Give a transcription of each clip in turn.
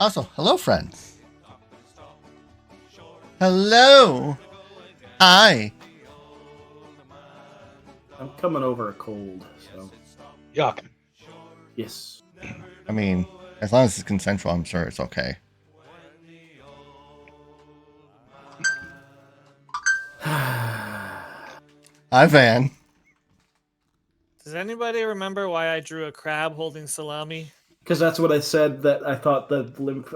Also, hello, friends. Hello. Hi. I'm coming over a cold, so. Yuck. Yes. I mean, as long as it's consensual, I'm sure it's okay. Hi, Van. Does anybody remember why I drew a crab holding salami? Because that's what I said, that I thought the blimp,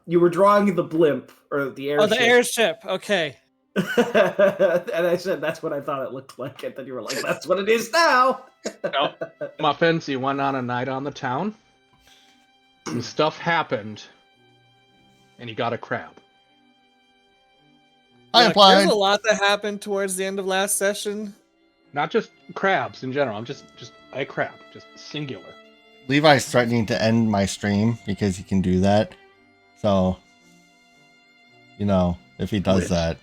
you were drawing the blimp, or the airship. Oh, the airship. Okay. And I said, that's what I thought it looked like. And then you were like, that's what it is now. No, Muffins, you went on a night on the town. Some stuff happened, and you got a crab. I Look, applied. there's a lot that happened towards the end of last session. Not just crabs in general. I'm just a crab, just singular. Levi's threatening to end my stream because he can do that. So, you know, if he does that,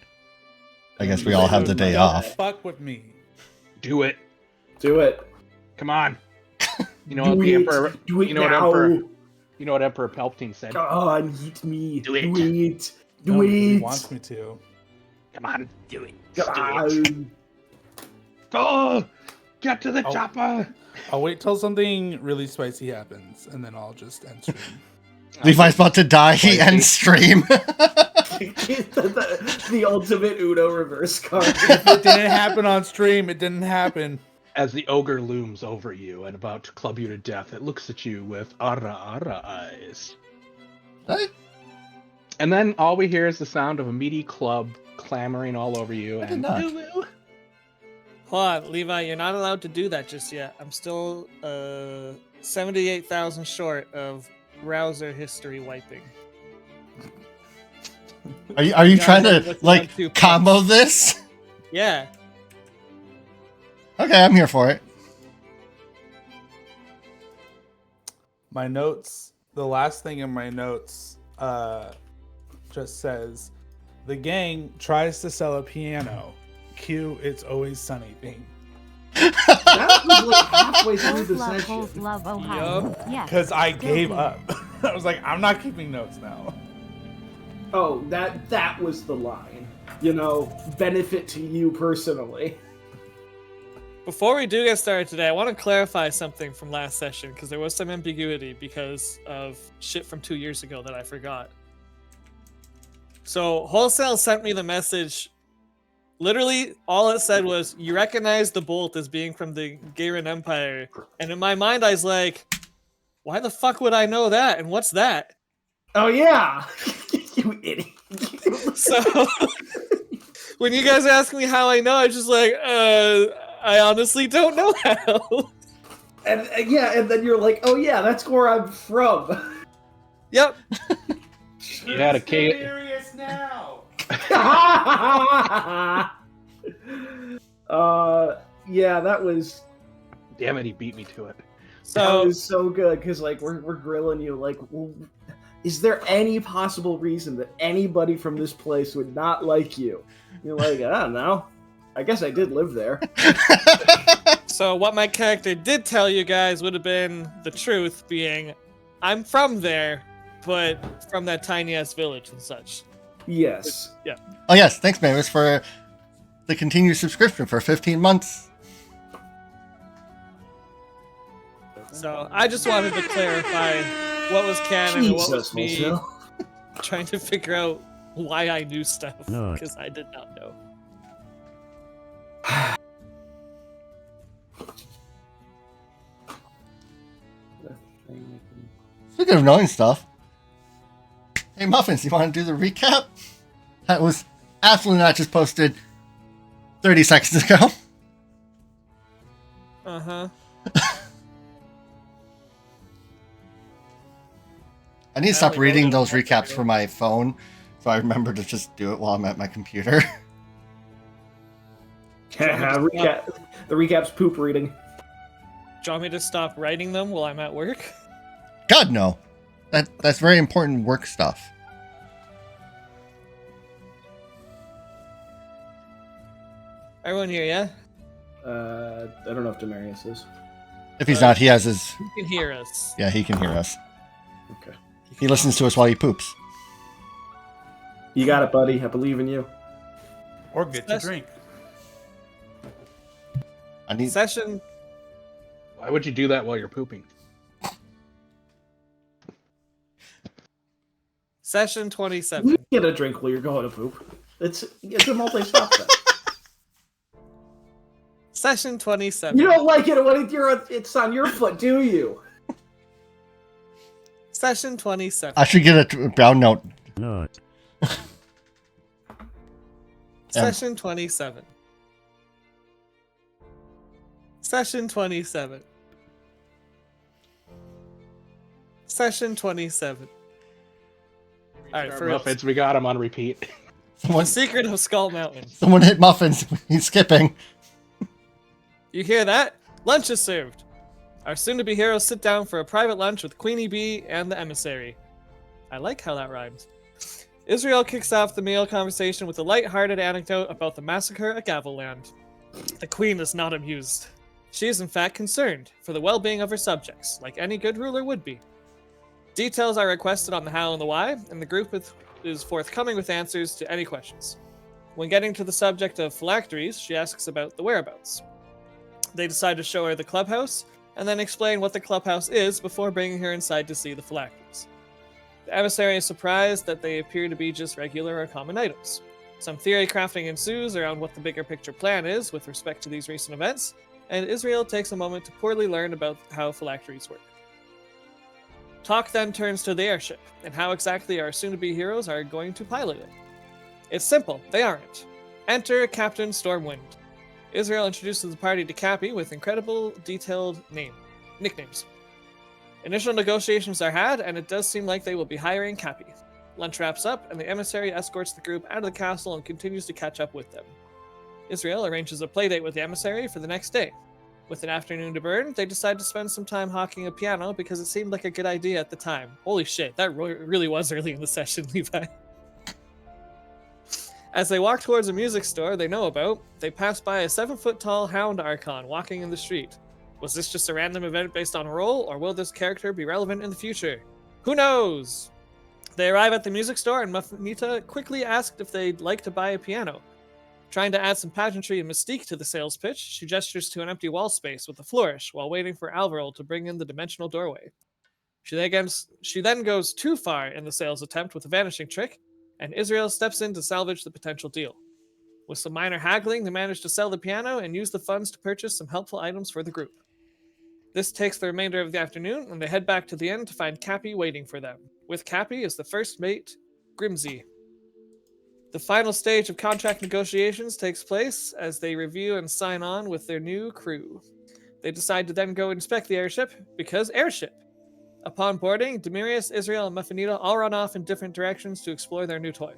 I guess we all have the day off. Fuck with me. Do it. Do it. Come on. You know Do what the it. Emperor? Do it You know now. what Emperor? You know what Emperor Palpatine said? Go on, eat me. Do it. Do it. Do No, he it. wants me to. Come on, do it. Go Do it. on. Oh, get to the chopper. I'll wait till something really spicy happens, and then I'll just end stream. Levi's about to die. He ends stream. the ultimate Uno reverse card. If it didn't happen on stream, it didn't happen. As the ogre looms over you and about to club you to death, it looks at you with ara eyes. What? And then all we hear is the sound of a meaty club clamoring all over you. I did And not. Hold on, Levi, you're not allowed to do that just yet. I'm still 78,000 short of browser history wiping. Are you trying Yeah, to that's like not too combo close. this? Yeah. Okay, I'm here for it. My notes, the last thing in my notes just says, the gang tries to sell a piano. Cue It's Always Sunny theme. That was like halfway through the Love, session. holes, love, Ohio. Yes. Because I still gave do. up. I was like, I'm not keeping notes now. Oh, that was the line. You know, benefit to you personally. Before we do get started today, I want to clarify something from last session because there was some ambiguity because of shit from 2 years ago that I forgot. So Wholesale sent me the message. Literally, all it said was, "You recognize the bolt as being from the Garen Empire," and in my mind, I was like, "Why the fuck would I know that? And what's that?" Oh yeah, you idiot. So when you guys ask me how I know, I just like, I honestly don't know how. And yeah, and then you're like, oh yeah, that's where I'm from. Yep. You had a K. Serious now. Yeah, that was Damn it, he beat me to it. that So was so good because like we're grilling you like, well, is there any possible reason that anybody from this place would not like you? You're like, I don't know. I guess I did live there. So what my character did tell you guys would have been the truth, being I'm from there, but from that tiny ass village and such. Yes. Yeah. Oh yes, thanks, Mavis, for the continued subscription for 15 months. So I just wanted to clarify what was canon and what was Jesus, me Wholesale. trying to figure out why I knew stuff No. because I did not know. Speaking of knowing stuff, hey Muffins, you want to do the recap? That was absolutely not just posted 30 seconds ago. Uh-huh. I need to stop only reading voted on those one recaps video. from my phone, so I remember to just do it while I'm at my computer. The recap's poop reading. Do you want me to stop writing them while I'm at work? God, no. That's very important work stuff. Everyone here, yeah? I don't know if Demarius is. If he's not, he has his... You can hear us. Yeah, he can hear us. Okay. You He listens to us while he poops. You got it, buddy. I believe in you. Or get to drink. I need. Session Why would you do that while you're pooping? Session You 27. get a drink while you're going to poop. It's a multi-stop set. Session 27. You don't like it when it's on your foot, do you? Session 27. I should get a brown note. Session 27. Session 27. Session 27. Alright, for Muffins, we got him on repeat. The Secret of Skull Mountain. Someone hit Muffins. He's skipping. You hear that? Lunch is served. Our soon-to-be heroes sit down for a private lunch with Queenie Bee and the emissary. I like how that rhymes. Israel kicks off the meal conversation with a light-hearted anecdote about the massacre at Gavelland. The queen is not amused. She is in fact concerned for the well-being of her subjects, like any good ruler would be. Details are requested on the how and the why, and the group is forthcoming with answers to any questions. When getting to the subject of phylacteries, she asks about the whereabouts. They decide to show her the clubhouse, and then explain what the clubhouse is before bringing her inside to see the phylacteries. The emissary is surprised that they appear to be just regular or common items. Some theory crafting ensues around what the bigger picture plan is with respect to these recent events, and Israel takes a moment to poorly learn about how phylacteries work. Talk then turns to the airship, and how exactly our soon-to-be heroes are going to pilot it. It's simple, they aren't. Enter Captain Stormwind. Israel introduces the party to Cappy with incredible detailed nicknames. Initial negotiations are had, and it does seem like they will be hiring Cappy. Lunch wraps up, and the emissary escorts the group out of the castle and continues to catch up with them. Israel arranges a playdate with the emissary for the next day. With an afternoon to burn, they decide to spend some time hawking a piano because it seemed like a good idea at the time. Holy shit, that really was early in the session, Levi. As they walk towards a music store they know about, they pass by a 7-foot-tall hound archon walking in the street. Was this just a random event based on a role, or will this character be relevant in the future? Who knows? They arrive at the music store, and Muffinita quickly asked if they'd like to buy a piano. Trying to add some pageantry and mystique to the sales pitch, she gestures to an empty wall space with a flourish while waiting for Alvarol to bring in the dimensional doorway. She then goes too far in the sales attempt with a vanishing trick, and Israel steps in to salvage the potential deal. With some minor haggling, they manage to sell the piano and use the funds to purchase some helpful items for the group. This takes the remainder of the afternoon, and they head back to the inn to find Cappy waiting for them. With Cappy is the first mate, Grimsey. The final stage of contract negotiations takes place as they review and sign on with their new crew. They decide to then go inspect the airship, because airship. Upon boarding, Demirius, Israel, and Muffinita all run off in different directions to explore their new toy.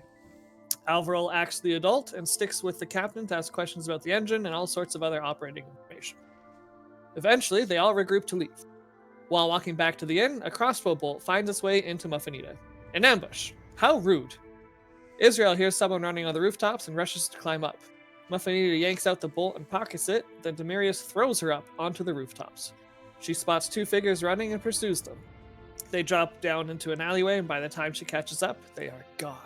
Alvarol acts the adult and sticks with the captain to ask questions about the engine and all sorts of other operating information. Eventually, they all regroup to leave. While walking back to the inn, a crossbow bolt finds its way into Muffinita. An ambush. How rude. Israel hears someone running on the rooftops and rushes to climb up. Muffinita yanks out the bolt and pockets it, then Demirius throws her up onto the rooftops. She spots two figures running and pursues them. They drop down into an alleyway, and by the time she catches up, they are gone.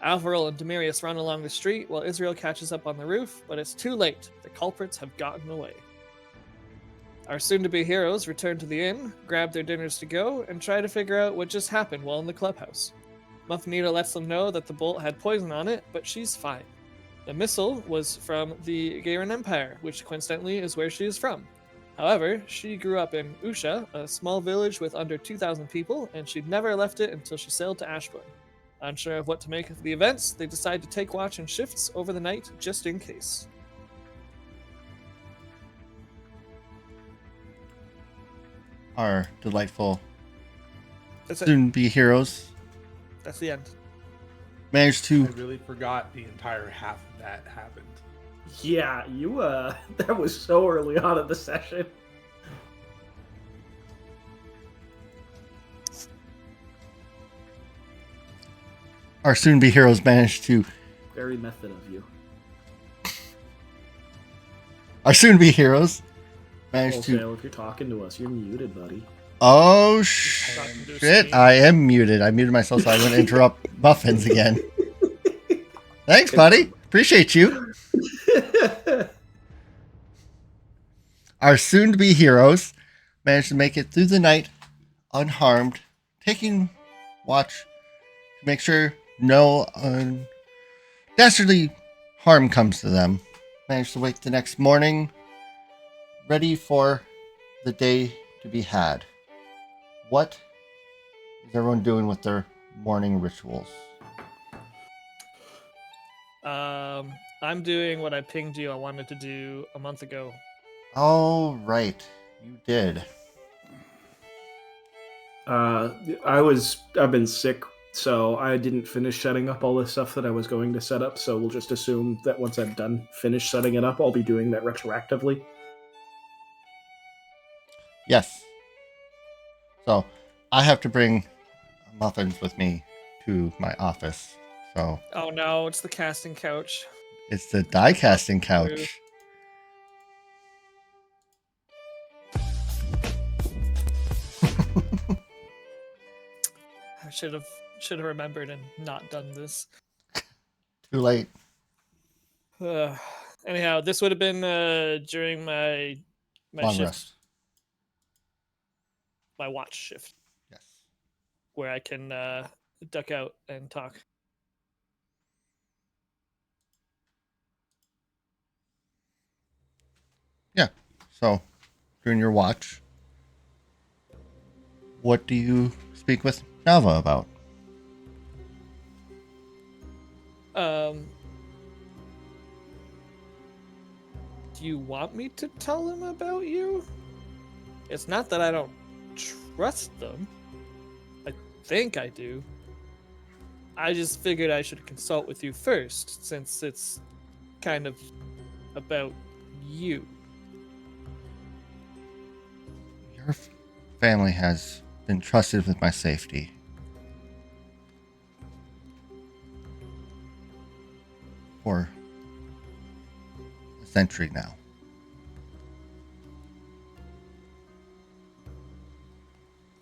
Alvarol and Demirius run along the street while Israel catches up on the roof, but it's too late. The culprits have gotten away. Our soon-to-be heroes return to the inn, grab their dinners to go, and try to figure out what just happened while in the clubhouse. Muffinita lets them know that the bolt had poison on it, but she's fine. The missile was from the Garen Empire, which coincidentally is where she is from. However, she grew up in Usha, a small village with under 2,000 people, and she'd never left it until she sailed to Ashburn. Unsure of what to make of the events, they decide to take watch and shifts over the night just in case. Our delightful That's it. soon-be heroes That's the end. managed I to. really forgot the entire half of that happened. Yeah, you, that was so early on in the session. Our soon-be heroes managed to. Very method of you. Our soon-be heroes managed to. Wholesale, if you're talking to us, you're muted, buddy. Oh Talking to a shit! screen. I am muted. I muted myself so I wouldn't interrupt Muffins again. Thanks, buddy. Appreciate you. Our soon-to-be heroes managed to make it through the night unharmed, taking watch to make sure no dastardly harm comes to them. Managed to wake the next morning, ready for the day to be had. What is everyone doing with their morning rituals? I'm doing what I pinged you I wanted to do a month ago. Oh, right. You did. I've been sick, so I didn't finish setting up all the stuff that I was going to set up. So we'll just assume that once I'm done, finish setting it up, I'll be doing that retroactively. Yes. So, I have to bring Muffins with me to my office. So, Oh no, it's the casting couch. it's the die casting couch. I should have remembered and not done this. Too late. Anyhow, this would have been during my Long shift, rest. my watch shift, Yes. where I can duck out and talk. Yeah. So, during your watch, what do you speak with Nava about? Do you want me to tell him about you? It's not that I don't trust them. I think I do. I just figured I should consult with you first, since it's kind of about you. Your family has been trusted with my safety. For a century now.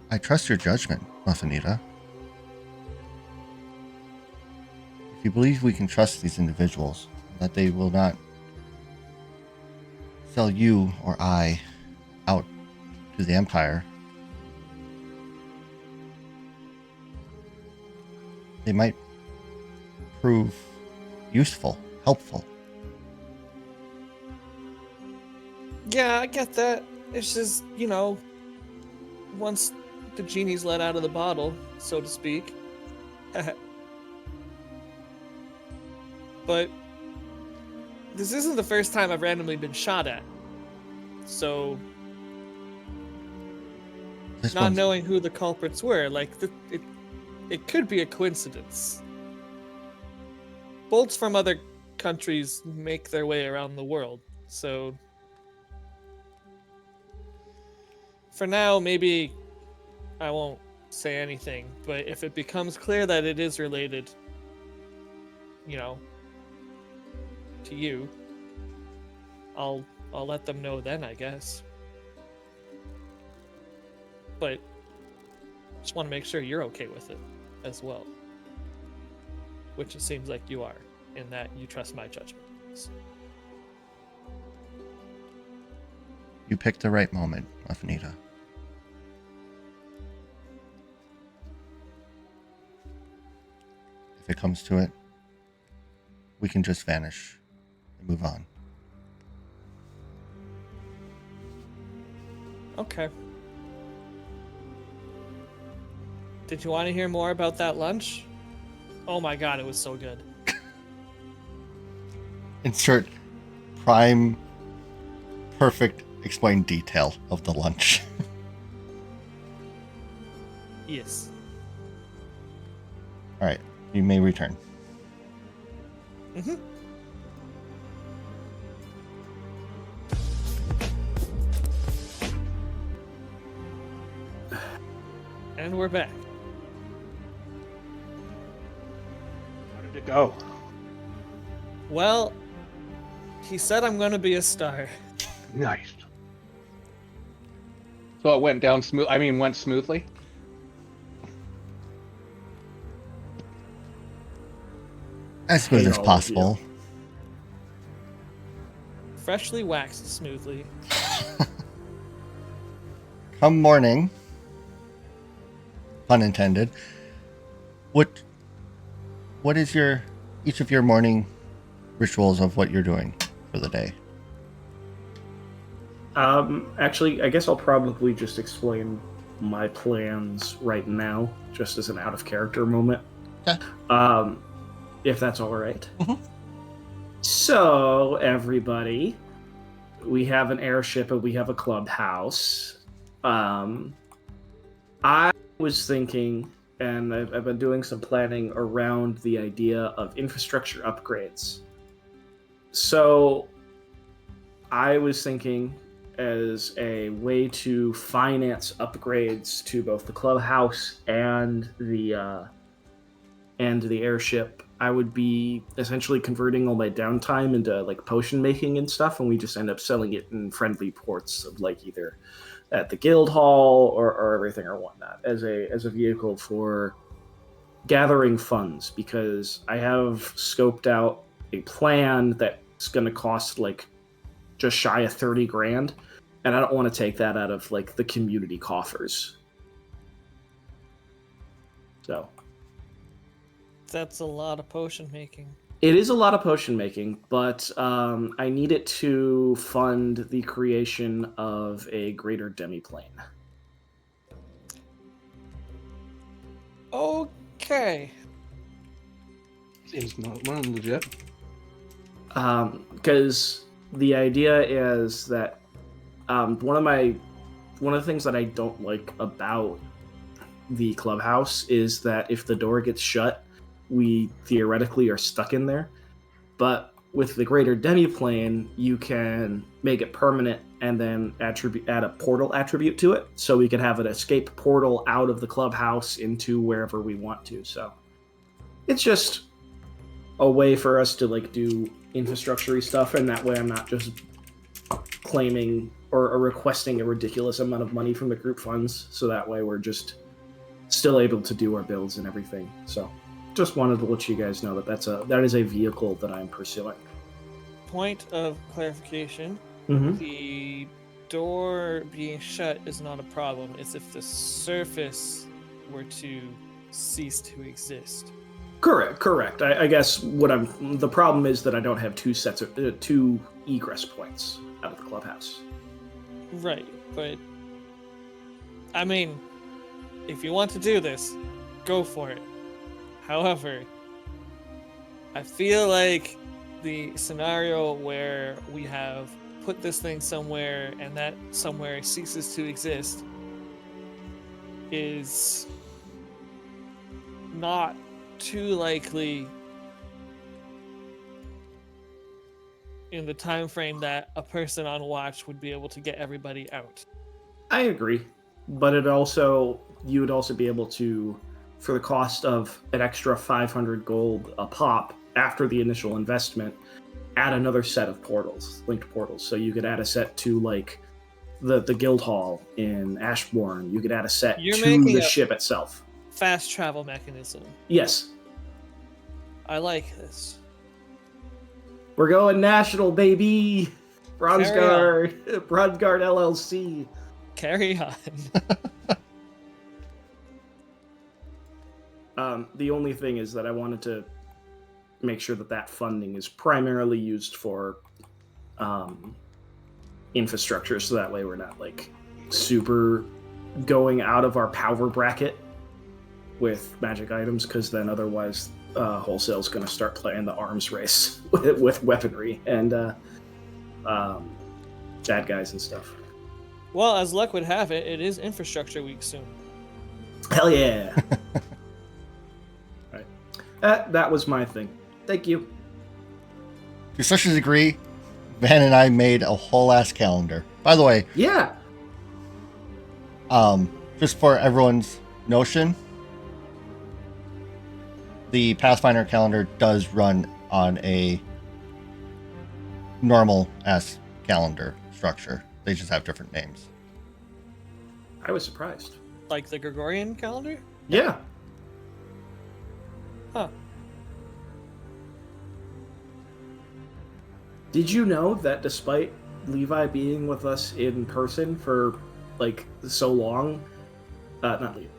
I trust your judgment, Muffinita. If you believe we can trust these individuals, that they will not sell you or I out to the Empire, they might prove useful, helpful. Yeah, I get that. It's just, once the genie's let out of the bottle, so to speak. But this isn't the first time I've randomly been shot at. So, This not one's- knowing who the culprits were, it could be a coincidence. Bolts from other countries make their way around the world, so for now, maybe I won't say anything, but if it becomes clear that it is related, to you, I'll let them know then, I guess. But just want to make sure you're okay with it as well. Which it seems like you are, in that you trust my judgment. You picked the right moment, Muffinita. If it comes to it, we can just vanish and move on. Okay. Did you want to hear more about that lunch? Oh my god, it was so good. Insert prime, perfect, explain detail of the lunch. Yes. All right, you may return. Mm-hmm. And we're back. How did it go? Well, he said I'm going to be a star. Nice. So it went down smooth. I mean, went smoothly. As smooth Hate as all of possible. Freshly waxed smoothly. Come morning, pun intended. What is each of your morning rituals of what you're doing for the day? Actually, I guess I'll probably just explain my plans right now, just as an out of character moment. Okay. If that's all right. Mhm. So, everybody, we have an airship and we have a clubhouse. I was thinking, and I've been doing some planning around the idea of infrastructure upgrades. So, I was thinking, as a way to finance upgrades to both the clubhouse and the airship, I would be essentially converting all my downtime into like potion making and stuff, and we just end up selling it in friendly ports of like either at the guild hall or everything or whatnot as a vehicle for gathering funds, because I have scoped out a plan that's going to cost like just shy of 30 grand, and I don't want to take that out of like the community coffers. So That's a lot of potion making. it is a lot of potion making, but I need it to fund the creation of a greater demiplane. Okay. Seems not legit. Because the idea is that one of the things that I don't like about the clubhouse is that if the door gets shut, we theoretically are stuck in there. But with the greater demiplane, you can make it permanent and then add a portal attribute to it, so we can have an escape portal out of the clubhouse into wherever we want to. So it's just a way for us to like do infrastructure stuff, and that way I'm not just claiming or requesting a ridiculous amount of money from the group funds. So that way we're just still able to do our builds and everything. So just wanted to let you guys know that that is a vehicle that I'm pursuing. Point of clarification. Mm-hmm. The door being shut is not a problem. It's if the surface were to cease to exist. Correct. I guess the problem is that I don't have two egress points out of the clubhouse. Right, but I mean, if you want to do this, go for it. However, I feel like the scenario where we have put this thing somewhere and that somewhere ceases to exist is not too likely in the time frame that a person on watch would be able to get everybody out. I agree, but you would also be able to, for the cost of an extra 500 gold a pop after the initial investment, add another set of portals, linked portals. So you could add a set to like the guild hall in Ashbourne. You could add a set You're to making the a- ship itself. Fast travel mechanism. Yes, I like this. we're going national, baby. Bronzegarde LLC. Carry on. The only thing is that I wanted to make sure that funding is primarily used for infrastructure, so that way we're not like super going out of our power bracket with magic items, because then otherwise wholesale's going to start playing the arms race with weaponry and bad guys and stuff. Well, as luck would have it, it is infrastructure week soon. Hell yeah. Right. That was my thing. Thank you. To such a degree, Van and I made a whole ass calendar. By the way, Yeah. just for everyone's notion, the Pathfinder calendar does run on a normal ass calendar structure. They just have different names. I was surprised. Like the Gregorian calendar? Yeah. Huh. Did you know that despite Levi being with us in person for like so long, not Levi,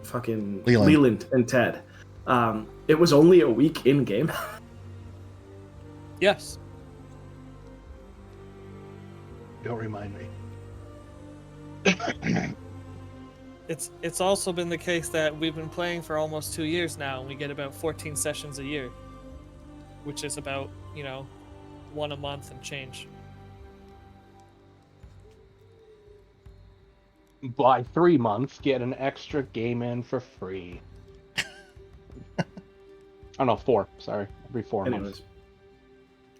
fucking Leland and Ted, it was only a week in game. Yes. Don't remind me. It's also been the case that we've been playing for almost 2 years now, and we get about 14 sessions a year, which is about, 1 a month and change. By 3 months, get an extra game in for free. Oh no, 4. Sorry, every 4 Anyways, months.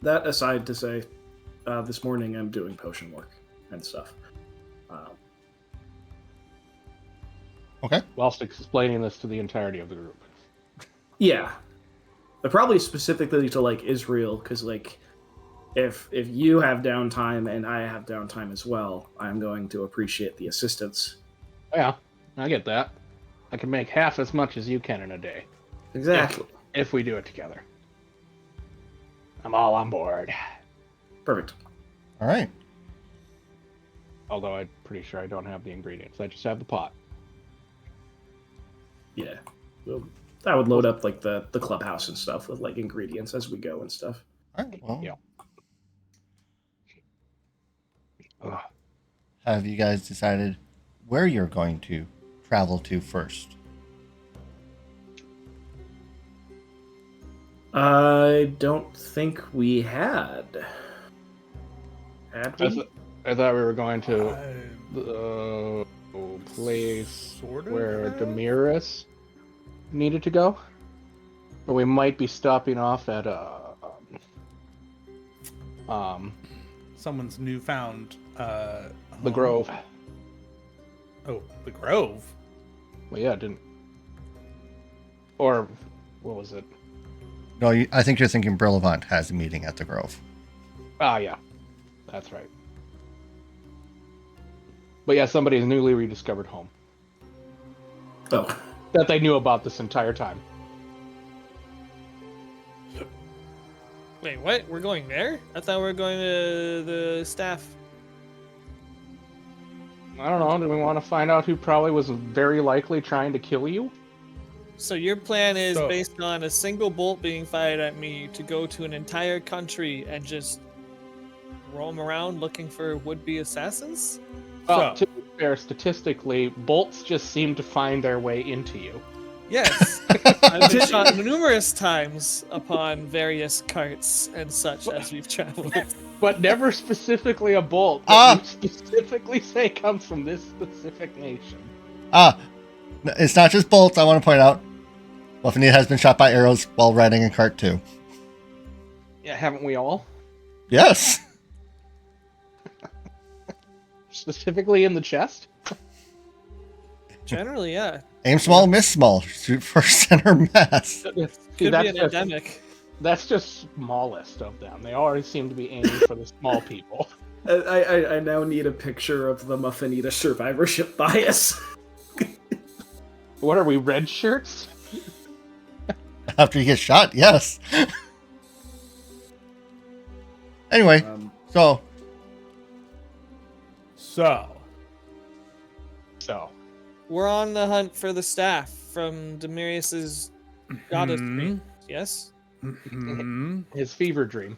that aside to say, this morning I'm doing potion work and stuff. Okay. Whilst explaining this to the entirety of the group. Yeah, but probably specifically to like Israel, because like if you have downtime and I have downtime as well, I'm going to appreciate the assistance. Yeah, I get that. I can make half as much as you can in a day. Exactly. If we do it together. I'm all on board. Perfect. All right. Although I'm pretty sure I don't have the ingredients. I just have the pot. Yeah. Well, I would load up like the clubhouse and stuff with like ingredients as we go and stuff. All right. Well, Yeah. Ugh. have you guys decided where you're going to travel to first? I don't think we had. Had we? I thought we were going to the place Sort of where have? Demiris needed to go. But we might be stopping off at Someone's newfound the home. Grove. Oh, the Grove. Well, yeah, it didn't. Or what was it? No, I think you're thinking Brillavant has a meeting at the Grove. Ah, yeah, that's right. But yeah, somebody's newly rediscovered home Oh. that they knew about this entire time. Wait, what? We're going there? I thought we were going to the staff. I don't know. Do we want to find out who probably was very likely trying to kill you? So your plan is So- based on a single bolt being fired at me to go to an entire country and just roam around looking for would-be assassins? Well, So- to be fair, statistically, bolts just seem to find their way into you. Yes. I've been shot numerous times upon various carts and such as we've traveled. But never specifically a bolt Ah! that you specifically say comes from this specific nation. It's not just bolts, I want to point out. Buffany has been shot by arrows while riding a cart too. Yeah, haven't we all? Yes. Specifically in the chest? Generally, yeah. Aim small, miss small. Shoot for center mass. Could be an endemic. That's just smallest of them. They always seem to be aiming for the small people. I now need a picture of the Muffinita survivorship bias. What are we, red shirts? After you get shot, yes. Anyway, so So, We're on the hunt for the staff from Demirius's goddess tree. Yes? his fever dream.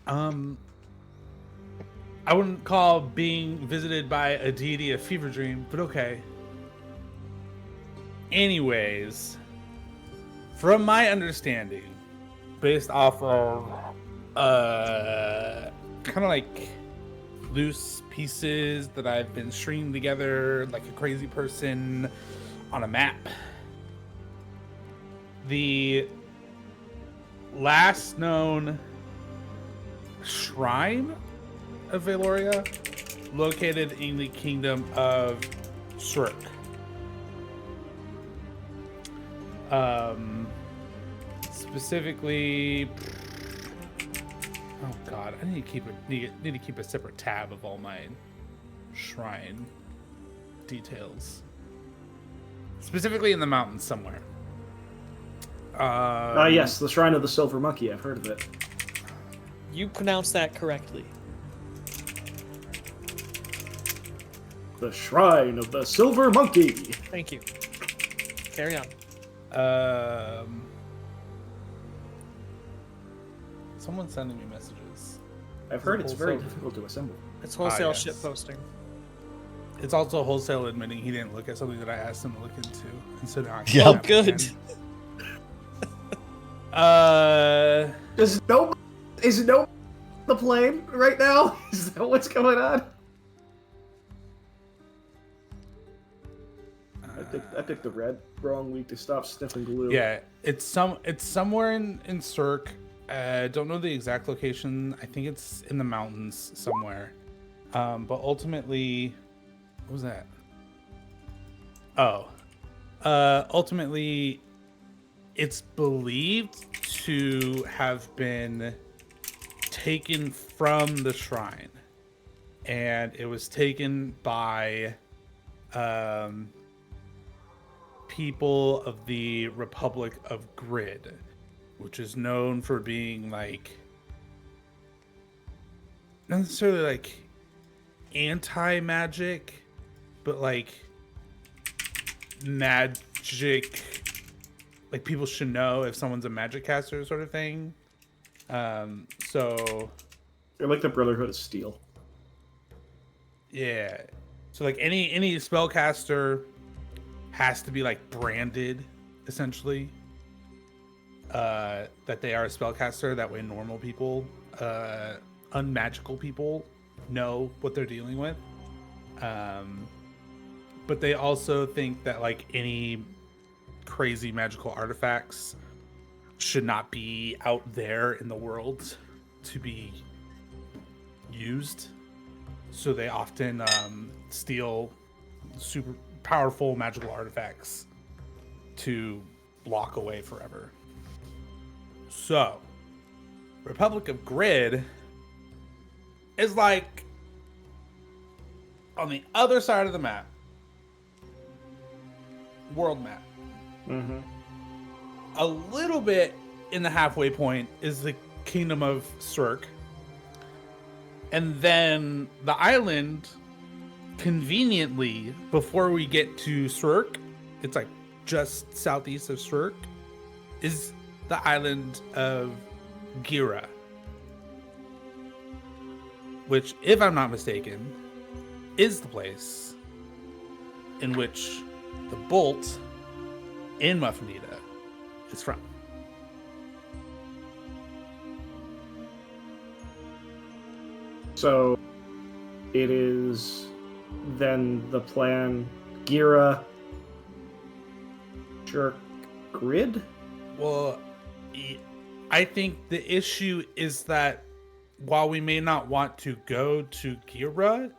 I wouldn't call being visited by a deity a fever dream, but okay. Anyways, from my understanding, based off of kind of like loose pieces that I've been stringing together like a crazy person on a map, the last known shrine of Valoria located in the kingdom of Surk. Specifically, oh god, I need to keep a separate tab of all my shrine details. Specifically in the mountains somewhere. Yes, the Shrine of the Silver Monkey. I've heard of it. You pronounced that correctly. The Shrine of the Silver Monkey. Thank you. Carry on. Someone's sending me messages. I've heard it's very Wholesale. difficult to assemble. It's wholesale yes. shit posting. It's also wholesale admitting he didn't look at something that I asked him to look into, and so now I Yep. can't Oh, have it good. again. Is no the plane right now? Is that what's going on? I picked the wrong week to stop sniffing glue. Yeah, it's somewhere in Cirque. Don't know the exact location. I think it's in the mountains somewhere. But ultimately, what was that? Oh, ultimately, it's believed to have been taken from the shrine, and it was taken by people of the Republic of Grid, which is known for being like not necessarily like anti-magic, but like magic, like people should know if someone's a magic caster sort of thing. So They're like the Brotherhood of Steel. yeah, so like any spellcaster has to be like branded essentially, that they are a spellcaster. That way normal people, unmagical people know what they're dealing with. But they also think that like any crazy magical artifacts should not be out there in the world to be used. So they often steal super powerful magical artifacts to lock away forever. So, Republic of Grid is like on the other side of the map. World map. Mm-hmm. A little bit in the halfway point is the Kingdom of Cirque. And then the island, conveniently, before we get to Cirque, it's like just southeast of Cirque, is the island of Gira. Which, if I'm not mistaken, is the place in which the bolt in Muffinita is from. So it is then the plan Gira Jerk Grid? Well, I think the issue is that while we may not want to go to Gira,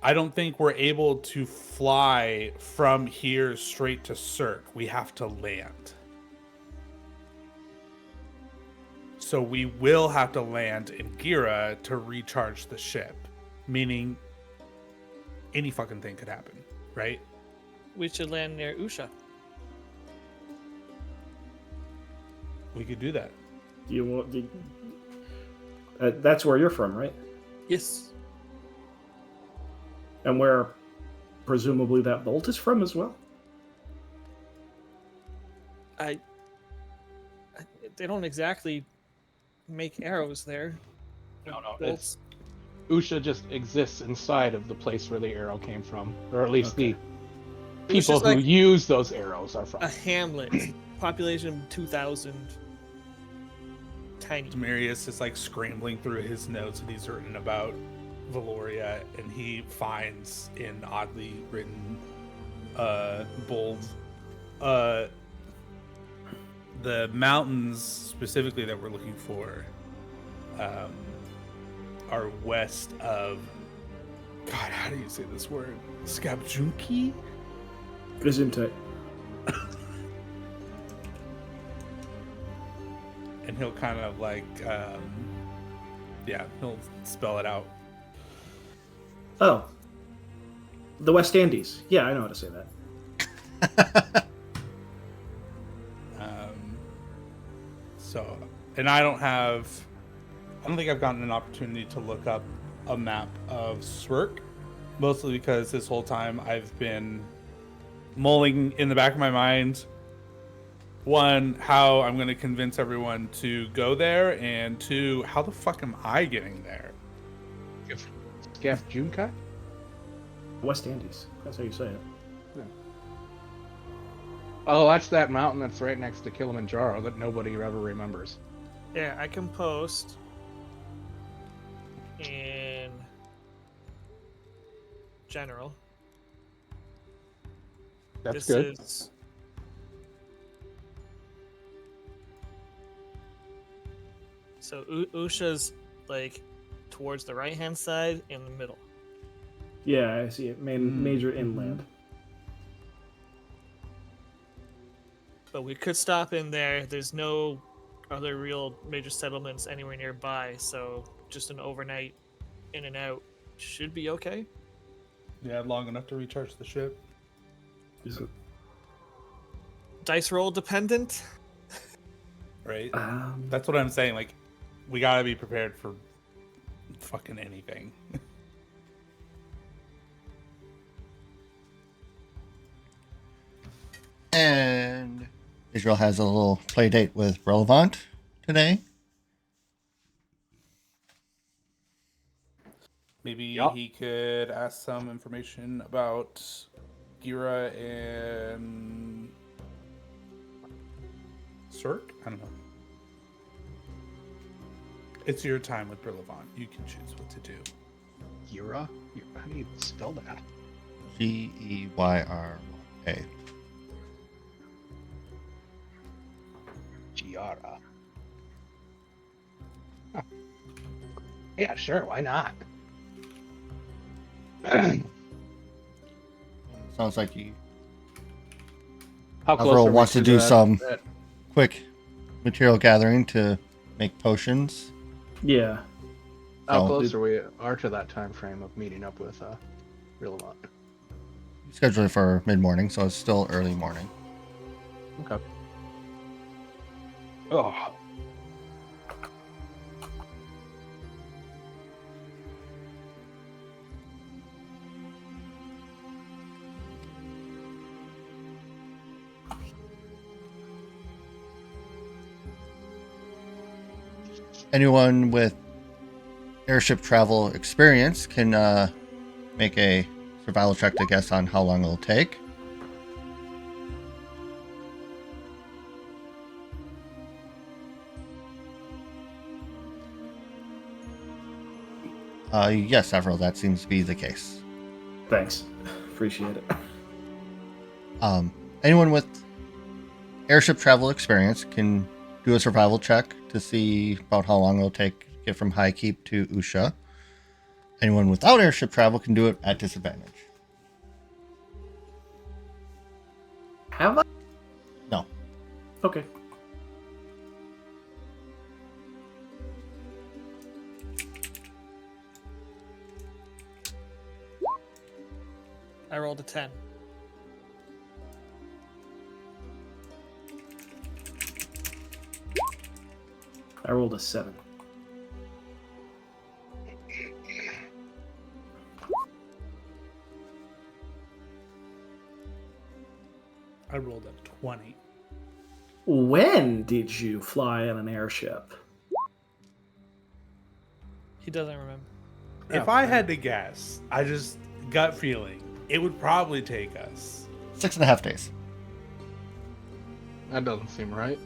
I don't think we're able to fly from here straight to Cirque. We have to land. So we will have to land in Gira to recharge the ship. Meaning any fucking thing could happen, right? We should land near Usha. We could do that. You want that's where you're from, right? Yes. And where presumably that bolt is from as well? They don't exactly make arrows there. No, Bolts. Usha just exists inside of the place where the arrow came from, or at least Okay. the people just who like use those arrows are from. a hamlet, population 2,000. Tiny. Demarius is like scrambling through his notes that he's written about Valoria, and he finds in oddly written bold the mountains specifically that we're looking for are west of, God, how do you say this word? Skabjunki? Gesundheit. And he'll kind of like he'll spell it out. Oh. The West Indies. Yeah, I know how to say that. So, and I don't think I've gotten an opportunity to look up a map of Swerk, mostly because this whole time I've been mulling in the back of my mind, one, how I'm going to convince everyone to go there, and two, how the fuck am I getting there? Scaff Junkai? West Indies. That's how you say it. Oh, that's that mountain that's right next to Kilimanjaro that nobody ever remembers. Yeah, I can post in general. That's This good. is so Usha's like towards the right hand side in the middle. Yeah, I see it. Major inland. But we could stop in there. There's no other real major settlements anywhere nearby, so just an overnight in and out should be okay. Yeah, long enough to recharge the ship. Dice roll dependent. Right? That's what I'm saying. Like, we gotta be prepared for fucking anything. And Israel has a little play date with Relevant today. Maybe he could ask some information about Gira and Cirque? I don't know. It's your time with Brillavant. You can choose what to do. Gira? How do you spell that? Geyra. Giara. Huh. Yeah, sure. Why not? Sounds like you. How Avril are we wants to do that- some that- quick material gathering to make potions. Yeah. How So- close are to that time frame of meeting up with Relevant? Scheduled it for mid-morning, so it's still early morning. Okay. Oh. Anyone with airship travel experience can make a survival check to guess on how long it'll take. Yes, Avril, that seems to be the case. Thanks. Appreciate it. Anyone with airship travel experience can do a survival check to see about how long it'll take to get from High Keep to Usha. Anyone without airship travel can do it at disadvantage. Have I? No. Okay. I rolled a 10. I rolled a 7. I rolled a 20. When did you fly on an airship? He doesn't remember. If I had to guess, I just gut feeling, it would probably take us. 6.5 days. That doesn't seem right.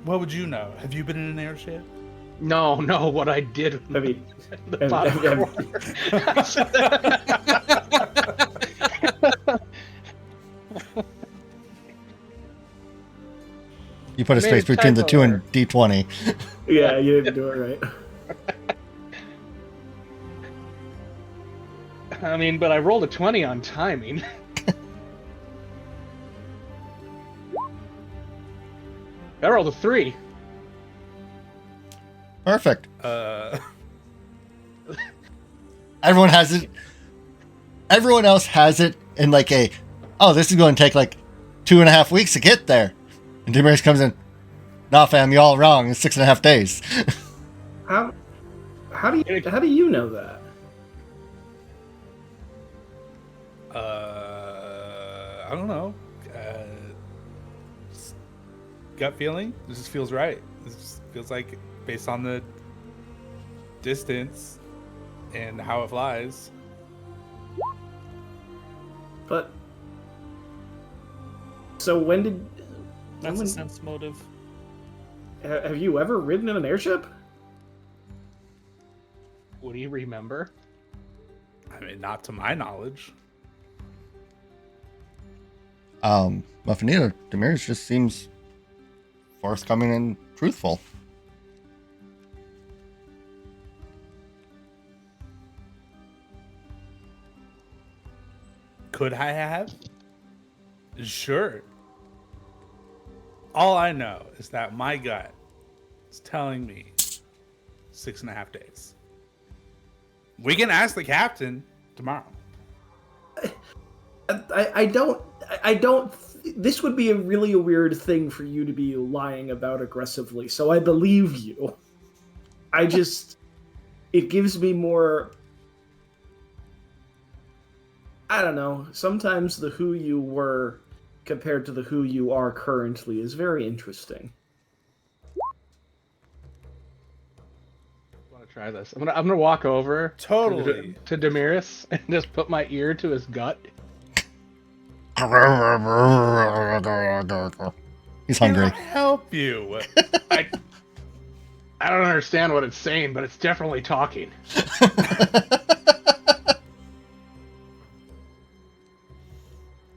What would you know? Have you been in an airship? No, what I did. I mean, the have- bottom have- corner. You put a Made a space between the typo 2 and there. D20. yeah, you didn't do it right. I mean, but I rolled a 20 on timing. I rolled a 3. Perfect. Everyone has it. Everyone else has it in like this is going to take like 2.5 weeks to get there. And Demiris comes in, nah, fam, you all wrong. It's 6.5 days. How do you know that? I don't know. Just gut feeling. This just feels right. This just feels like based on the distance and how it flies. But so when That's a sense motive. have you ever ridden in an airship? Would he remember? I mean, not to my knowledge. Muffinito, Demiris just seems forthcoming and truthful. Could I have? Sure. All I know is that my gut is telling me 6.5 days. We can ask the captain tomorrow. I don't. This would be a really weird thing for you to be lying about aggressively. So I believe you. It gives me more. I don't know. Sometimes the who you were compared to the who you are currently is very interesting. I want to try this. I'm gonna walk over Totally. to Demiris and just put my ear to his gut. He's hungry. Can I help you? I don't understand what it's saying, but it's definitely talking.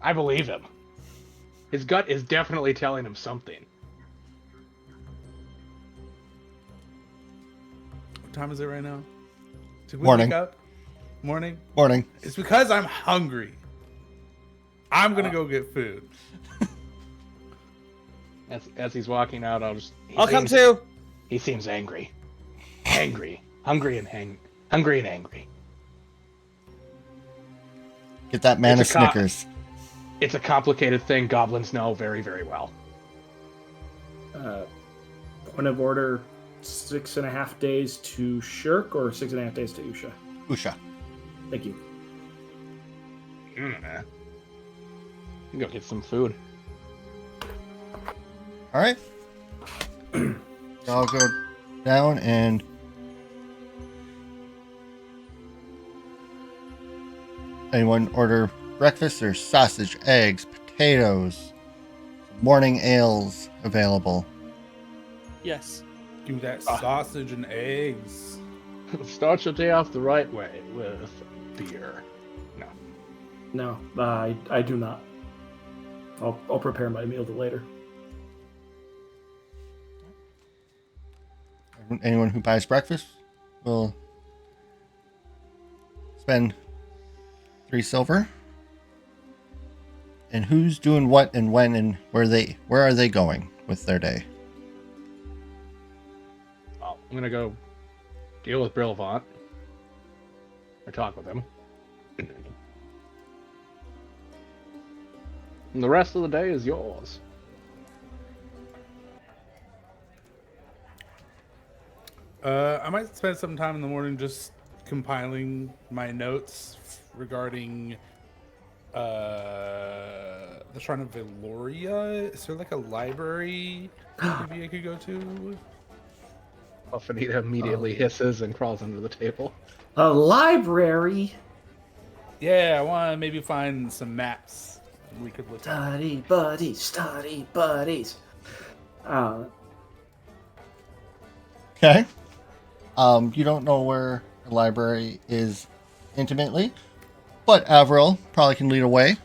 I believe him. His gut is definitely telling him something. What time is it right now? Did we Morning. wake up? Morning? Morning. It's because I'm hungry. I'm gonna go get food. As he's walking out, I'll come too. He seems angry. Hungry and angry. Get that man a It's a cop. Snickers. It's a complicated thing goblins know very, very well. Point of order: 6.5 days to Shirk or 6.5 days to Usha. Usha. Thank you. Go get some food. All right. I'll go down and anyone order breakfast? There's sausage, eggs, potatoes, morning ales available. Yes. Do that sausage and eggs. Start your day off the right way with beer. No, I do not. I'll prepare my meal later. Anyone who buys breakfast will spend 3 silver. And who's doing what and when and where are they going with their day? Well, I'm gonna go deal with Brilvant. Or talk with him. And the rest of the day is yours. I might spend some time in the morning just compiling my notes regarding the Shrine of Veloria. Is there like a library maybe I could go to? Alphanita immediately hisses and crawls under the table. A library? Yeah, I want to maybe find some maps we could look at. Study buddies. Okay. You don't know where the library is intimately, but Avril probably can lead away.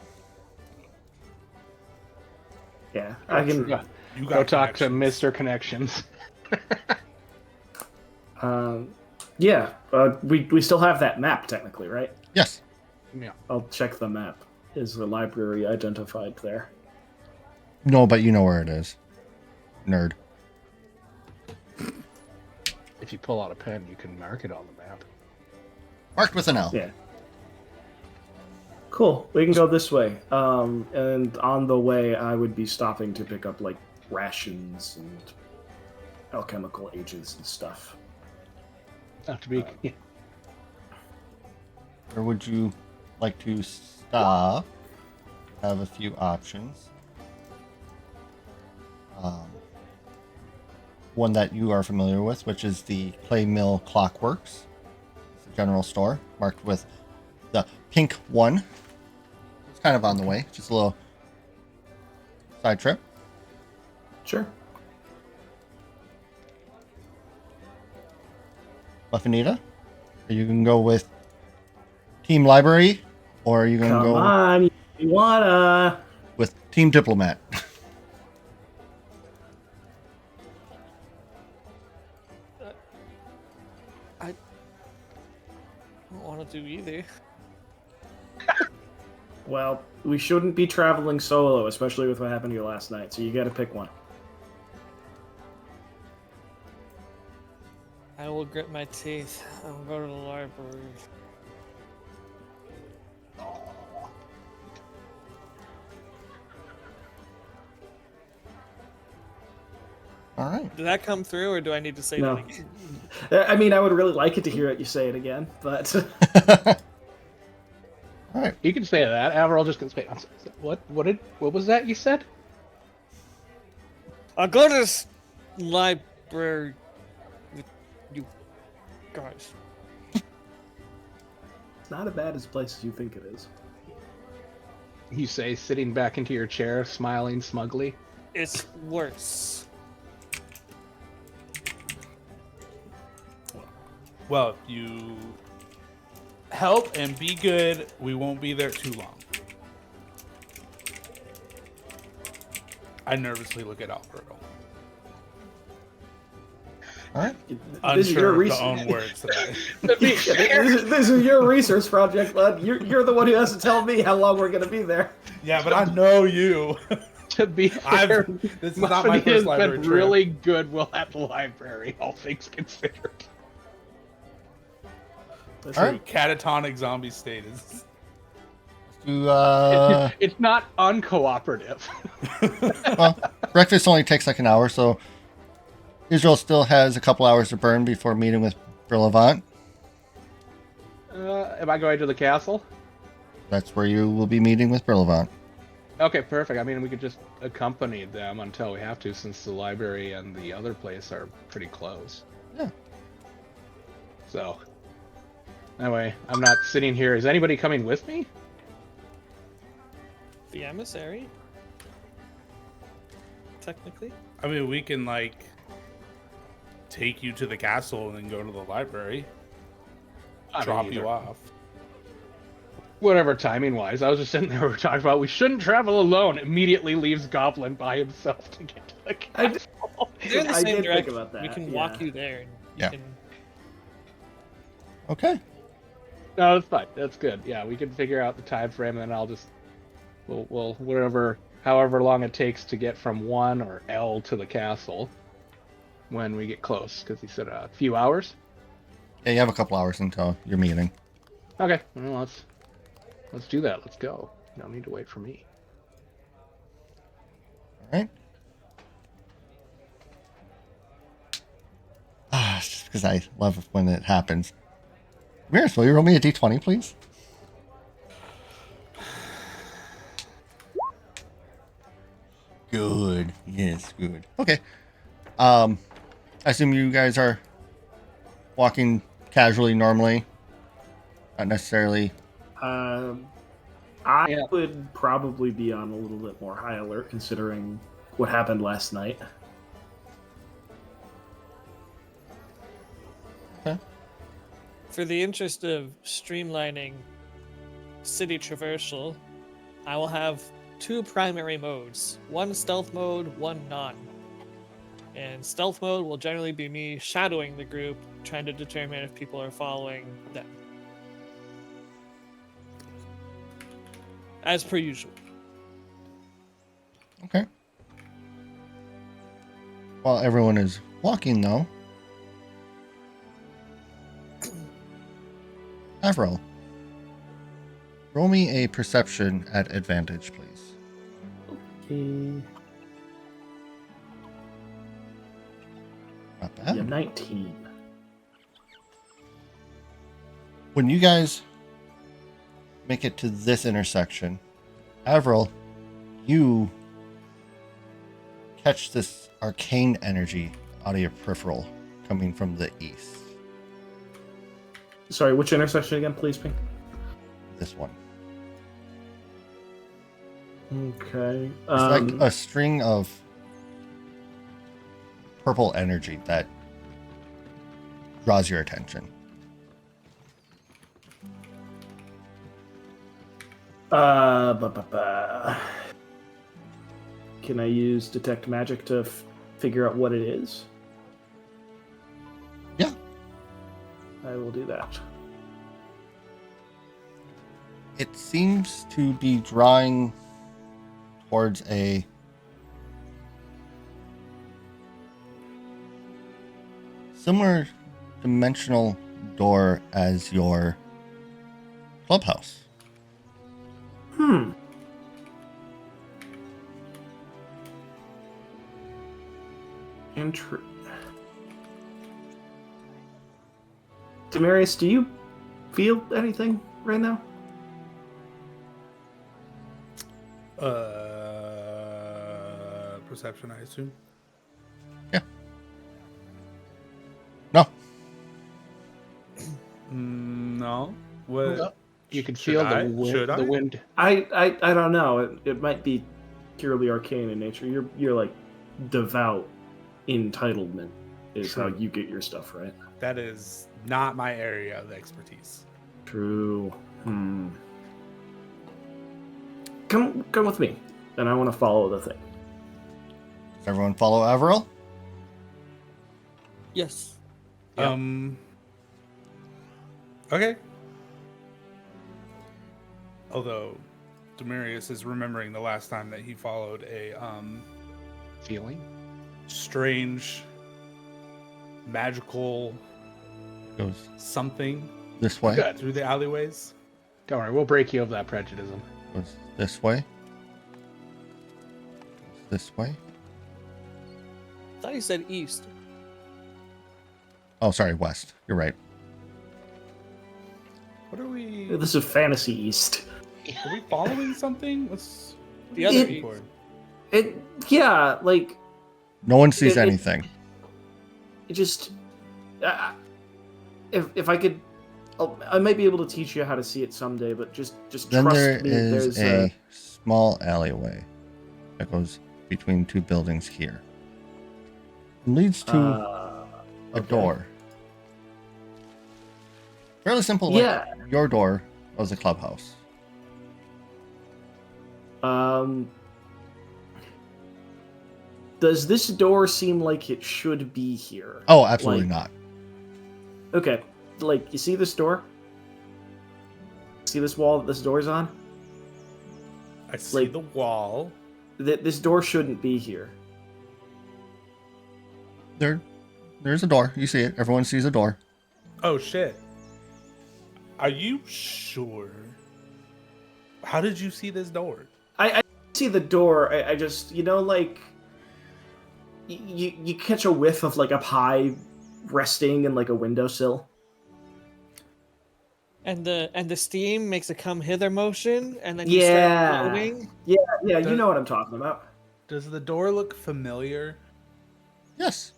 Yeah, I can. You Go talk to connections. Mr. Connections. Yeah, we still have that map technically, right? Yes. Yeah. I'll check the map. Is the library identified there? No, but you know where it is. Nerd. If you pull out a pen, you can mark it on the map. Marked with an L. Yeah. Cool. We can go this way. And on the way, I would be stopping to pick up like rations and alchemical agents and stuff. Not to be. Yeah. Where would you like to stop? Have a few options. One that you are familiar with, which is the Clay Mill Clockworks. It's a general store marked with the pink one. It's kind of on the way, just a little side trip. Sure. Buffanita, are you gonna go with Team Library, or are you gonna Come go on, you wanna? with Team Diplomat? I don't want to do either. Well, we shouldn't be traveling solo, especially with what happened to you last night. So you got to pick one. I will grit my teeth. I will go to the library. All right. Did that come through, or do I need to say No. that again? I mean, I would really like it to hear it. You say it again, but All right. You can say that. Averil just can say. What was that you said? I'll go to this library with you guys. it's not as bad as place as you think it is. You say, sitting back into your chair, smiling smugly. It's worse. Well, if you help and be good, we won't be there too long. I nervously look at Alberto. All right. This is your Unsure of the own research. words today. This is your research project, bud. You're the one who has to tell me how long we're gonna be there. Yeah, but I know you. To be fair, This is not my Muffany first has library been trip. really good while at the library, all things considered. Listen, All right. Catatonic zombie state is. It's not uncooperative. Well, breakfast only takes like an hour, so Israel still has a couple hours to burn before meeting with Brillavant. Am I going to the castle? That's where you will be meeting with Brillavant. Okay, perfect. I mean, we could just accompany them until we have to, since the library and the other place are pretty close. Yeah. So, anyway, I'm not sitting here. Is anybody coming with me? The emissary? Technically? I mean, we can like take you to the castle and then go to the library. Drop you off. Whatever, timing-wise. I was just sitting there, we were talking about we shouldn't travel alone. Immediately leaves Goblin by himself to get to the I castle. did- They're in the I same did think direction. about that, We can yeah. walk you there. And you Yeah. can... Okay. No, that's fine. That's good. Yeah, we can figure out the time frame, and then I'll just we'll however long it takes to get from 1 or L to the castle when we get close, because he said a few hours. Yeah, you have a couple hours until your meeting. Okay, well, let's do that. Let's go. You don't need to wait for me. All right. It's just because I love when it happens. Ramirez, will you roll me a d20, please? Good. Yes, good. Okay. I assume you guys are walking casually normally. Not necessarily. I Yeah. would probably be on a little bit more high alert considering what happened last night. Okay. For the interest of streamlining city traversal, I will have 2 primary modes. One stealth mode, one non. And stealth mode will generally be me shadowing the group, trying to determine if people are following them. As per usual. Okay. While everyone is walking, though, Avril, roll me a perception at advantage, please. Okay. Not bad. Yeah, 19. When you guys make it to this intersection, Avril, you catch this arcane energy out of your peripheral coming from the east. Sorry, which intersection again, please, Pink? This one. Okay. It's like a string of purple energy that draws your attention. Can I use detect magic to figure out what it is? Yeah. I will do that. It seems to be drawing towards a similar dimensional door as your clubhouse. Demarius, do you feel anything right now? Perception, I assume. Yeah. No. No. What? You can Should feel I? the wind. Should I? The wind. I don't know. It might be purely arcane in nature. You're like devout entitlement is True. how you get your stuff, right? That is not my area of expertise. True. Come with me, and I want to follow the thing. Does everyone follow Avril? Yes. Yeah. Okay. Although Demarius is remembering the last time that he followed a Feeling. strange magical Goes something this way. Good. through the alleyways. Don't worry, we'll break you of that prejudice. Goes this way. Goes this way. I thought you said east. Oh, sorry, west. You're right. What are we? This is Fantasy East. Are we following something? What's The other It- east. Yeah, like No one sees It- it- anything. it just. If I could, I might be able to teach you how to see it someday. But just Then trust there me. is There's a small alleyway that goes between two buildings here. It leads to a okay. door. Fairly simple, like Yeah. your door was a clubhouse. Does this door seem like it should be here? Oh, absolutely Like- not. Okay, like you see this door? See this wall that this door's on? I see Like- the wall. This door shouldn't be here. There's a door. You see it. Everyone sees a door. Oh shit. Are you sure? How did you see this door? I see the door. I just like you catch a whiff of like a pie resting in like a windowsill. And the steam makes a come hither motion, and then you Yeah. start floating. Yeah, you Does- know what I'm talking about. Does the door look familiar? Yes.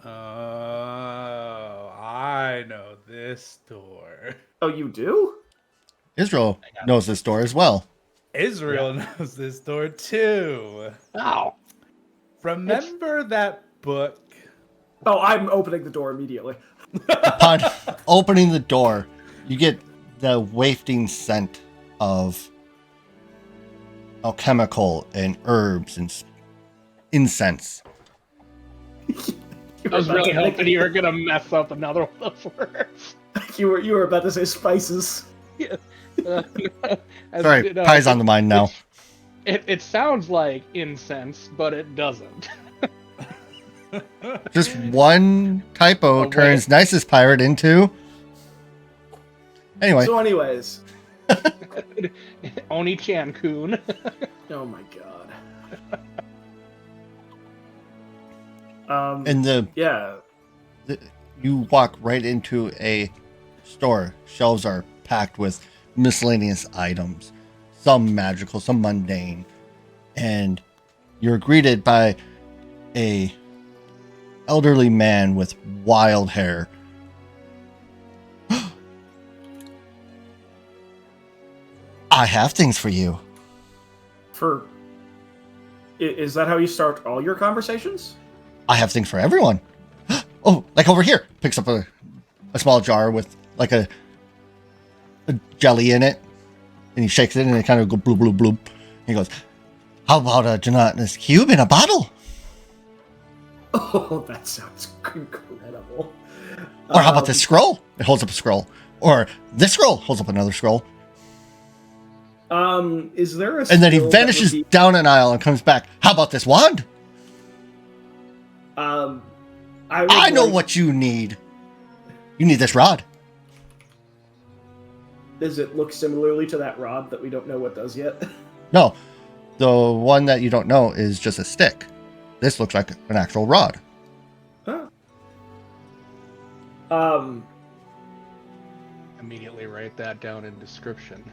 Oh, I know this door. Oh, you do? Israel knows this door as well. Israel knows this door too. Ow! Remember that book? Oh, I'm opening the door immediately. Upon opening the door, you get the wafting scent of alchemical and herbs and incense. I was really hoping you were gonna mess up another one of those words. You were about to say spices. Sorry, pie's on the mind now. It sounds like incense, but it doesn't. Just one typo Oh, wait. turns nicest pirate into. Anyway, So, anyways, Oni-chan Kun. oh my god. and Yeah. you walk right into a store. Shelves are packed with miscellaneous items, some magical, some mundane, and you're greeted by a elderly man with wild hair. I have things for you. Is that how you start all your conversations? I have things for everyone. Oh, like over here. Picks up a small jar with like a jelly in it. And he shakes it and it kind of go bloop, bloop, bloop. He goes, how about a gelatinous cube in a bottle? Oh, that sounds incredible. Or how about this scroll? It holds up a scroll. Or this scroll holds up another scroll. Is there a And then he skill that would vanishes be- down an aisle and comes back. How about this wand? I know what you need. You need this rod. Does it look similarly to that rod that we don't know what does yet? No, the one that you don't know is just a stick. This looks like an actual rod. Huh. Immediately write that down in description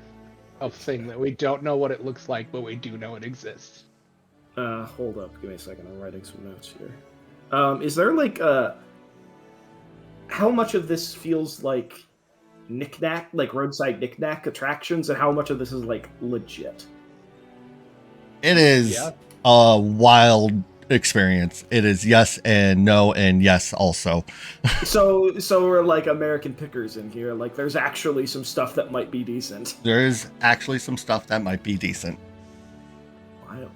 of thing that we don't know what it looks like, but we do know it exists. Hold up. Give me a second. I'm writing some notes here. Is there like how much of this feels like knick-knack, like roadside knick-knack attractions, and how much of this is like legit? It is Yeah. a wild experience. It is yes and no and yes also. So we're like American pickers in here. Like there's actually some stuff that might be decent. There is actually some stuff that might be decent. Wild.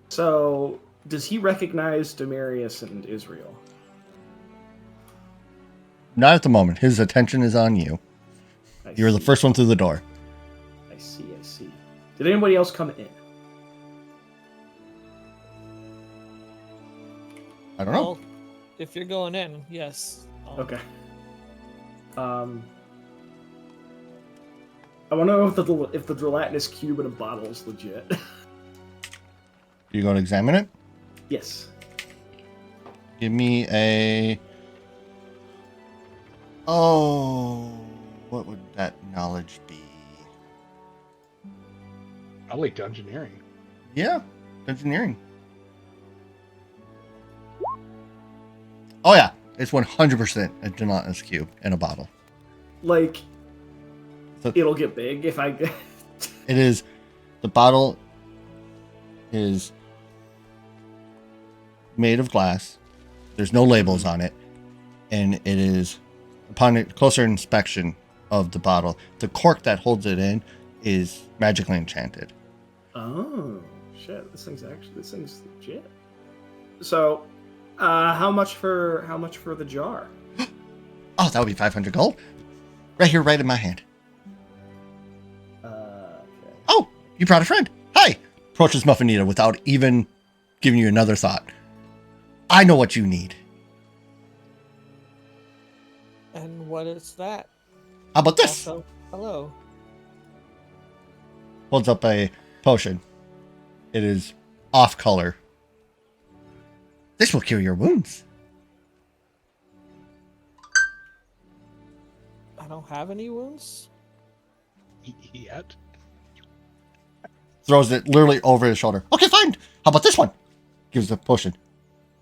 So does he recognize Demarius and Israel? Not at the moment. His attention is on you. You're the first one through the door. I see. Did anybody else come in? I don't know. Well, if you're going in, yes. Okay. I want to know if the gelatinous cube in a bottle is legit. You going to examine it? Yes. Give me a... Oh, what would that knowledge be? Probably dungeoneering. Yeah, engineering. Oh yeah, it's 100% a gelatinous cube in a bottle. Like, So- it'll get big if I get... It is, the bottle is made of glass. There's no labels on it. And it is, upon a closer inspection of the bottle, the cork that holds it in is magically enchanted. Oh, shit. This thing's legit. So, how much for the jar? Oh, that would be 500 gold. Right here, right in my hand. Okay. Oh, you brought a friend. Hi. Approaches Muffinita without even giving you another thought. I know what you need. And what is that? How about this? Also, hello. Holds up a potion. It is off color. This will cure your wounds. I don't have any wounds. Yet. Throws it literally over his shoulder. Okay, fine. How about this one? Gives the potion.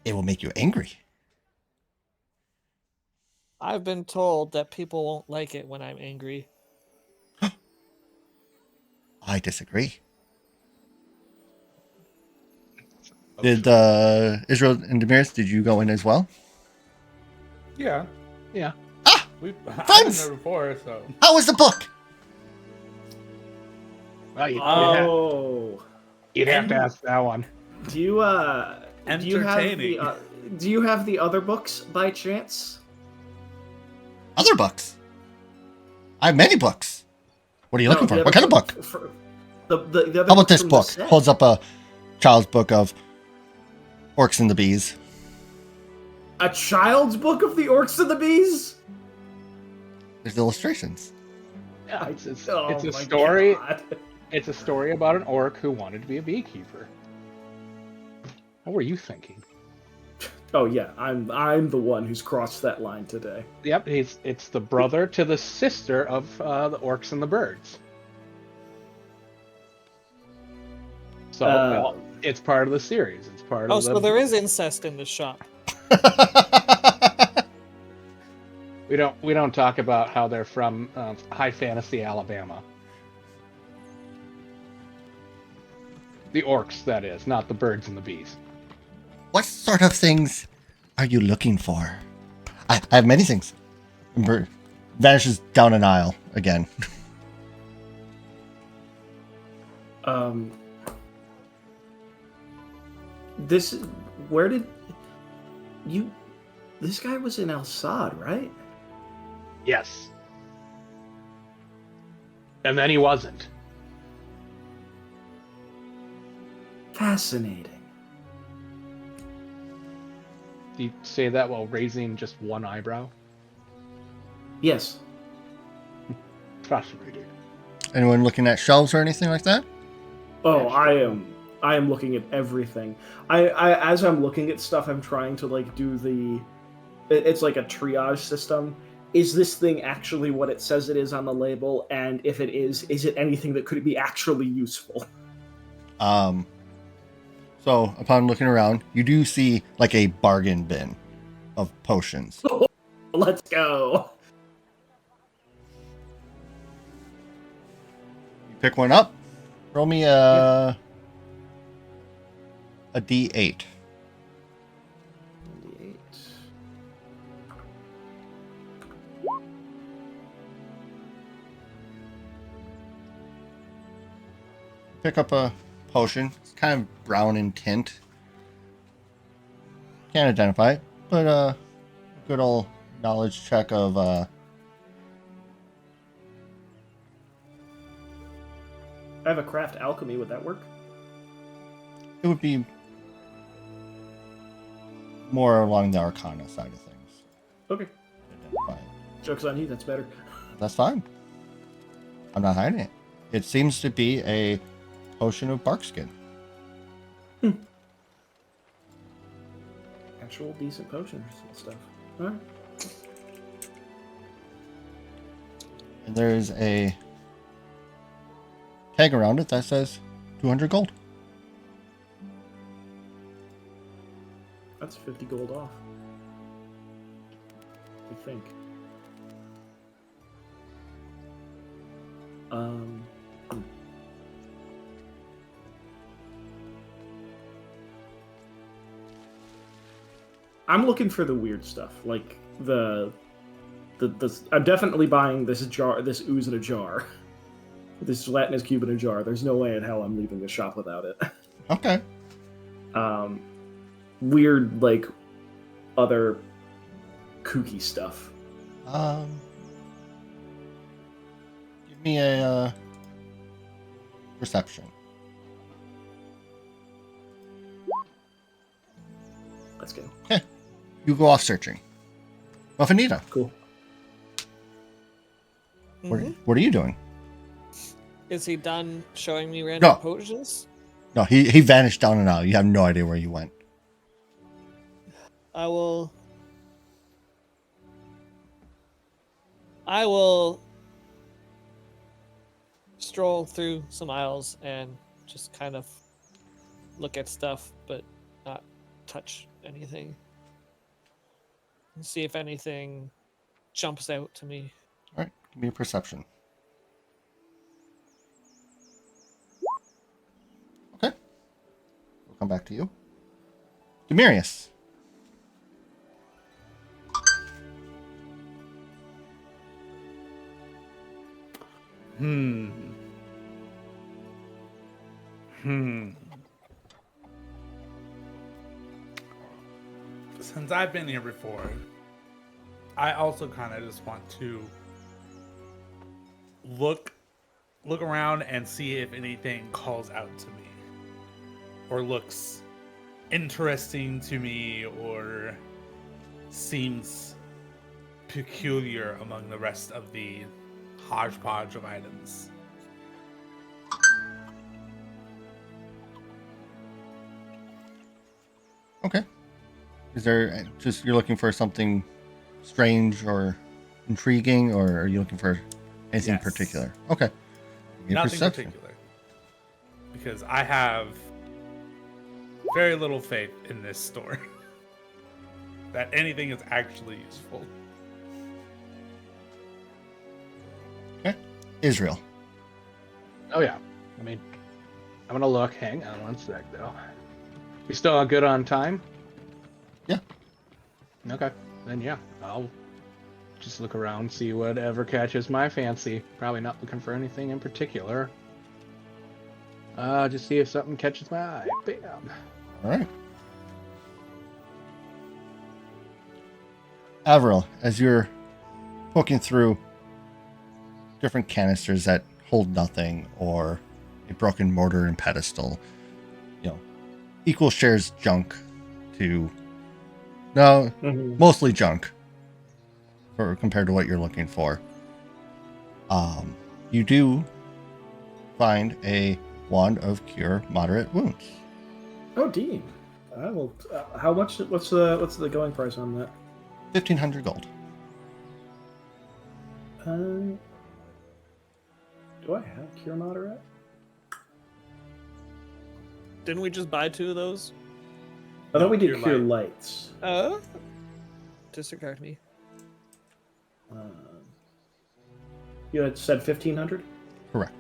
It will make you angry. I've been told that people won't like it when I'm angry. I disagree. Did Israel and Demiris, did you go in as well? Yeah. Yeah. Ah! I've been Friends! there before, so. How was the book? Well, Oh, you'd have to ask that one. do you Entertaining. do you have the other books by chance? Other books. I have many books. What are you looking No, for? the What kind of book? The other How about books this from book? the set. Holds up a child's book of Orcs and the Bees. A child's book of the Orcs and the Bees? There's illustrations. Yeah, it's a my story. God. It's a story about an orc who wanted to be a beekeeper. What were you thinking? Oh yeah, I'm the one who's crossed that line today. Yep, it's the brother to the sister of the orcs and the birds. So well, it's part of the series. It's part Oh, of the. so there is incest in the shop. We don't talk about how they're from high fantasy Alabama. The orcs, that is, not the birds and the bees. What sort of things are you looking for? I have many things. Bird vanishes down an aisle again. This, where did you? This guy was in El Sad, right? Yes. And then he wasn't. Fascinating. Do you say that while raising just one eyebrow? Yes. Fascinating. Anyone looking at shelves or anything like that? Oh, Yeah, sure. I am looking at everything. I as I'm looking at stuff, I'm trying to like do the. It's like a triage system. Is this thing actually what it says it is on the label? And if it is it anything that could be actually useful? So upon looking around, you do see like a bargain bin of potions. Let's go. You pick one up. Roll me a D8. 98. Pick up a potion. It's kind of brown in tint. Can't identify it, but good old knowledge check of I have a craft alchemy. Would that work? it would be more along the Arcana side of things. Okay. Identify it. Joke's on you. That's better. That's fine. I'm not hiding it. It seems to be a potion of barkskin. Actual decent potions and stuff. All right. And there's a tag around it that says 200 gold. That's 50 gold off. I think. Hmm. I'm looking for the weird stuff, like the I'm definitely buying this jar, this ooze in a jar, this gelatinous cube in a jar. There's no way in hell I'm leaving the shop without it. Okay. Weird, like other kooky stuff. Give me a perception. Let's go. You go off searching. Well, Anita, Cool. what are you doing? Is he done showing me random No. potions? No, he vanished down an aisle. You have no idea where you went. I will stroll through some aisles and just kind of look at stuff, but not touch anything. And see if anything jumps out to me. All right, give me a perception. Okay. We'll come back to you. Demarius. Since I've been here before, I also kind of just want to look around and see if anything calls out to me. or looks interesting to me or seems peculiar among the rest of the hodgepodge of items. Okay. Is there just you're looking for something strange or intriguing, or are you looking for anything Yes. particular? Okay. Give me a Nothing perception. particular. Because I have very little faith in this store that anything is actually useful. Okay. Israel. Oh yeah. I mean, I'm gonna look. Hang on one sec, though. We still good on time? Yeah. Okay. Then yeah, I'll just look around, see whatever catches my fancy. Probably not looking for anything in particular. Just see if something catches my eye. Bam. All right. Avril, as you're poking through different canisters that hold nothing, or a broken mortar and pedestal, equal shares junk to mostly junk for compared to what you're looking for. You do find a wand of cure moderate wounds. Oh, Dean. I will. How much? What's the going price on that? 1,500 gold. Do I have cure moderate? Didn't we just buy 2 of those? I thought we did Cure cure light. lights. Disregard me. You had said 1,500. Correct.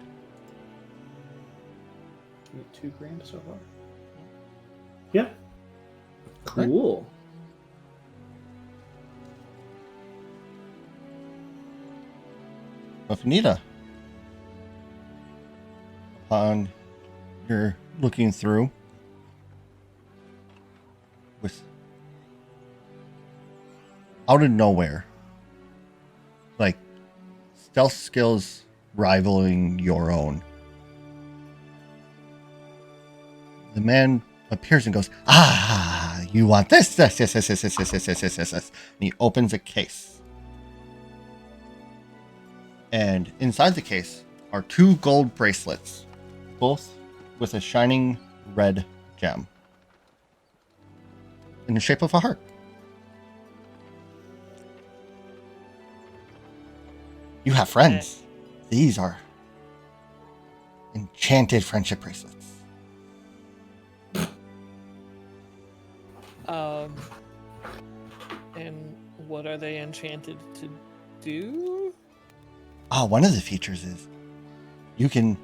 You get $2,000 so far. Yeah. Cool. Nita, upon your looking through with out of nowhere, like stealth skills rivaling your own, the man appears and goes, "Ah, you want this? Yes, yes, yes, yes, yes, yes, yes, yes, yes, yes, yes." And he opens a case. And inside the case are 2 gold bracelets, both with a shining red gem in the shape of a heart. You have friends. These are enchanted friendship bracelets. And what are they enchanted to do? One of the features is you can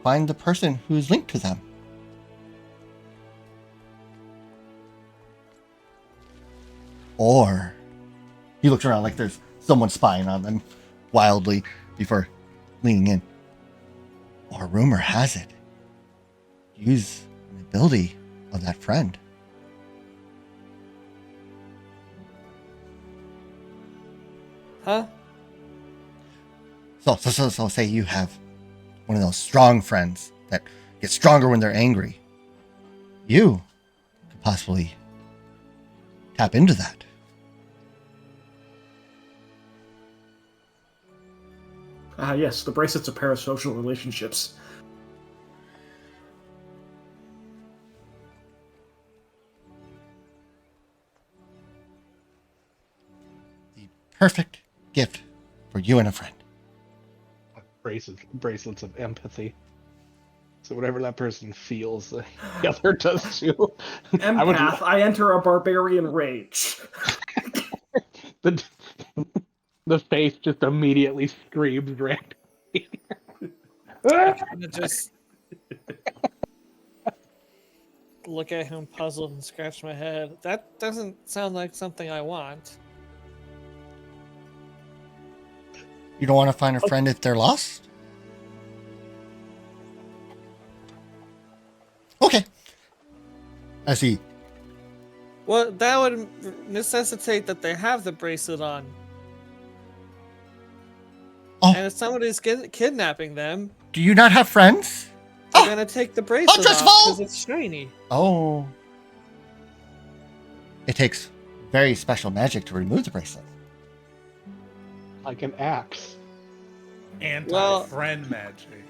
find the person who's linked to them. Or he looks around like there's someone spying on them wildly before leaning in. Or rumor has it, use an ability of that friend. Huh? So say you have one of those strong friends that get stronger when they're angry. You could possibly tap into that. Yes, the bracelets are parasocial relationships. The perfect gift for you and a friend. Bracelets of empathy. So whatever that person feels, the other does too. Empath, I enter a barbarian rage. The face just immediately screams randomly. And just look at him puzzled and scratch my head. That doesn't sound like something I want. You don't want to find a friend if they're lost? Okay. I see. Well, that would necessitate that they have the bracelet on. Oh. And if somebody's kidnapping them, Do you not have friends? We're gonna take the bracelet Ultra's off full! because it's shiny. Oh. It takes very special magic to remove the bracelet. Like an axe. Anti-friend magic.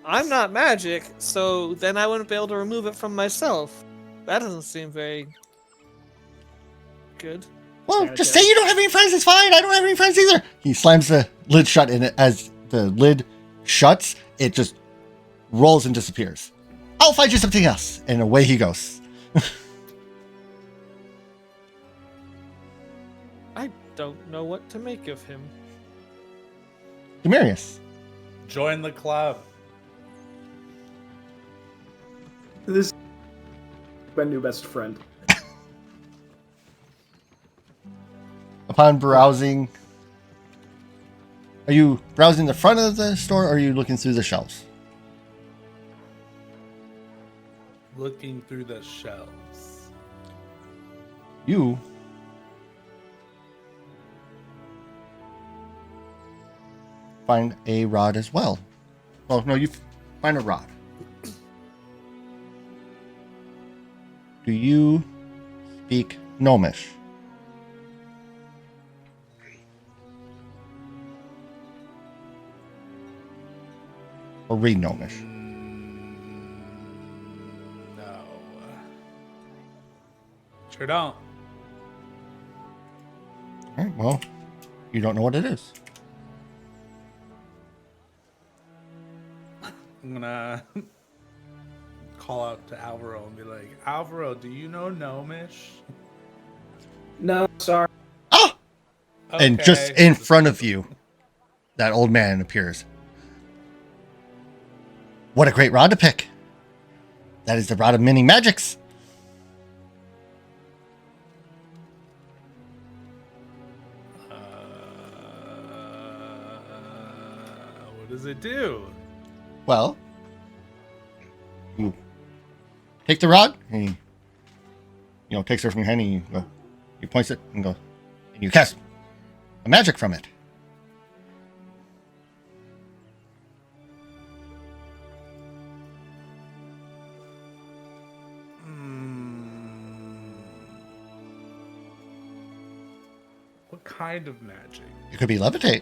I'm not magic, so then I wouldn't be able to remove it from myself. That doesn't seem very good. Well, Sanitary. just say you don't have any friends. It's fine. I don't have any friends either. He slams the lid shut, and as the lid shuts, it just rolls and disappears. I'll find you something else. And away he goes. I don't know what to make of him. Demarius. Join the club. This is my new best friend. Upon browsing, are you browsing the front of the store, or are you looking through the shelves? Looking through the shelves. You find a rod as well. Well, no, you find a rod. Do you speak Gnomish? Or read Gnomish? No. Sure don't. Alright, well, you don't know what it is. I'm gonna call out to Alvaro and be like, Alvaro, do you know Gnomish? No, sorry. Ah! And just Okay. in front of you, that old man appears. What a great rod to pick. That is the rod of many magics. What does it do? Well, you take the rod, and he, takes her from your hand, and he points it, and and you cast a magic from it. What kind of magic? It could be levitate.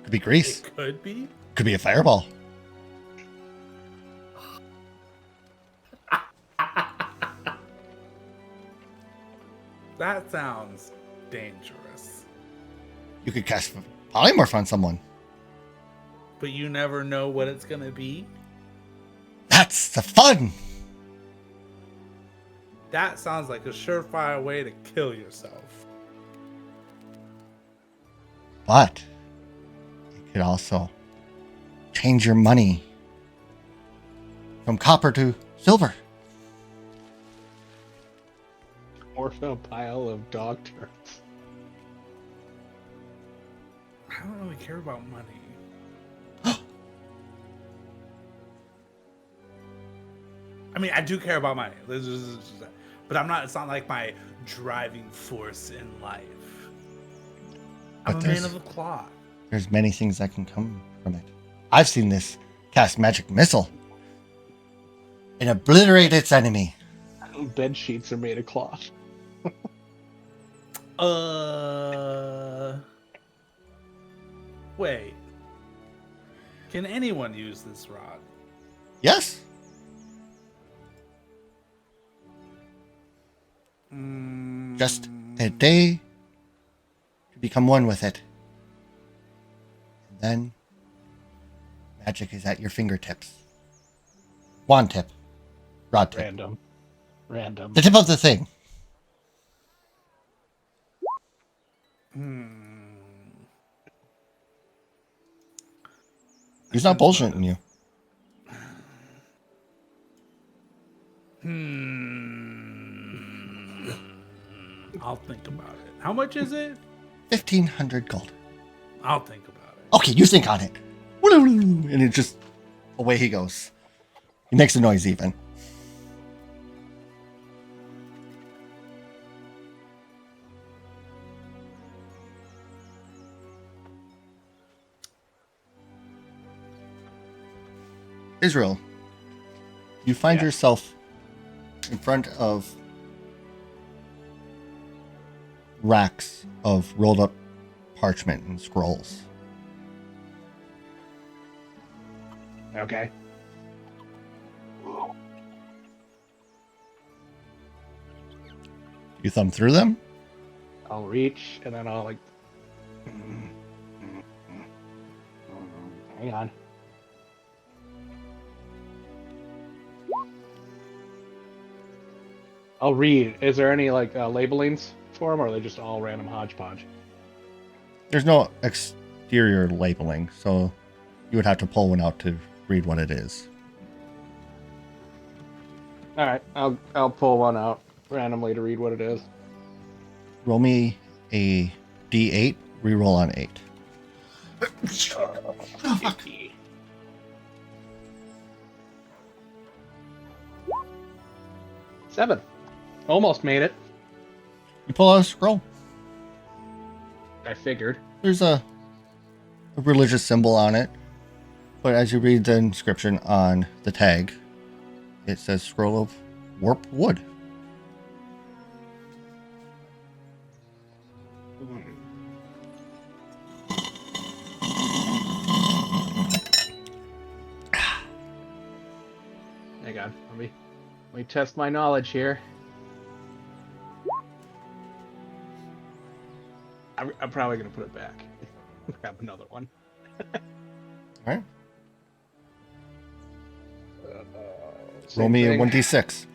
Could be grease. It could be. Could be a fireball. That sounds dangerous. You could cast polymorph on someone. But you never know what it's gonna be. That's the fun. That sounds like a surefire way to kill yourself. But it could also change your money from copper to silver. Or a pile of dog turds. I don't really care about money. I mean, I do care about money, but I'm not. It's not like my driving force in life. I'm But a man of the cloth. There's many things that can come from it. I've seen this cast magic missile and obliterate its enemy. Bed sheets are made of cloth. Wait. Can anyone use this rod? Yes. Just a day to become one with it. And then magic is at your fingertips. Wand tip. Rod tip. Random. The tip of the thing. He's not bullshitting you. I'll think about it. How much is it? 1,500 gold. I'll think about it. Okay, you think on it. And it just, away he goes. He makes a noise even. Israel, you find Yeah. yourself in front of racks of rolled up parchment and scrolls. Okay. You thumb through them? I'll reach and then I'll like. Hang on. I'll read. Is there any like labelings for them, or are they just all random hodgepodge? There's no exterior labeling, so you would have to pull one out to read what it is. All right, I'll pull one out randomly to read what it is. Roll me a d8, reroll on 8. Seven. Almost made it. You pull out a scroll. I figured. There's a religious symbol on it, but as you read the inscription on the tag, it says Scroll of Warp Wood. Hang on. Let me test my knowledge here. I'm probably gonna put it back. Grab another one. All right. Same Roll me thing. a 1d6.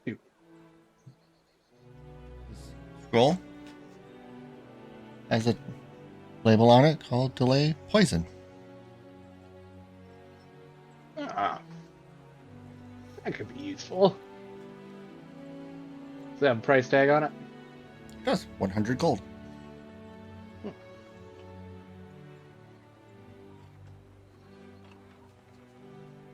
Two. Scroll has a label on it called Delay Poison. Ah, that could be useful. Does that have a price tag on it? It does. 100 gold.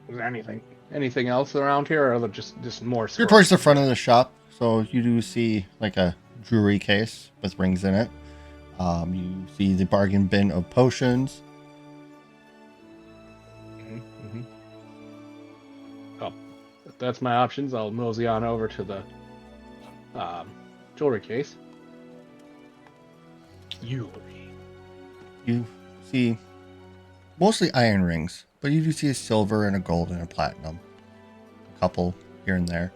Is there anything else around here, or are there just more? You're scrolls? towards the front of the shop, so you do see like a jewelry case with rings in it. You see the bargain bin of potions. Mm-hmm. Oh, if that's my options. I'll mosey on over to the jewelry case. Jewelry. You see mostly iron rings, but you do see a silver and a gold and a platinum. A couple here and there.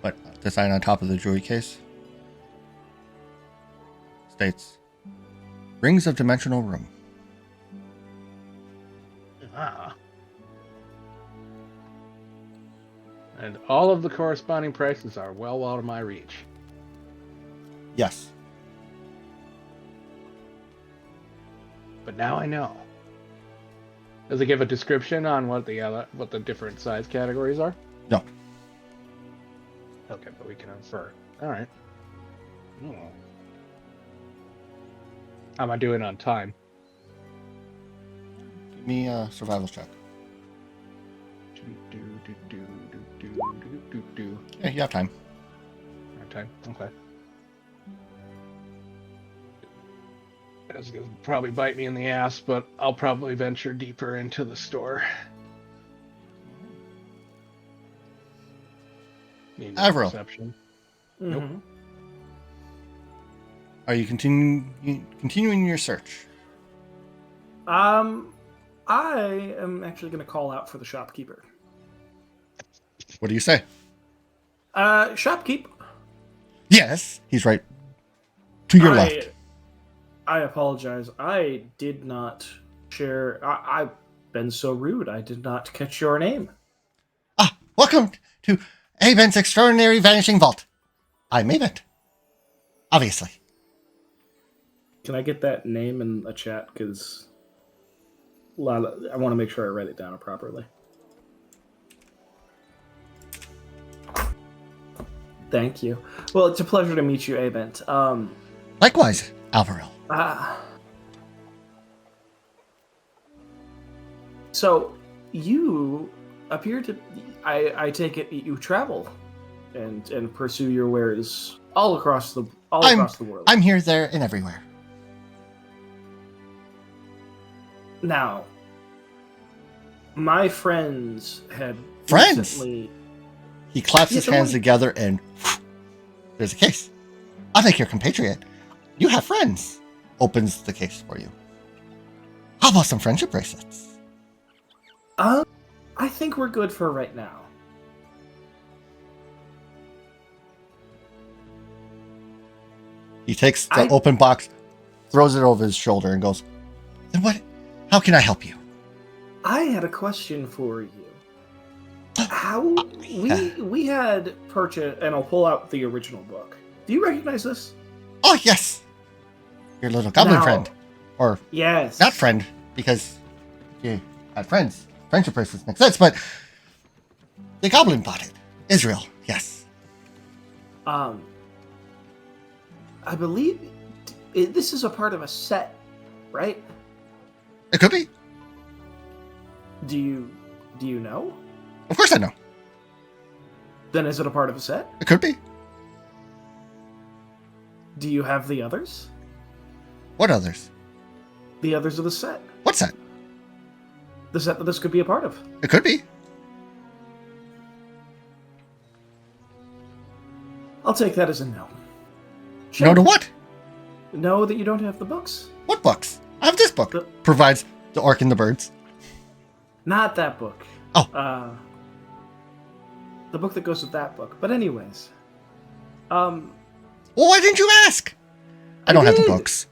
But the sign on top of the jewelry case states Rings of Dimensional Room. Ah. And all of the corresponding prices are well out of my reach. Yes. But now I know. Does it give a description on what the different size categories are? No. Okay, but we can infer. All right. Hmm. How am I doing on time? Give me a survival check. Yeah, you have time. Time. Okay. That's gonna probably bite me in the ass, but I'll probably venture deeper into the store. Need no Avril. perception. Mhm. Nope. Are you continuing your search? I am actually going to call out for the shopkeeper. What do you say? Shopkeep. Yes, he's right to your left. I apologize. I did not share. I've been so rude. I did not catch your name. Ah, welcome to Avent's Extraordinary Vanishing Vault. I'm Avent. Obviously. Can I get that name in a chat? Because I want to make sure I write it down properly. Thank you. Well, it's a pleasure to meet you, Avent. Likewise, Alvaro. So you appear to. I take it you travel and pursue your wares all across the world. I'm here, there, and everywhere. Now, my friends had Friends? recently... He claps Yeah, his the hands one- together and there's a case. I think you're compatriot. You have friends. Opens the case for you. How about some friendship bracelets? I think we're good for right now. He takes the open box, throws it over his shoulder, and goes, "Then what? How can I help you?" I had a question for you. How we had purchased, and I'll pull out the original book. Do you recognize this? Oh, yes. Your little goblin Now- friend. Or Yes. not friend, because you had friends. Friendship bracelets make sense, but the goblin bought it. Israel, yes. I believe this is a part of a set, right? It could be. Do you know? Of course I know. Then is it a part of a set? It could be. Do you have the others? What others? The others of the set. What's that? The set that this could be a part of. It could be. I'll take that as a no. No to what? No, that you don't have the books. What books? I have this book. The- Provides the orc and the birds. Not that book. Oh. The book that goes with that book. But anyways. Well, why didn't you ask? I don't have the did. books.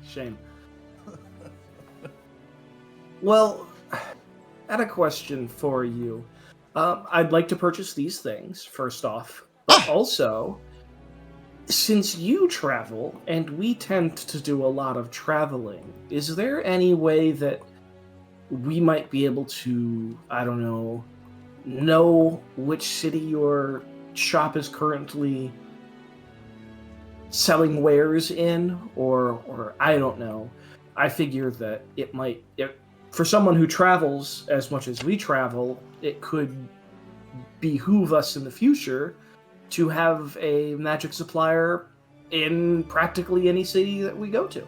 Shame. Well, I had a question for you. I'd like to purchase these things, first off. But also, since you travel, and we tend to do a lot of traveling, is there any way that we might be able to, I don't know which city your shop is currently selling wares in, or I don't know. I figure that it might, for someone who travels as much as we travel, it could behoove us in the future to have a magic supplier in practically any city that we go to.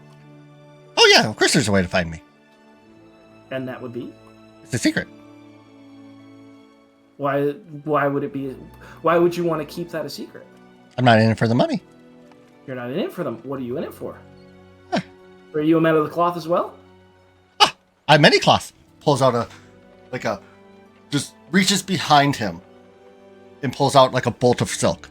Oh, yeah, of course there's a way to find me. And that would be? It's a secret. Why would it be? Why would you want to keep that a secret? I'm not in it for the money. You're not in it for them. What are you in it for? Huh. Are you a man of the cloth as well? I'm many cloths. Pulls out just reaches behind him and pulls out like a bolt of silk.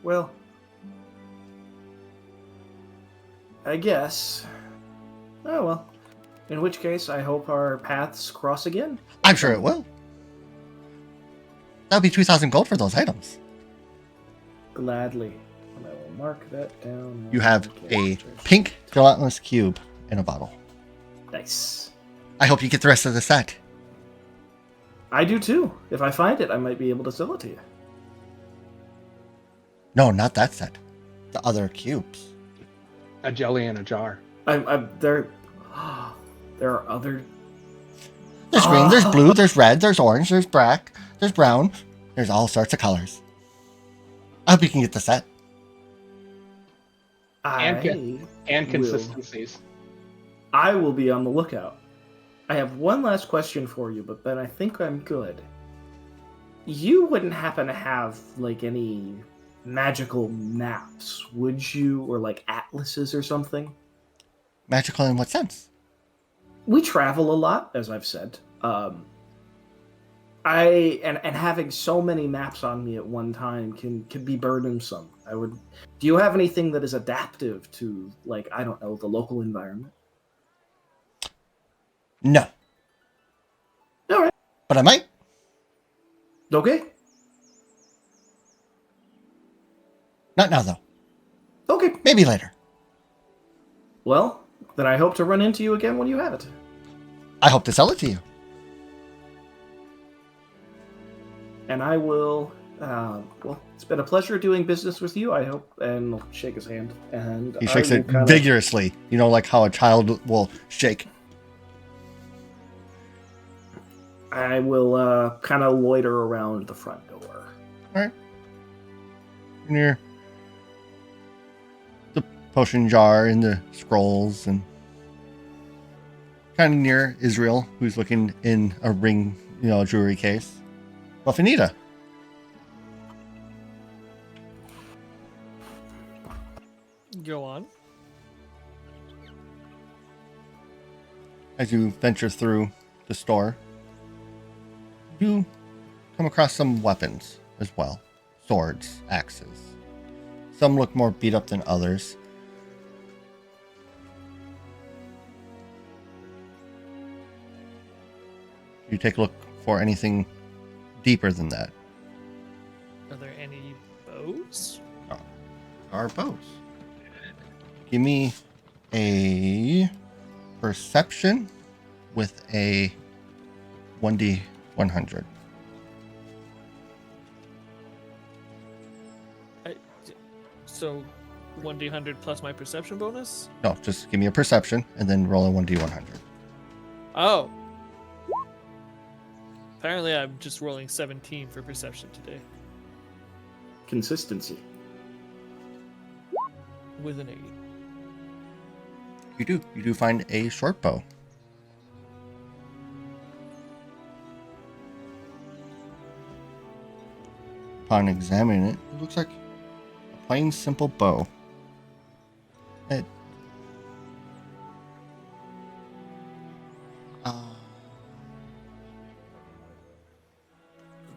Well, I guess. Oh well. In which case, I hope our paths cross again. I'm sure it will. That would be 2,000 gold for those items. Gladly. And I will mark that down. You have a pink gelatinous cube in a bottle. Nice. I hope you get the rest of the set. I do too. If I find it, I might be able to sell it to you. No, not that set. The other cubes. A jelly in a jar. There are other. There's green, there's blue, there's red, there's orange, there's black, there's brown. There's all sorts of colors. I hope you can get the set. And consistencies. I will be on the lookout. I have one last question for you, but then I think I'm good. You wouldn't happen to have, like, any magical maps, would you? Or, like, atlases or something? Magical in what sense? We travel a lot, as I've said. And having so many maps on me at one time can be burdensome. Do you have anything that is adaptive to, like, I don't know, the local environment? No. All right. But I might. Okay. Not now, though. Okay. Maybe later. Well, then I hope to run into you again when you have it. I hope to sell it to you. And I will. Well, it's been a pleasure doing business with you. I hope, and I'll shake his hand. And He shakes I it will kinda- vigorously. You know, like how a child will shake. I will kind of loiter around the front door. And you're potion jar in the scrolls and kind of near Israel, who's looking in a ring, jewelry case. Buffinita. Go on. As you venture through the store, you come across some weapons as well. Swords, axes. Some look more beat up than others. You take a look for anything deeper than that. Are there any bows? Are bows. Give me a perception with a 1d100. So 1d100 plus my perception bonus? No, just give me a perception and then roll a 1d100. Oh. Apparently I'm just rolling 17 for perception today. Consistency. With an 8. You do find a short bow. Upon examining it, it looks like a plain, simple bow. It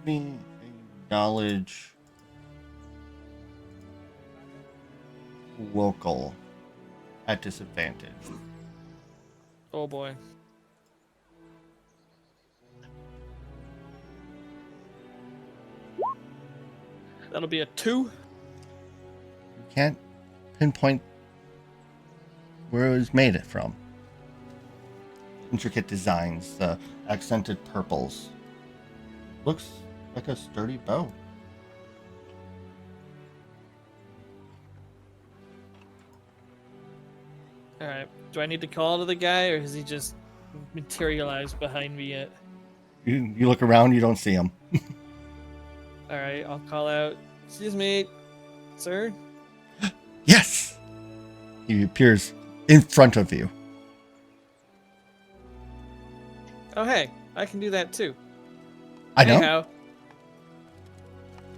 give me a knowledge local at disadvantage. Oh boy. That'll be a 2. You can't pinpoint where it was made it from. Intricate designs, the accented purples. Looks like a sturdy bow. Alright. Do I need to call to the guy, or has he just materialized behind me yet? You look around, you don't see him. Alright, I'll call out. Excuse me, sir? Yes! He appears in front of you. Oh hey, I can do that too. I know. Anyhow,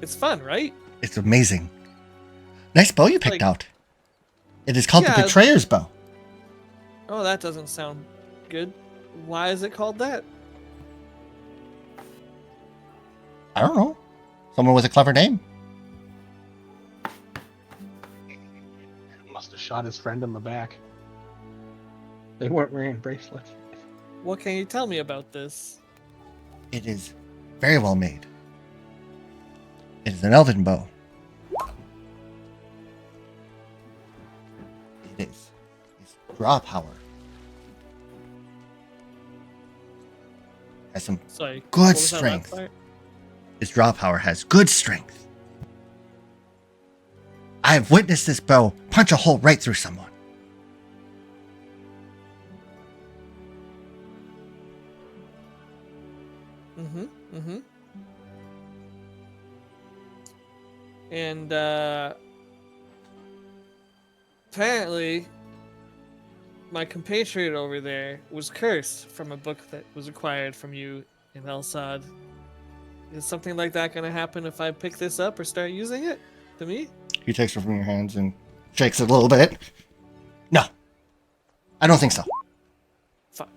it's fun, right? It's amazing. Nice bow you picked out. It is called the Yeah. Betrayer's Bow. Oh, that doesn't sound good. Why is it called that? I don't know. Someone with a clever name. Must have shot his friend in the back. They weren't wearing bracelets. What can you tell me about this? It is very well made. It is an elven bow. It is. It's draw power. Has some Sorry. Good what was that last strength. part? Its draw power has good strength. I have witnessed this bow punch a hole right through someone. And apparently my compatriot over there was cursed from a book that was acquired from you in Elsad. Is something like that going to happen if I pick this up or start using it to me? He takes it from your hands and shakes it a little bit. No, I don't think so. Fuck.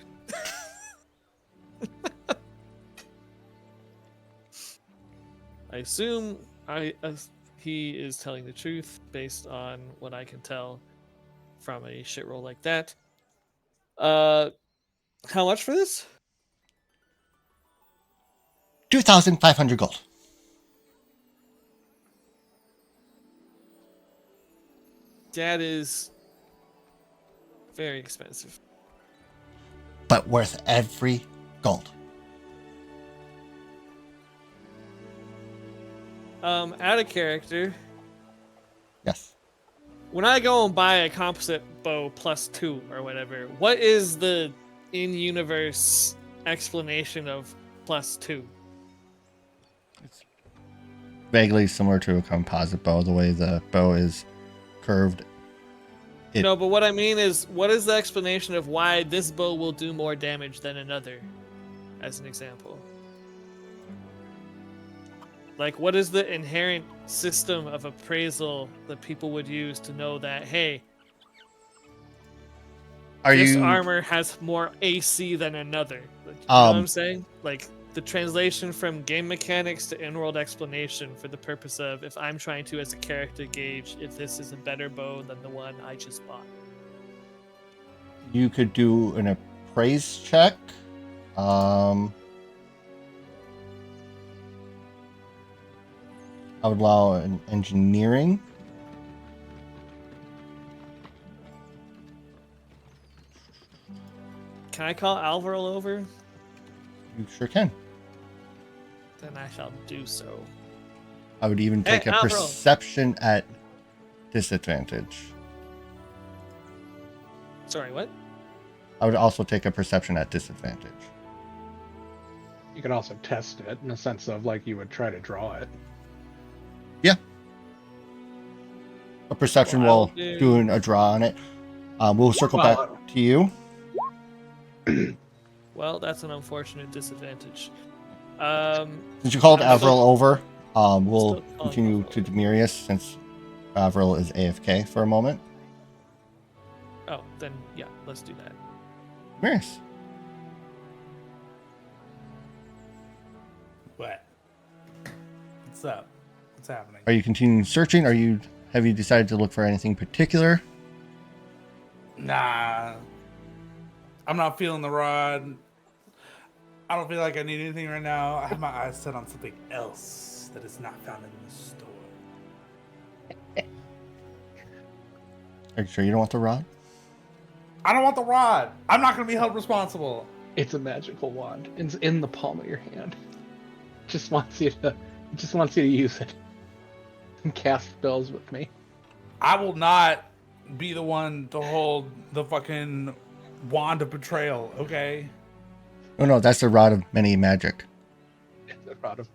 I assume he is telling the truth based on what I can tell from a shit roll like that. How much for this? 2,500 gold. That is very expensive. But worth every gold. Out of character. Yes. When I go and buy a composite bow +2 or whatever, what is the in-universe explanation of +2? It's vaguely similar to a composite bow, the way the bow is curved No, but what I mean is, what is the explanation of why this bow will do more damage than another, as an example? Like, what is the inherent system of appraisal that people would use to know that, hey, this armor has more AC than another? Like, you know what I'm saying? Like, the translation from game mechanics to in-world explanation for the purpose of, if I'm trying to, as a character, gauge if this is a better bow than the one I just bought. You could do an appraise check. I would allow an engineering. Can I call Alvaro over? You sure can. Then I shall do so. I would even take a Alvaro. perception at disadvantage. Sorry, what? I would also take a perception at disadvantage. You can also test it in the sense of like you would try to draw it. Yeah. A perception Well, while doing a draw on it. We'll circle back to you. Well, that's an unfortunate disadvantage. Since you called I'm Avril still- over, we'll still calling continue Avril. to Demirius since Avril is AFK for a moment. Oh, then yeah, let's do that. Demirius. What? What's up? What's happening? Are you continuing searching? Have you decided to look for anything particular? Nah. I'm not feeling the rod. I don't feel like I need anything right now. I have my eyes set on something else that is not found in the store. Are you sure you don't want the rod? I don't want the rod. I'm not going to be held responsible. It's a magical wand. It's in the palm of your hand. It just wants you to use it and cast spells with me. I will not be the one to hold the fucking wand of betrayal, okay? No, that's the rod of many magic. It's a rod of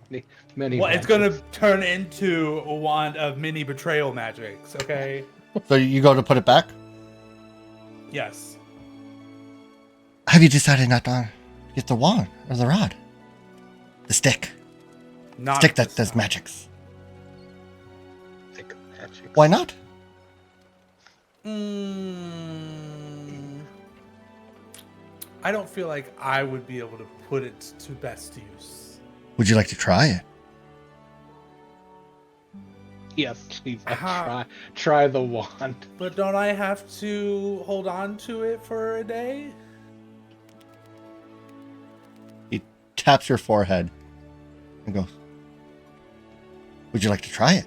many. Well, it's going to turn into a wand of mini betrayal magics, okay? So you go to put it back? Yes. Have you decided not to get the wand or the rod? The stick. Not Stick that this does time. magics. Think of magic. Why not? I don't feel like I would be able to put it to best use. Would you like to try it? Yes, please. Aha. Try the wand. But don't I have to hold on to it for a day? He taps your forehead and goes, would you like to try it?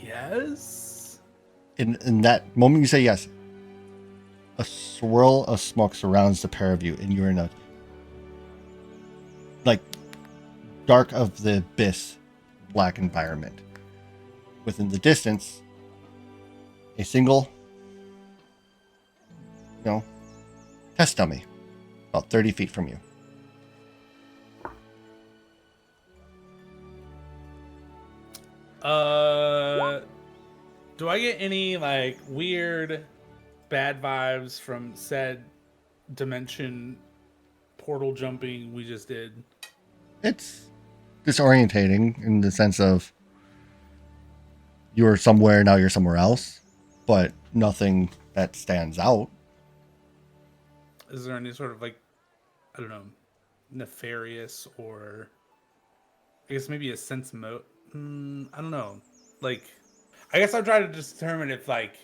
Yes. In that moment you say yes, a swirl of smoke surrounds the pair of you, and you're in a like dark of the abyss black environment. Within the distance, a single test dummy about 30 feet from you. Do I get any like weird bad vibes from said dimension portal jumping we just did? It's disorientating in the sense of you were somewhere, now you're somewhere else, but nothing that stands out. Is there any sort of like, I don't know, nefarious or I guess maybe a sense mode? I don't know. Like, I guess I'm trying to determine if like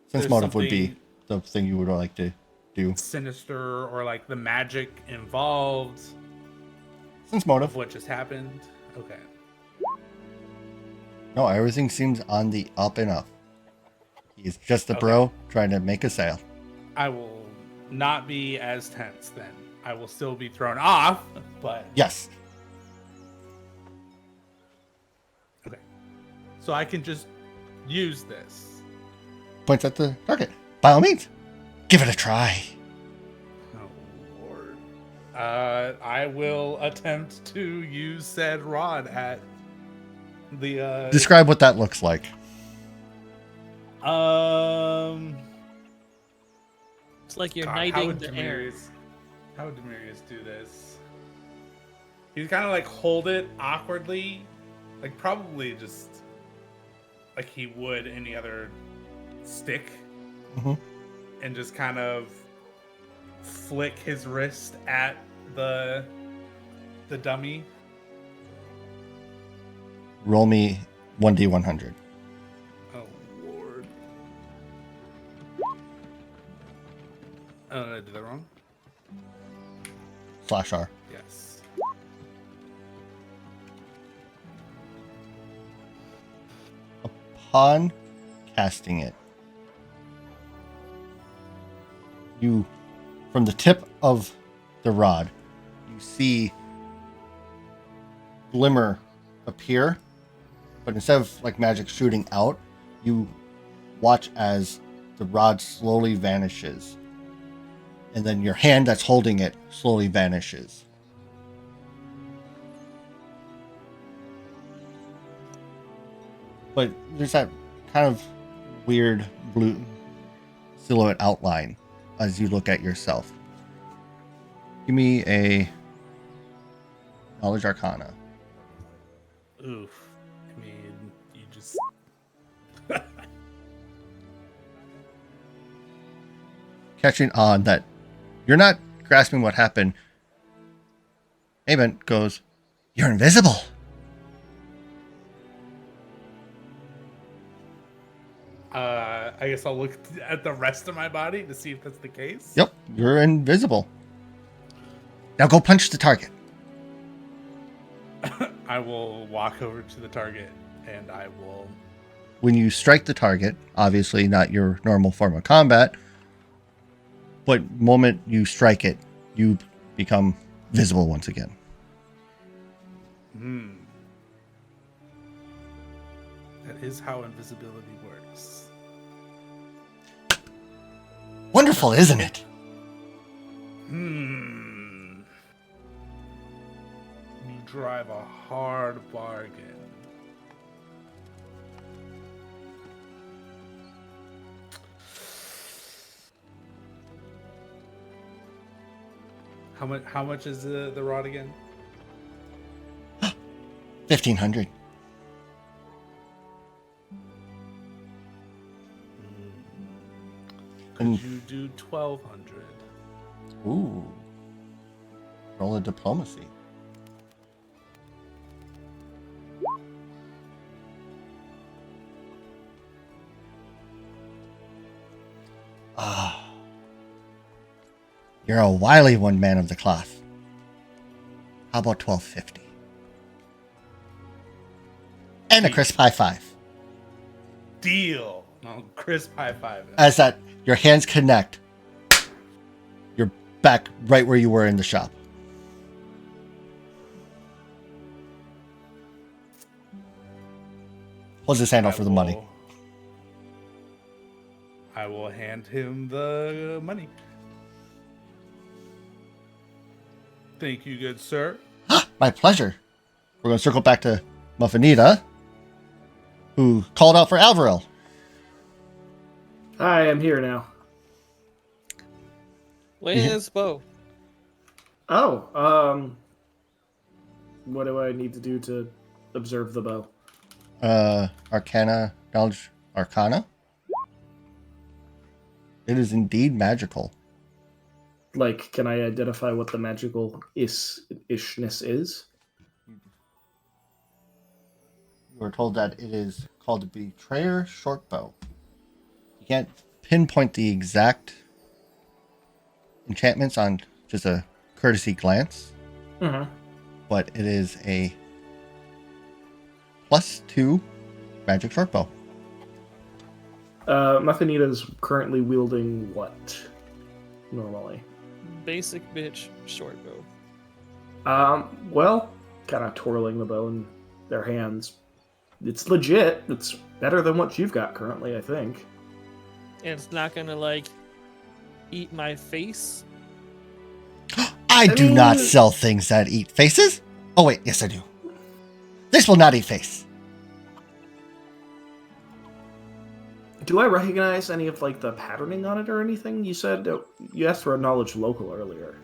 Sense there's motive would be something the thing you would like to do. sinister or like the magic involved Sense motive. of what just happened. Okay. No, everything seems on the up and up. He's just a bro trying to make a sale. I will not be as tense then. I will still be thrown off, but Yes. okay. So I can just use this. Points at the target. By all means. Give it a try. Oh Lord. I will attempt to use said rod at the Describe what that looks like. It's like you're God, knighting the air. How would Demarius do this? He'd kind of like hold it awkwardly, like probably just like he would any other stick, and just kind of flick his wrist at the dummy. Roll me 1d100. Oh Lord! Oh, did I do that wrong? /R. Yes. Upon casting it, you, from the tip of the rod, you see glimmer appear, but instead of like magic shooting out, you watch as the rod slowly vanishes, and then your hand that's holding it slowly vanishes. But there's that kind of weird blue silhouette outline as you look at yourself. Give me a knowledge arcana. Oof. I mean, you just. Catching on that you're not grasping what happened. Amen goes, "You're invisible." I guess I'll look at the rest of my body to see if that's the case. Yep, you're invisible. Now go punch the target. I will walk over to the target and I will. When you strike the target, obviously not your normal form of combat, but moment you strike it, you become visible once again. That is how invisibility works. Wonderful, isn't it? You drive a hard bargain. How much is the rod again? 1,500. Could And- you do 1,200? Ooh. Roll a diplomacy. Ah. You're a wily one, man of the cloth. How about 1250? And a crisp high five. Deal. No, crisp high five. As that your hands connect, you're back right where you were in the shop. Holds his hand out for the money. I will hand him the money. Thank you, good sir. My pleasure. We're going to circle back to Muffinita, who called out for Alvarel. I am here now. Wait in his bow. Oh, what do I need to do to observe the bow? Arcana, knowledge arcana. It is indeed magical. Like, can I identify what the magical ishness is? You were told that it is called the Betrayer Shortbow. You can't pinpoint the exact enchantments on just a courtesy glance, but it is a +2 magic shortbow. Muffinita's currently wielding what? Normally. Basic bitch short bow. Well, kind of twirling the bow in their hands. It's legit. It's better than what you've got currently, I think. And it's not gonna like eat my face? I do not mean- sell things that eat faces. Oh, wait. Yes, I do. This will not eat face. Do I recognize any of like the patterning on it or anything? You said you asked for a knowledge local earlier.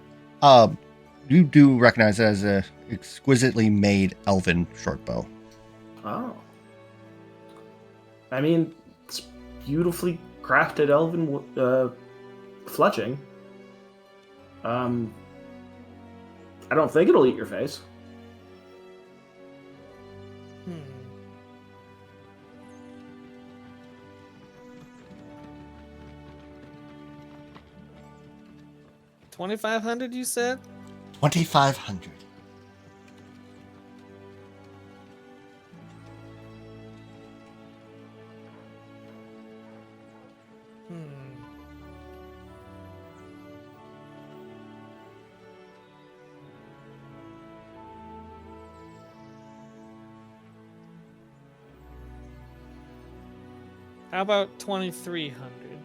You do recognize it as a exquisitely made elven short bow. Oh. I mean, it's beautifully crafted elven fletching. I don't think it'll eat your face. Hmm. $2,500, you said? 2,500. Hmm. How about 2,300?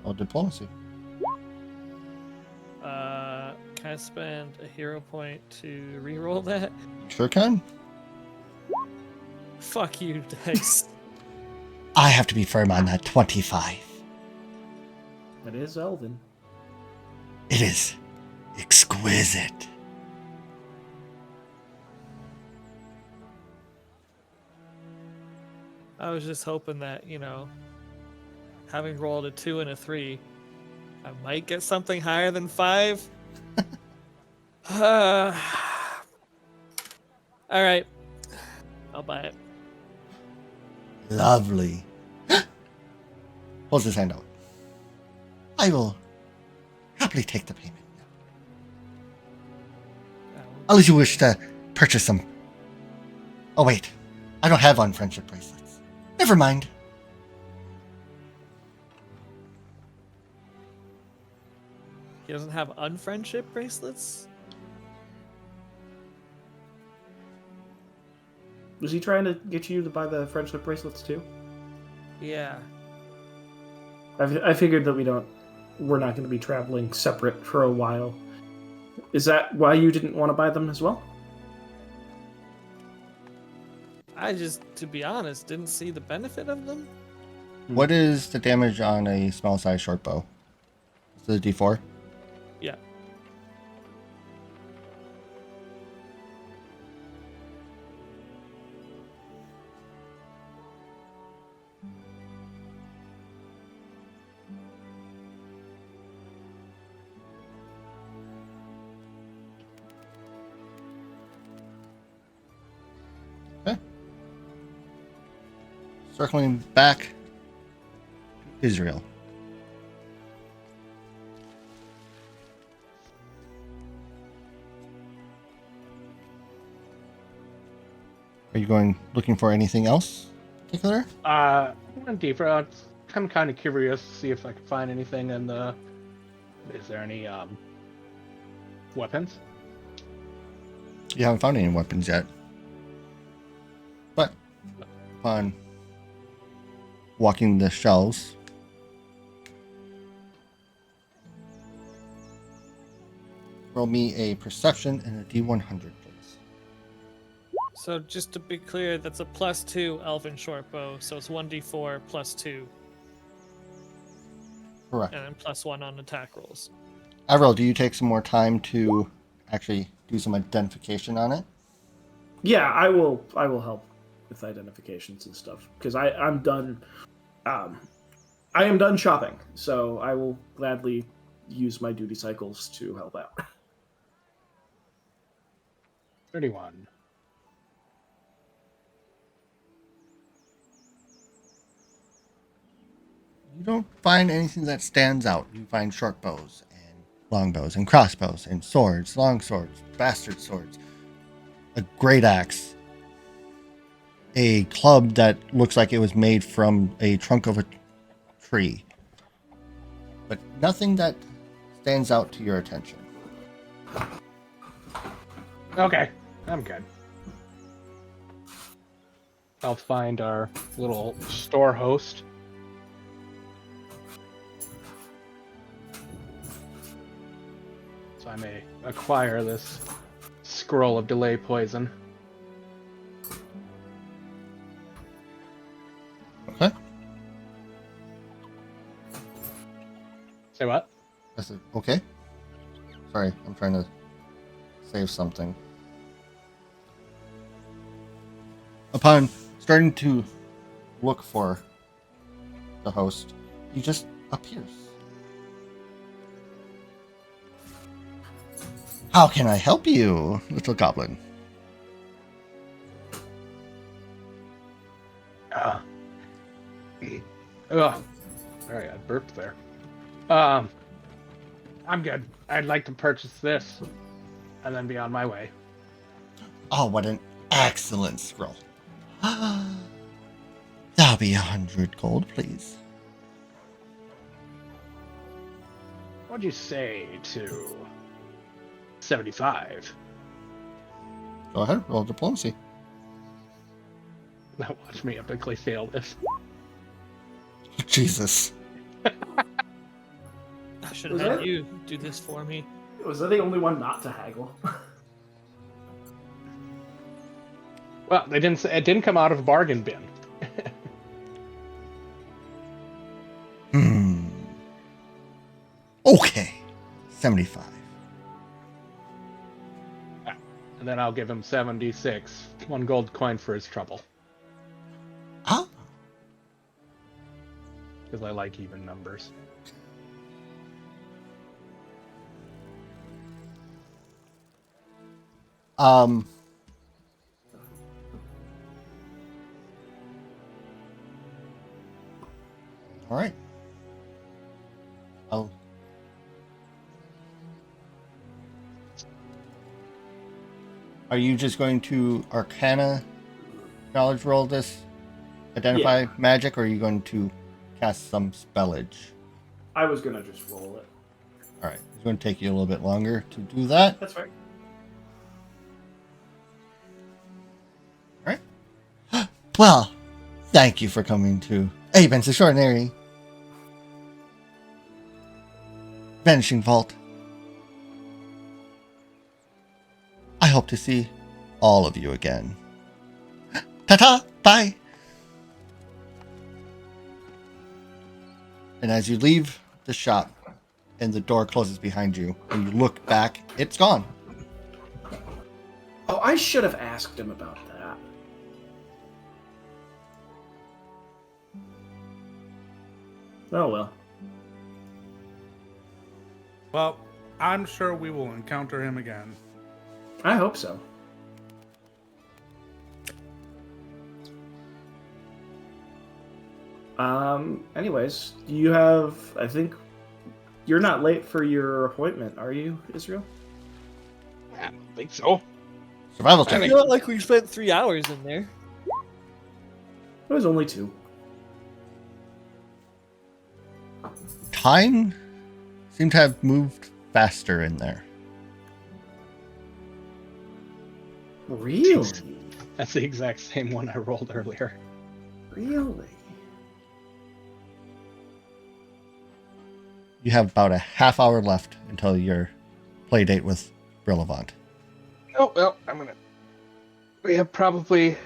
Oh, diplomacy. Can I spend a hero point to reroll that? Sure can. Fuck you, dice. I have to be firm on that 25. It is elven. It is exquisite. I was just hoping that, having rolled a 2 and a 3, I might get something higher than 5. All right, I'll buy it. Lovely. Holds his hand out. I will happily take the payment. Unless you wish to purchase some. Oh, wait. I don't have unfriendship bracelets. Never mind. He doesn't have unfriendship bracelets? Was he trying to get you to buy the friendship bracelets too? Yeah. I figured that we're not going to be traveling separate for a while. Is that why you didn't want to buy them as well? I just, to be honest, didn't see the benefit of them. What is the damage on a small size short bow? Is it a D4? Yeah. Circling back to Israel. Are you looking for anything else particular? I went deeper. I'm kind of curious to see if I can find anything in the. Is there any weapons? You haven't found any weapons yet. But upon walking the shelves, roll me a perception and a D100, please. So just to be clear, that's a +2 elven short bow, so it's 1d4 +2, Correct. and then +1 on attack rolls. Avril, do you take some more time to actually do some identification on it? Yeah, I will help with identifications and stuff because I'm done. I am done shopping, so I will gladly use my duty cycles to help out. 31. You don't find anything that stands out. You find short bows and long bows and crossbows and swords, long swords, bastard swords, a great axe, a club that looks like it was made from a trunk of a tree, but nothing that stands out to your attention. Okay, I'm good. I'll find our little store host. I may acquire this scroll of delay poison. Okay. Say what? I said, okay. Sorry, I'm trying to save something. Upon starting to look for the host, he just appears. How can I help you, little goblin? Ugh. Sorry, I burped there. I'm good. I'd like to purchase this and then be on my way. Oh, what an excellent scroll. That'll be 100 gold, please. What'd you say to 75? Go ahead, roll diplomacy. Now watch me epically fail this. Jesus. I should have had you do this for me. Was I the only one not to haggle? Well, they didn't say, it didn't come out of a bargain bin. Okay. 75. And then I'll give him 76. 1 gold coin for his trouble. Oh. Because I like even numbers. All right. Oh. Are you just going to Arcana knowledge roll this? Identify magic, or are you going to cast some spellage? I was gonna just roll it. All right. It's going to take you a little bit longer to do that. That's right. All right. Well, thank you for coming to Avens Extraordinary Vanishing Vault. I hope to see all of you again. Ta-ta! Bye! And as you leave the shop and the door closes behind you, and you look back, it's gone. Oh, I should have asked him about that. Oh well. Well, I'm sure we will encounter him again. I hope so. Anyways, you have, I think, you're not late for your appointment, are you, Israel? I don't think so. Survival I check. feel like we spent 3 hours in there. It was only 2. Time seemed to have moved faster in there. Really? That's the exact same one I rolled earlier. Really? You have about a half hour left until your play date with Brillavant. Oh, well, we have probably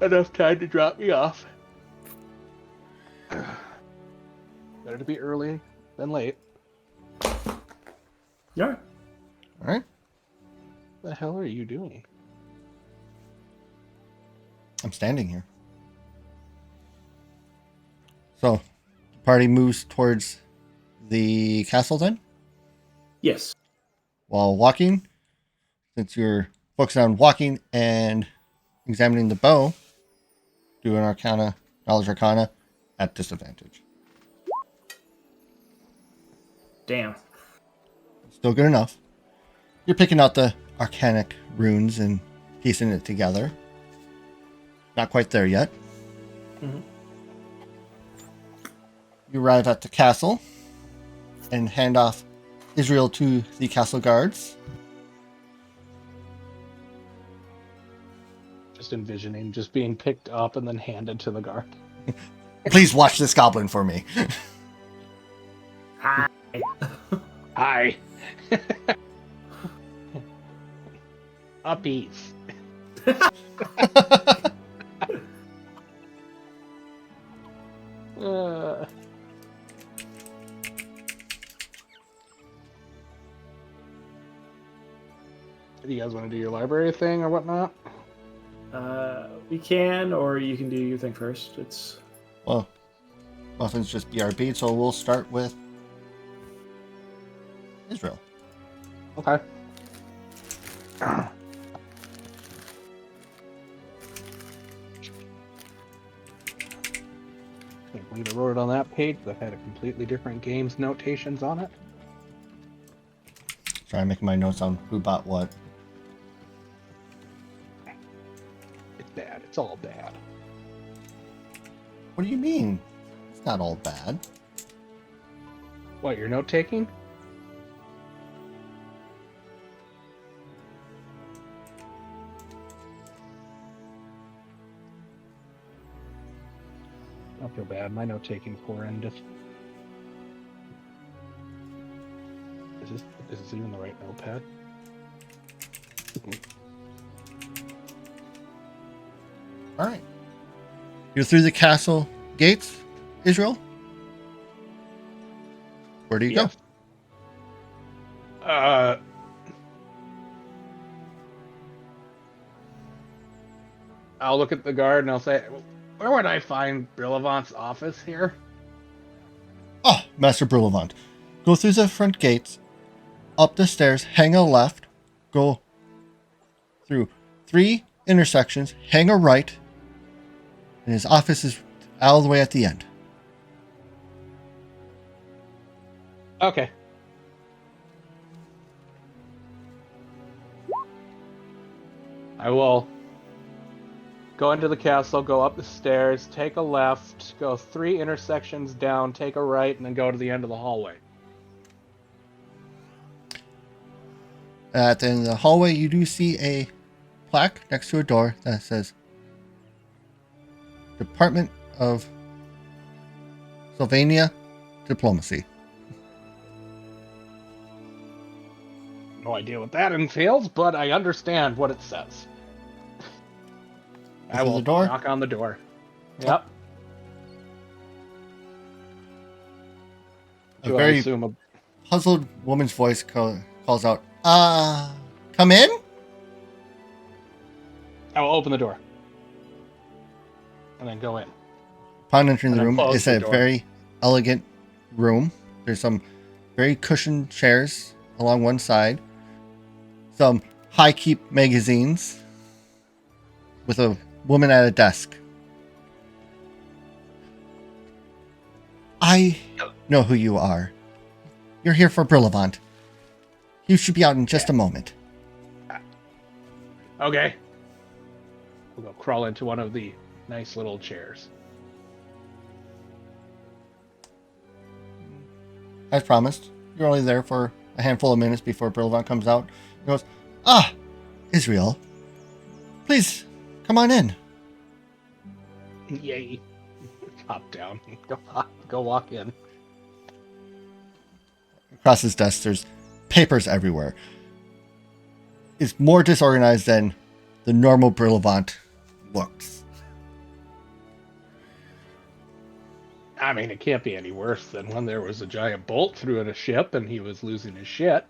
enough time to drop me off. Better to be early than late. Yeah. All right. What the hell are you doing? I'm standing here. So, the party moves towards the castle then? Yes. While walking, since you're focused on walking and examining the bow, do an Arcana, Knowledge Arcana at disadvantage. Damn. Still good enough. You're picking out the arcanic runes and piecing it together. Not quite there yet. Mhm. You arrive at the castle and hand off Israel to the castle guards. Just envisioning just being picked up and then handed to the guard. Please watch this goblin for me. Hi. Hi. Up east. Do you guys want to do your library thing or whatnot? We can, or you can do your thing first. It's Well, Muffin's just BRB, so we'll start with Israel. Okay. Can't believe I wrote it on that page that had a completely different game's notations on it. Try and make my notes on who bought what. It's bad. It's all bad. What do you mean? It's not all bad. What, you're note taking? Don't feel bad. My note taking's horrendous. Is this even the right notepad? All right. You're through the castle gates, Israel? Where do you Yes. I'll look at the guard and I'll say, where would I find Brillavant's office here? go? Oh, Master Brulevant. Go through the front gates, up the stairs, hang a left, go through 3 intersections, hang a right, and his office is all the way at the end. Okay. I will go into the castle, go up the stairs, take a left, go 3 intersections down, take a right, and then go to the end of the hallway. At the end of the hallway, you do see a plaque next to a door that says Department of Sylvania Diplomacy. No idea what that entails, but I understand what it says. I Open will the door? knock on the door. Yep. A Do I very assume a puzzled woman's voice calls out, come in? I will open the door. And then go in. Upon entering And the then room, close it's the a door. very elegant room. There's some very cushioned chairs along one side, some high keep magazines, with a woman at a desk. I know who you are. You're here for Brillavant. You should be out in just a moment. Okay. We'll go crawl into one of the nice little chairs. As promised, you're only there for a handful of minutes before Brillavant comes out. He goes, Israel, please come on in. Yay. Hop down. Go walk in. Across his desk, there's papers everywhere. It's more disorganized than the normal Brillavant looks. I mean, it can't be any worse than when there was a giant bolt through in a ship and he was losing his shit.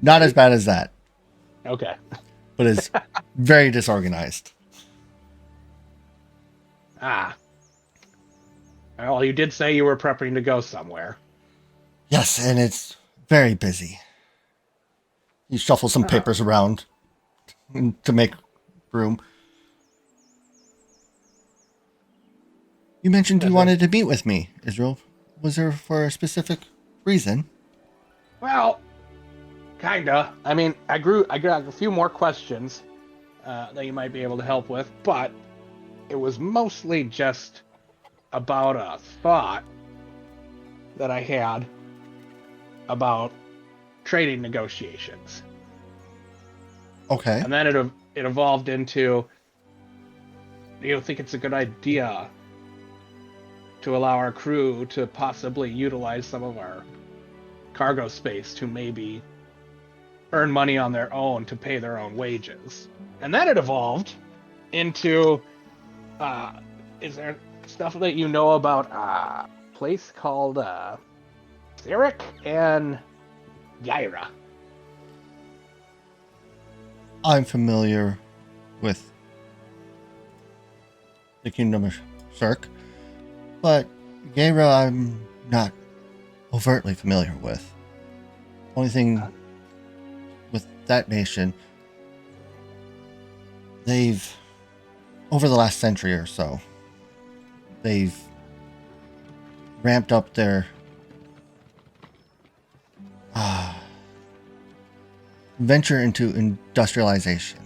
Not as bad as that, Okay. but it's very disorganized. Well, you did say you were prepping to go somewhere. Yes, and it's very busy. You shuffle some papers around to make room. You mentioned you wanted to meet with me, Israel. Was there for a specific reason? Well, kinda. I mean, I got a few more questions that you might be able to help with, but it was mostly just about a thought that I had about trading negotiations. Okay. And then it evolved into, do you think it's a good idea to allow our crew to possibly utilize some of our cargo space to maybe earn money on their own to pay their own wages. And then it evolved into, is there stuff that you know about a place called Xeric and Yaira? I'm familiar with the Kingdom of Shirk, but Gaira I'm not overtly familiar with. Only thing with that nation, they've, over the last century or so, they've ramped up their venture into industrialization.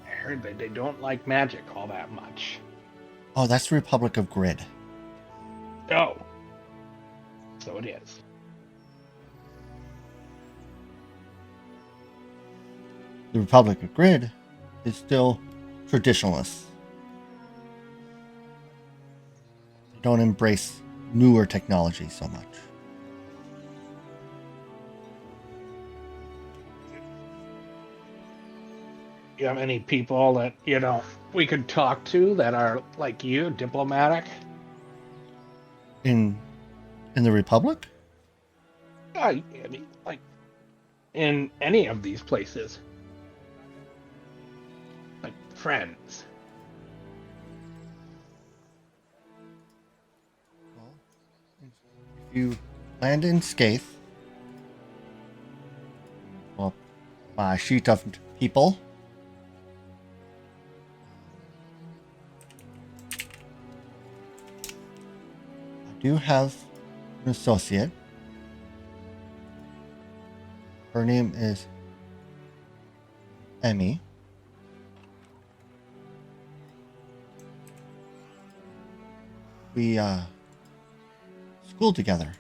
I heard that they don't like magic all that much. Oh, that's the Republic of Grid. Oh. So it is. The Republic of Grid is still traditionalists. They don't embrace newer technology so much. You have any people that, we could talk to that are like you, diplomatic? In the Republic? I mean, like, in any of these places. Like, friends. Well, if you land in Skaith, well, by a sheet of people, I do have an associate. Her name is Emmy. We schooled together.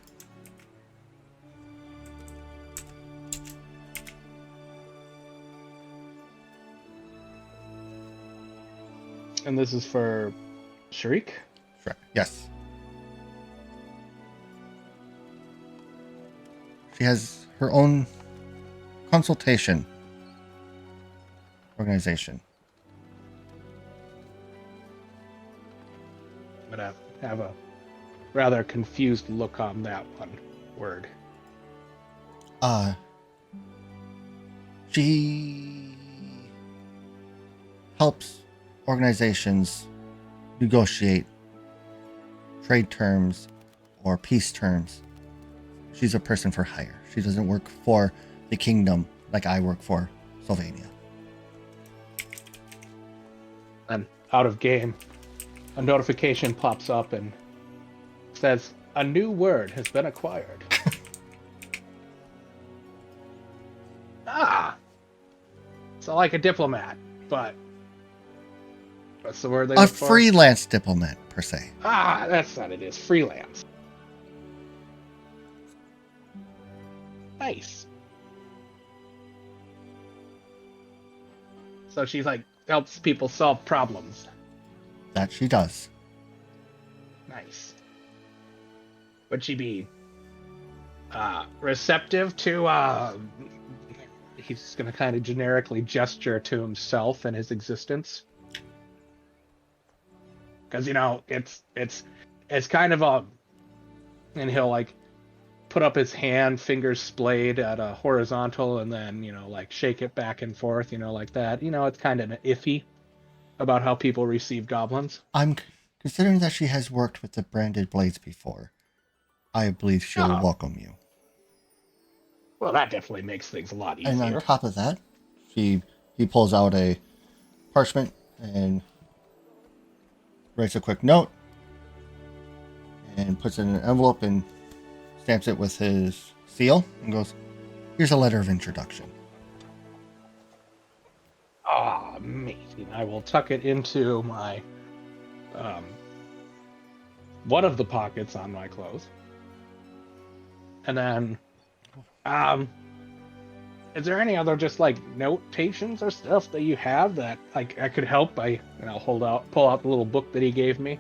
And this is for Shriek? Sure. Yes. She has her own consultation organization. I'm gonna have a rather confused look on that one word. She helps organizations negotiate trade terms or peace terms. She's a person for hire. She doesn't work for the kingdom like I work for Sylvania. And out of game, a notification pops up and says, a new word has been acquired. So like a diplomat, but what's the word they A look for? freelance diplomat, per se. That's what it is. Freelance. Nice. So she's like helps people solve problems. That she does. Nice. Would she be receptive to he's gonna kind of generically gesture to himself and his existence? Because it's kind of a, and he'll like put up his hand, fingers splayed at a horizontal, and then like shake it back and forth, like that. It's kind of iffy about how people receive goblins. I'm considering that she has worked with the branded blades before. I believe she'll welcome you. Well, that definitely makes things a lot easier. And on top of that, he pulls out a parchment and writes a quick note and puts it in an envelope and stamps it with his seal and goes, here's a letter of introduction. Amazing. I will tuck it into my one of the pockets on my clothes. And then Is there any other just like notations or stuff that you have that like I could help by, pull out the little book that he gave me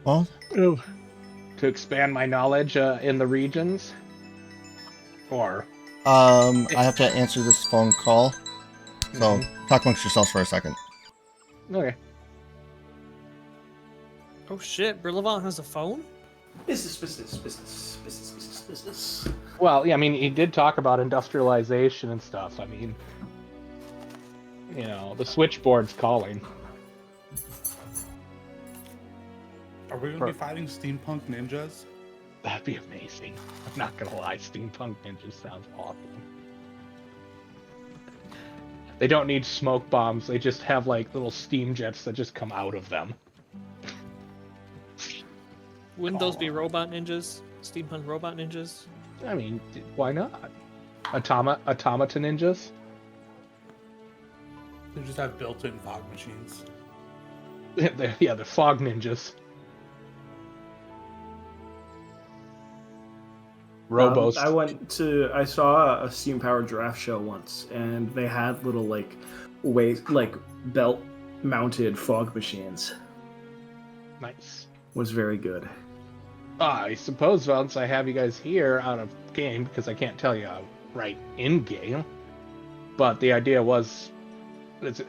Well, to expand my knowledge in the regions? Or I have to answer this phone call. So talk amongst yourselves for a second. okay. Oh shit, Brillavant has a phone? Business. Well, yeah, I mean, he did talk about industrialization and stuff. I mean, the switchboard's calling. Are we going to be fighting steampunk ninjas? That'd be amazing. I'm not gonna lie, steampunk ninjas sounds awesome. They don't need smoke bombs. They just have like little steam jets that just come out of them. Wouldn't those be robot ninjas? Steampunk robot ninjas? I mean, why not? Automata ninjas? They just have built-in fog machines. The fog ninjas. Robos. I saw a steam powered giraffe show once, and they had little belt mounted fog machines. Nice. Was very good. I suppose once I have you guys here out of game, because I can't tell you right in game, but the idea was,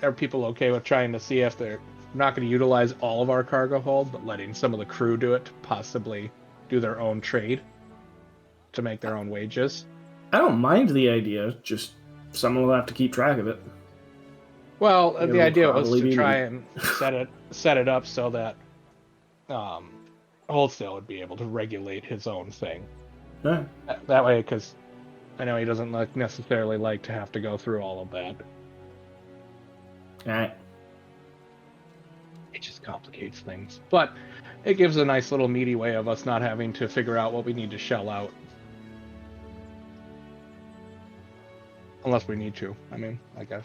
are people okay with trying to see if they're not going to utilize all of our cargo hold, but letting some of the crew do it to possibly do their own trade to make their own wages? I don't mind the idea, just someone will have to keep track of it. Well, It the will idea was probably to be try me. and set it up so that Wholesale would be able to regulate his own thing. Yeah. That way, because I know he doesn't necessarily like to have to go through all of that. Alright. It just complicates things. But it gives a nice little meaty way of us not having to figure out what we need to shell out. Unless we need to, I guess.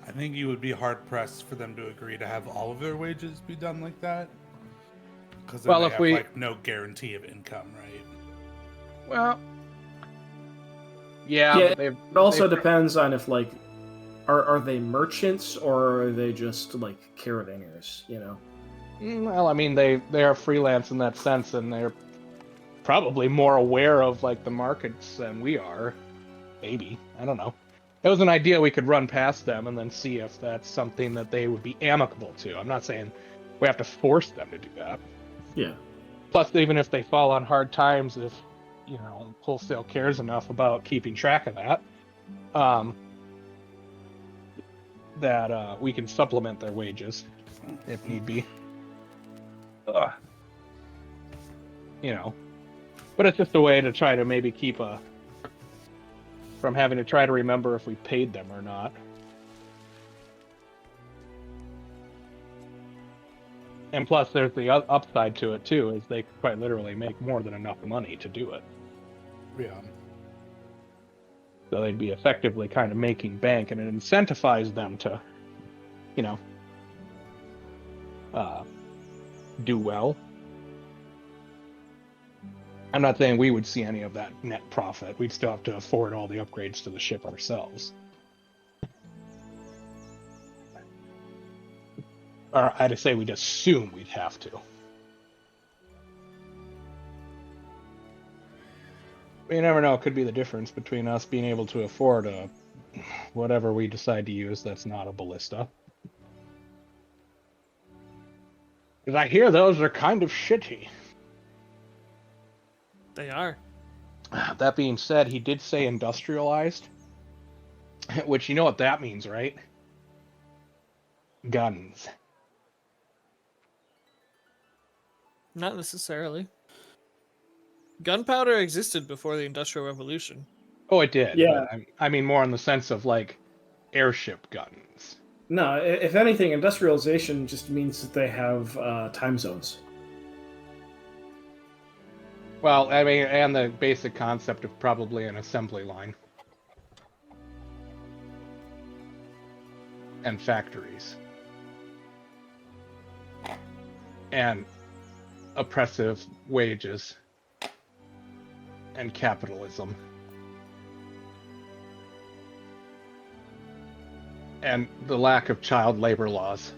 I think you would be hard-pressed for them to agree to have all of their wages be done like that. Because Well, they if have, we- no guarantee of income, right? Well, yeah, Yeah, but It also depends on if are they merchants or are they just caravanners, Well, they are freelance in that sense, and they're probably more aware of the markets than we are. Maybe, I don't know. It was an idea we could run past them and then see if that's something that they would be amicable to. I'm not saying we have to force them to do that. Yeah. Plus, even if they fall on hard times, if Wholesale cares enough about keeping track of that, that we can supplement their wages if need be. But it's just a way to try to maybe keep from having to try to remember if we paid them or not. And plus, there's the upside to it too, is they quite literally make more than enough money to do it. Yeah. So they'd be effectively kind of making bank, and it incentivizes them to, do well. I'm not saying we would see any of that net profit. We'd still have to afford all the upgrades to the ship ourselves. Or I'd say we'd assume we'd have to. But you never know. It could be the difference between us being able to afford whatever we decide to use that's not a ballista. Because I hear those are kind of shitty. They are. That being said, he did say industrialized, which you know what that means, right? Guns. Not necessarily. Gunpowder existed before the Industrial Revolution. Oh, it did. Yeah. But I mean more in the sense of airship guns. No, if anything, industrialization just means that they have time zones. Well, and the basic concept of probably an assembly line. And factories. And oppressive wages. and capitalism. And the lack of child labor laws.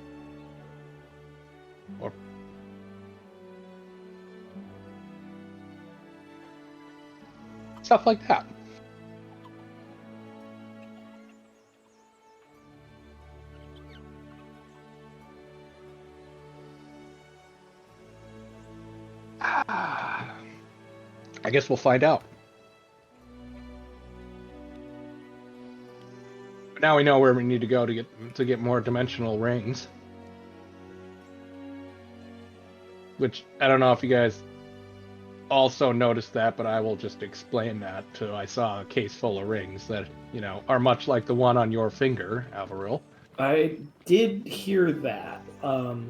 Or stuff like that. I guess we'll find out. But now we know where we need to go to get more dimensional rings. Which I don't know if you guys also noticed that, but I will just explain that. I saw a case full of rings that, are much like the one on your finger, Avaril. I did hear that. So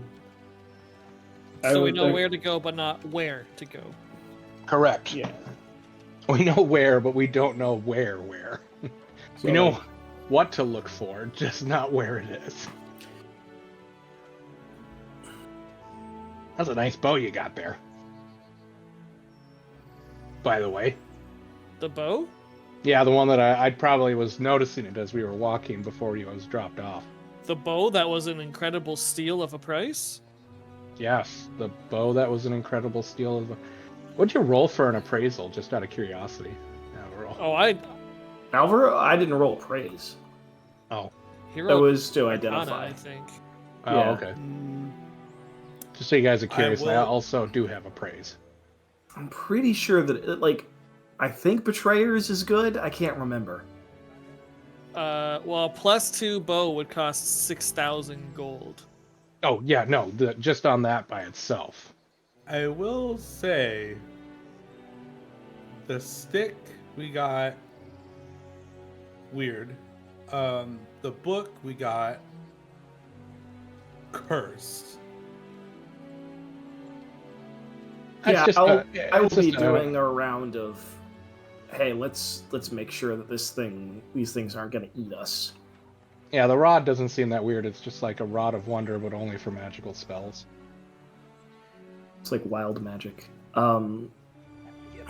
we know where to go, but not where to go. Correct. Yeah. We know where, but we don't know where. So, we know what to look for, just not where it is. That's a nice bow you got there. By the way. The bow? Yeah, the one that I probably was noticing it as we were walking before you was dropped off. The bow that was an incredible steal of a price? Yes, the bow that was an incredible steal of a... What'd you roll for an appraisal, just out of curiosity? Oh, Alvaro, I didn't roll praise. Oh. He That rolled was to Arcana, identify. I think. Oh, Yeah. okay. Just so you guys are curious, I will- also do have appraise. I'm pretty sure that I think Betrayers is good. I can't remember. Well, +2 bow would cost 6,000 gold. Oh, yeah, no, just on that by itself. I will say the stick we got weird. The book we got cursed. Yeah, That's just I will it's be just doing a round of, hey, let's make sure that these things aren't going to eat us. Yeah, the rod doesn't seem that weird. It's just like a rod of wonder, but only for magical spells. It's like wild magic. Yeah.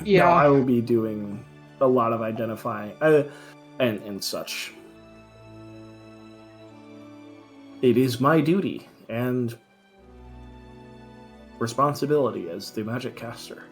No, I will be doing a lot of identifying and such. It is my duty and responsibility as the magic caster.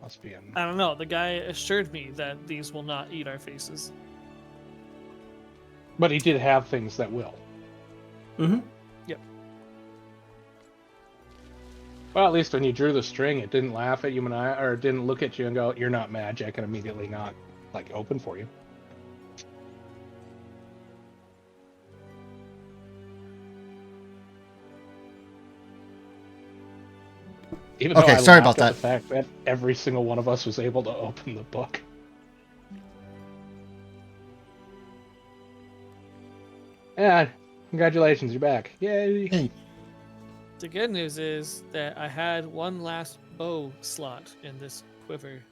Must be in. I don't know. The guy assured me that these will not eat our faces. But he did have things that will. Mm-hmm. Yep. Well, at least when you drew the string, it didn't laugh at you or it didn't look at you and go, "You're not magic," and immediately not open for you. Even Okay, though I sorry laughed about at the fact that every single one of us was able to open the book. Yeah, congratulations, you're back. Yay! Hey, The good news is that I had one last bow slot in this quiver.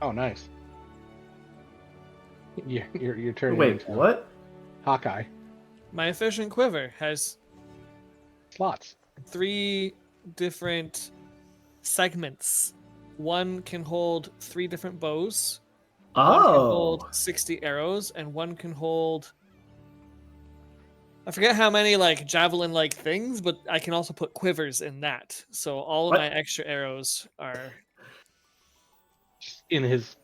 Oh, nice. You're turning Wait, into what? Hawkeye. My efficient quiver has Slots. 3 different segments. One can hold 3 different bows. One can Oh, hold 60 arrows, and one can hold... I forget how many javelin-like things, but I can also put quivers in that. So all of What? my extra arrows are... In his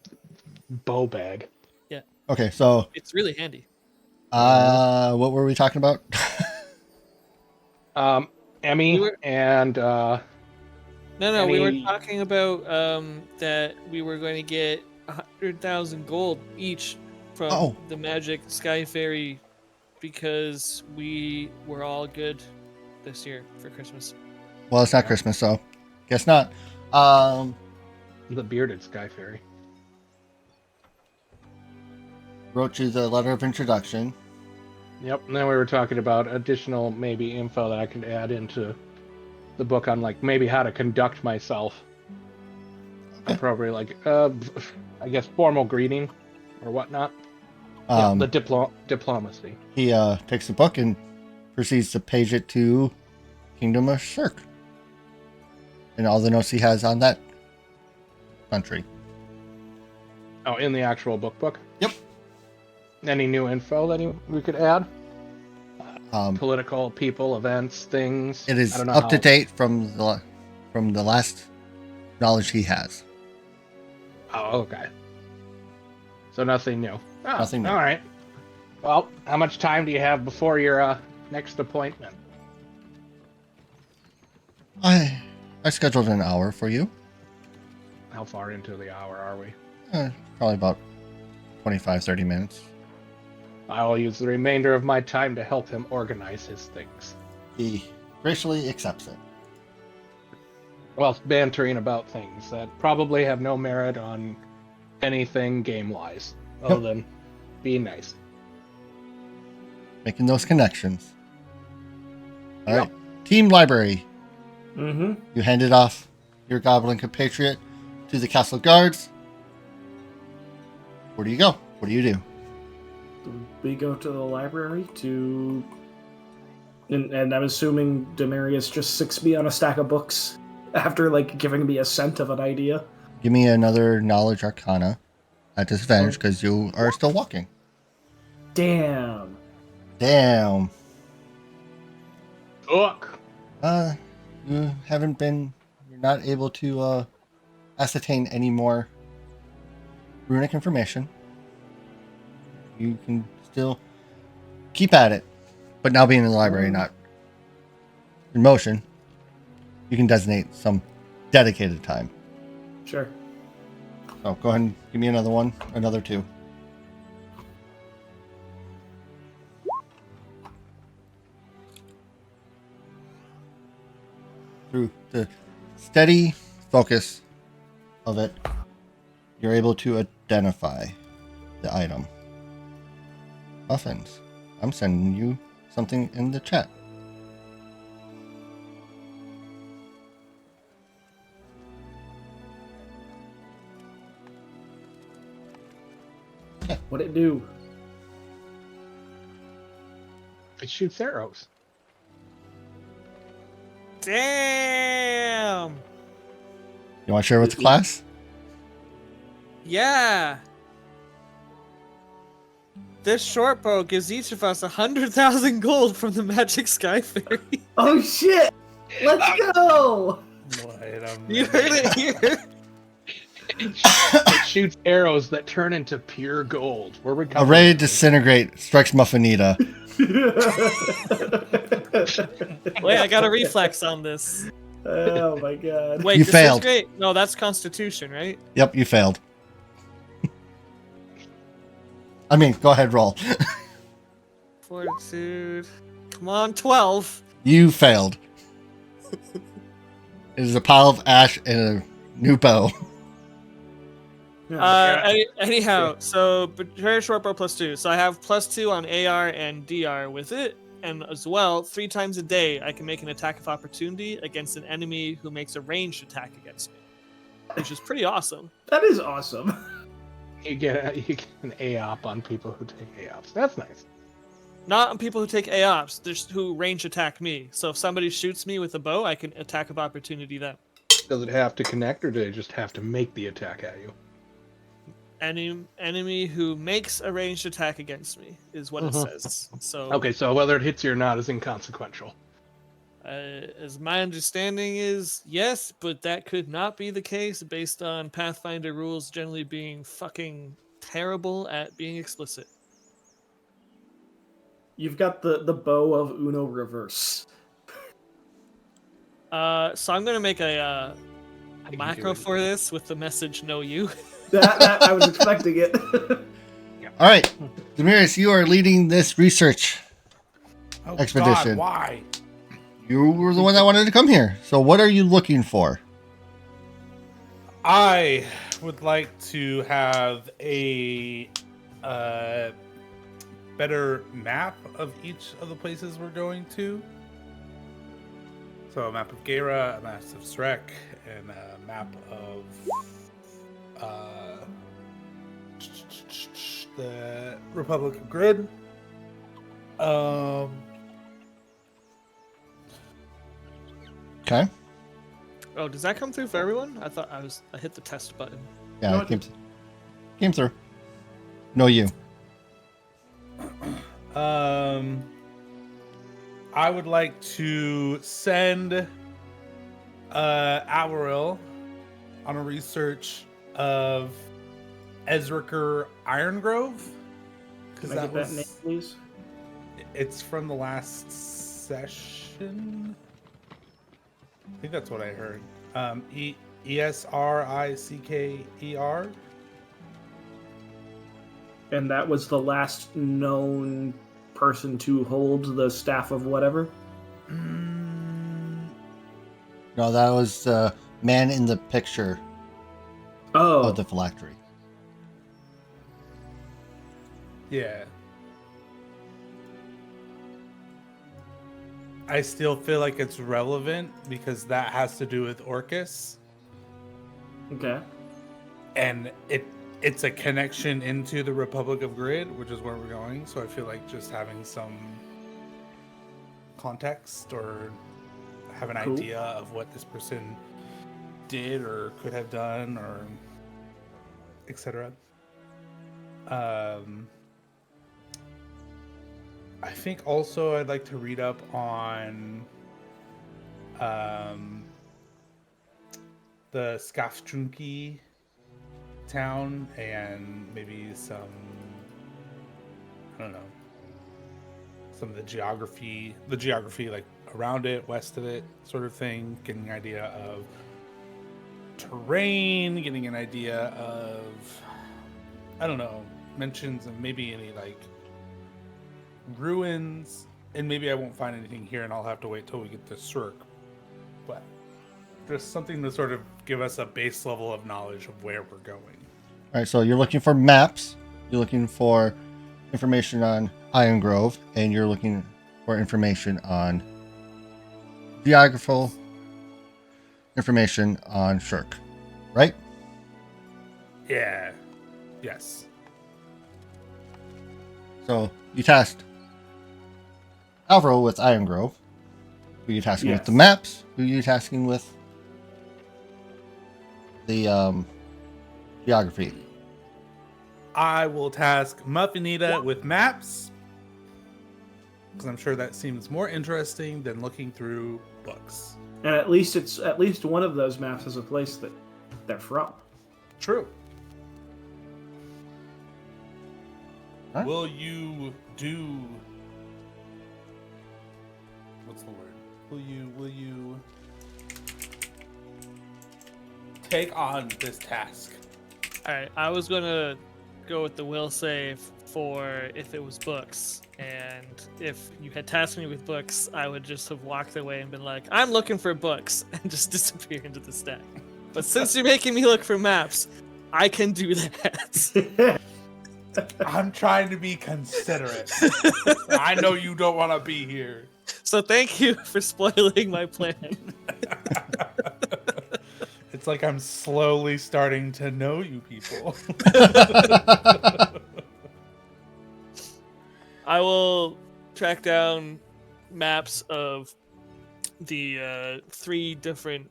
bow bag. okay, so It's really handy. what were we talking about? Emmy We were- and No, we were Any- talking about that we were going to get 100,000 gold each from Oh. the Magic Sky Fairy because we were all good this year for Christmas. Well, it's not Christmas, so guess not. the bearded Sky Fairy. wrote you the letter of introduction. Yep. And then we were talking about additional maybe info that I could add into the book on like maybe how to conduct myself appropriately, like I guess formal greeting or whatnot. The diplomacy. He takes the book and proceeds to page it to Kingdom of Shirk. And all the notes he has on that country. Oh, in the actual book? Yep. Any new info that we could add? Political, people, events, things. It is I don't know up to date from the last knowledge he has. Oh, okay. So nothing new. Oh, Nothing new. All right. Well, how much time do you have before your next appointment? I scheduled an hour for you. How far into the hour are we? Probably about 25, 30 minutes. I will use the remainder of my time to help him organize his things. He graciously accepts it. Well, bantering about things that probably have no merit on anything game-wise, other than being nice. Making those connections. All right. Team Library. Mm-hmm. You handed off your goblin compatriot to the castle guards. Where do you go? What do you do? We go to the library to... And I'm assuming Demarius just sicks me on a stack of books after, like, giving me a scent of an idea. Give me another knowledge arcana at disadvantage because you are still walking. Damn. Look. You haven't been... You're not able to ascertain any more runic information. You can still keep at it. But now being in the library, not in motion, you can designate some dedicated time. Sure. So go ahead and give me another one, another two. Through the steady focus of it, you're able to identify the item. Muffins, I'm sending you something in the chat. What'd it do? It shoots arrows. Damn. You want to share with the class? Yeah. This short bow gives each of us 100,000 gold from the Magic Sky Fairy. Oh shit! Let's go! Wait a You minute. heard it here. It shoots arrows that turn into pure gold. We're recovering. Array disintegrate strikes Muffinita. Wait, I got a reflex on this. Oh my god. Wait, You failed. disintegrate? No, that's Constitution, right? Yep, you failed. I mean, go ahead, roll. Fortitude. Come on, 12. You failed. It is a pile of ash and a new bow. Anyhow, so very short bow +2. So I have +2 on AR and DR with it, and as well, 3 times a day I can make an attack of opportunity against an enemy who makes a ranged attack against me, which is pretty awesome. That is awesome. You get an AOP on people who take AOPs. That's nice. Not on people who take AOPs, just who range attack me. So if somebody shoots me with a bow, I can attack of opportunity them. Does it have to connect, or do they just have to make the attack at you? Any enemy who makes a ranged attack against me is what it says. So Okay, so whether it hits you or not is inconsequential. as my understanding is, yes, but that could not be the case based on Pathfinder rules generally being fucking terrible at being explicit. You've got the bow of Uno reverse. So I'm gonna make a can macro do it. for this with the message "Know you." That I was expecting it. All right, Demarius, you are leading this research. Oh, Expedition. God, why? You were the one that wanted to come here. So what are you looking for? I would like to have a a better map of each of the places we're going to. So a map of Gera, a map of Srek, and a map of the Republic of Grid. Okay. Oh, does that come through for everyone? I thought I hit the test button. Yeah, No, it came through. No, you. I would like to send Averil on a research of Ezriker Irongrove. Can I get that name, please? It's from the last session. I think that's what I heard. Esricker. And that was the last known person to hold the staff of whatever? No, that was the man in the picture Oh. of the phylactery. Yeah. I still feel like it's relevant because that has to do with Orcus. Okay. And it's a connection into the Republic of Grid, which is where we're going. So I feel like just having some context or have an idea of what this person did or could have done or etc. I think also I'd like to read up on the Skaftrunki town and maybe some, I don't know, some of the geography like around it, west of it, sort of thing, getting an idea of terrain, getting an idea of, I don't know, mentions of maybe any like ruins, and maybe I won't find anything here and I'll have to wait till we get to Surk, but just something to sort of give us a base level of knowledge of where we're going. All right, so you're looking for maps, you're looking for information on Iron Grove, and you're looking for information on geographical information on Shirk, right? Yeah. Yes. So you tasked Alvaro with Iron Grove. Who are you tasking with the maps? Who are you tasking with the geography? I will task Muffinita with maps, because I'm sure that seems more interesting than looking through books. And at least one of those maps is a place that they're from. True. Huh? Will you do... What's the word? Will you take on this task? Alright, I was gonna go with the will save for if it was books, and if you had tasked me with books, I would just have walked away and been like, I'm looking for books, and just disappear into the stack. But since you're making me look for maps, I can do that. I'm trying to be considerate. I know you don't want to be here. So thank you for spoiling my plan. It's like I'm slowly starting to know you people. I will track down maps of the three different,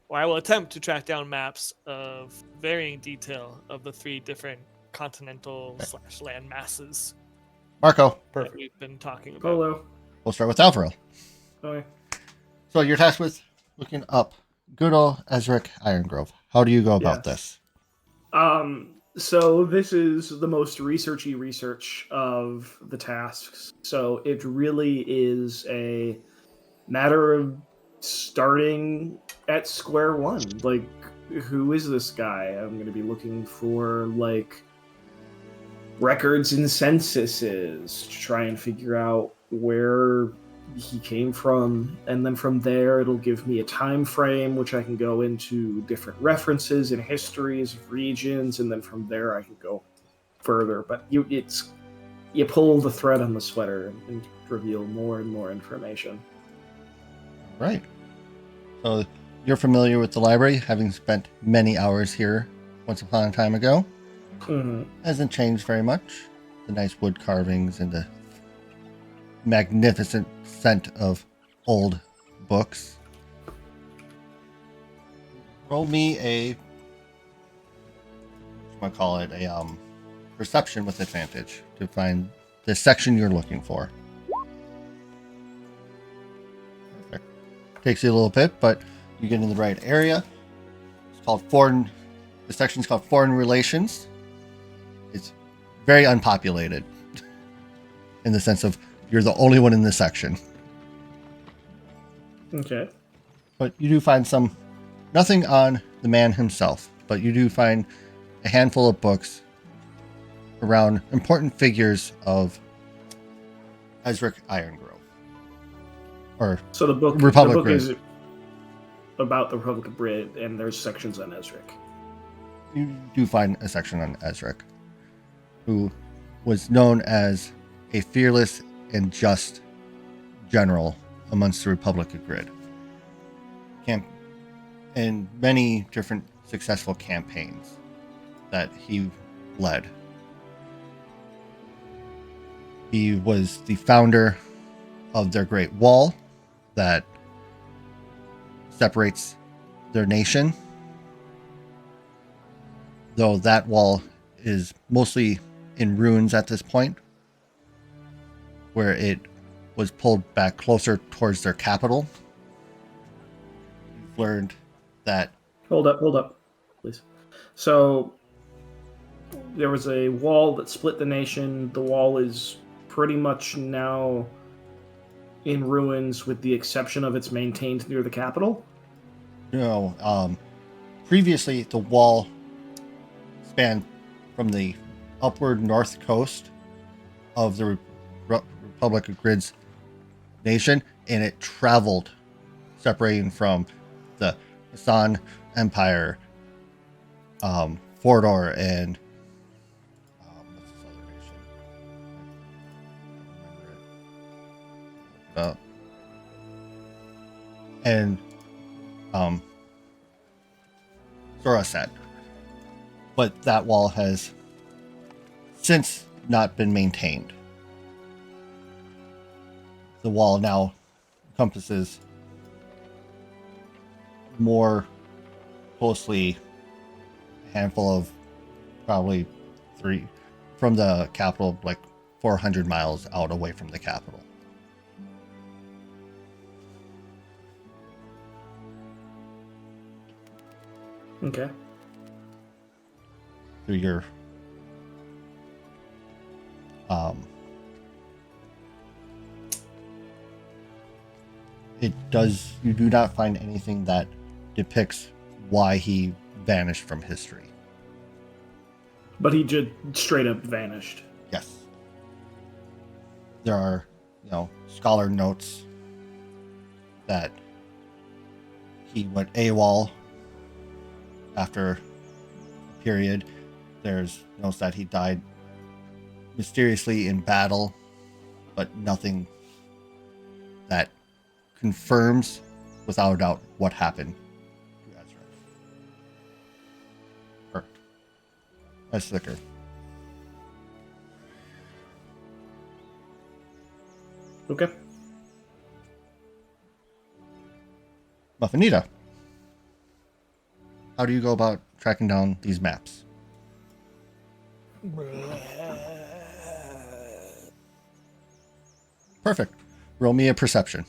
or I will attempt to track down maps of varying detail of the three different continental / land masses Marco, that we've been talking about. Polo. we'll start with Alvaro. Okay. So you're tasked with looking up good old Ezric Iron Grove. How do you go about this? So this is the most researchy research of the tasks. So it really is a matter of starting at square one. Like, who is this guy? I'm going to be looking for, like, records and censuses to try and figure out where he came from, and then from there it'll give me a time frame which I can go into different references and histories of regions, and then from there I can go further, but you pull the thread on the sweater and reveal more and more information. Right. So you're familiar with the library, having spent many hours here once upon a time ago. Mm-hmm. Hasn't changed very much. The nice wood carvings and the magnificent scent of old books. Roll me a, what call it, a perception with advantage to find the section you're looking for. Perfect. Takes you a little bit, but you get in the right area. It's called foreign. The section's called Foreign Relations. It's very unpopulated in the sense of you're the only one in this section. Okay. But you do find nothing on the man himself, but you do find a handful of books around important figures of Ezric Irongrove. Or So the book Grid. is about the Republic of Grid, and there's sections on Ezric. You do find a section on Ezric, who was known as a fearless and just general amongst the Republic of Grid. And many different successful campaigns that he led. He was the founder of their Great Wall that separates their nation, though that wall is mostly in ruins at this point, where it was pulled back closer towards their capital. You've learned that... Hold up, please. So there was a wall that split the nation. The wall is pretty much now in ruins, with the exception of it's maintained near the capital. Previously the wall spanned from the upward north coast of the Republic of Grid's nation, and it traveled, separating from the Hassan Empire, Fordor, and what's this other nation? I can't remember it. And Zorasat. But that wall has since not been maintained. The wall now encompasses more closely a handful of probably 3 from the capital, like 400 miles out away from the capital. Okay. Through your you do not find anything that depicts why he vanished from history. But he just straight up vanished. Yes. There are, scholar notes that he went AWOL after a period. There's notes that he died mysteriously in battle, but nothing that confirms without a doubt what happened to Ezra. Perfect. That's thicker. Okay. Muffinita, how do you go about tracking down these maps? Perfect. Roll me a perception.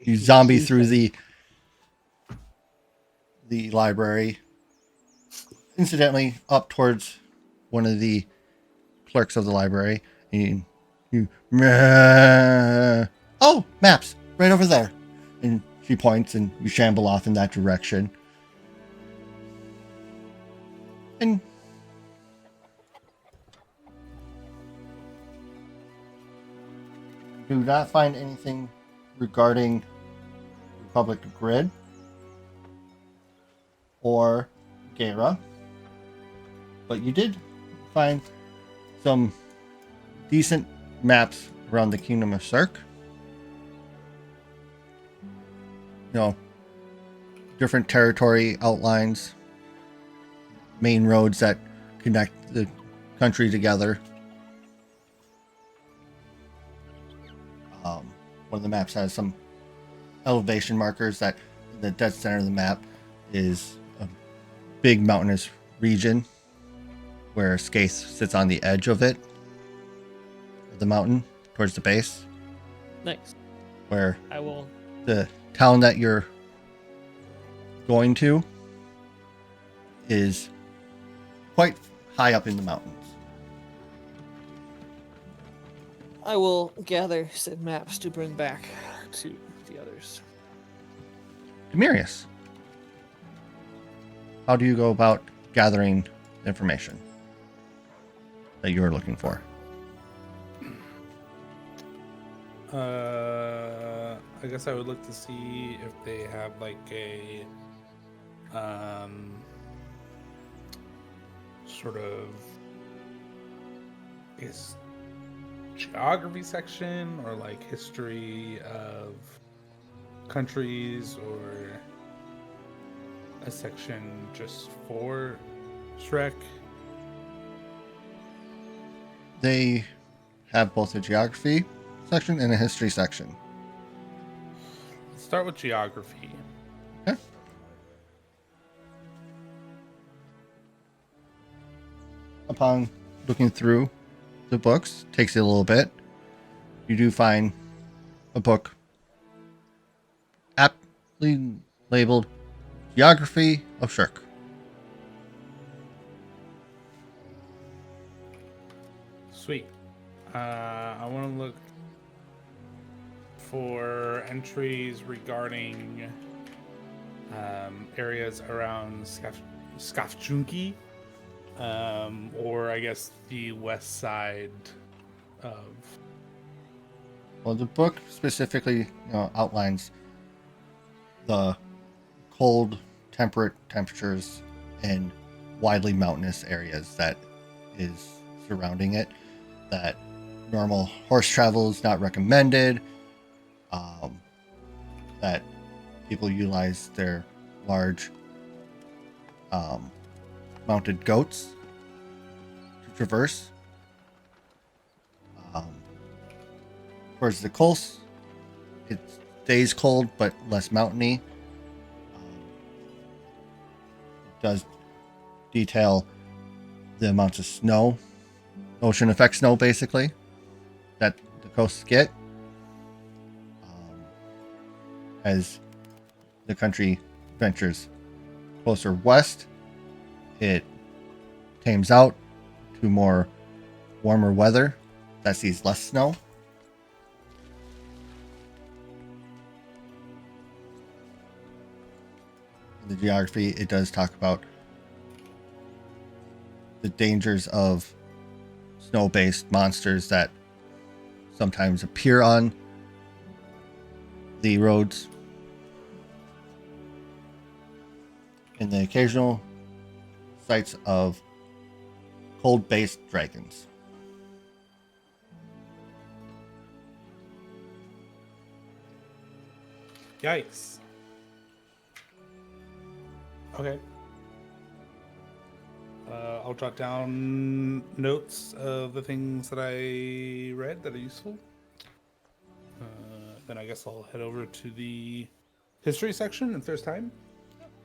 You zombie through the library, incidentally up towards one of the clerks of the library, and oh, maps right over there, and she points, and you shamble off in that direction, and do not find anything regarding Republic Grid. or Gera, but you did find some decent maps around the Kingdom of Cirque. You know, different territory outlines, main roads that connect the country together. One of the maps has some elevation markers that the dead center of the map is a big mountainous region where Skaith sits on the edge of it, of the mountain, towards the base, Nice. where I will. the town that you're going to is quite high up in the mountains. I will gather said maps to bring back to the others. Demirius, how do you go about gathering information that you are looking for? I guess I would look to see if they have like a sort of, I guess, geography section or like history of countries, or a section just for Shrek. They have both a geography section and a history section. Let's start with geography. Okay. Upon looking through the books, takes you a little bit. You do find a book aptly labeled Geography of Shirk. Sweet. I want to look for entries regarding areas around Skafjunki, or I guess the west side of. Well, the book specifically, outlines the cold, temperate temperatures and widely mountainous areas that is surrounding it. That normal horse travel is not recommended. That people utilize their large mounted goats to traverse. Towards the coast, it stays cold but less mountainy. It does detail the amounts of snow, ocean effect snow basically, that the coasts get. As the country ventures closer west, it tames out to more warmer weather that sees less snow. In the geography, it does talk about the dangers of snow-based monsters that sometimes appear on the roads, and the occasional sights of cold-based dragons. Yikes. Okay. I'll jot down notes of the things that I read that are useful. Then I guess I'll head over to the history section if there's time.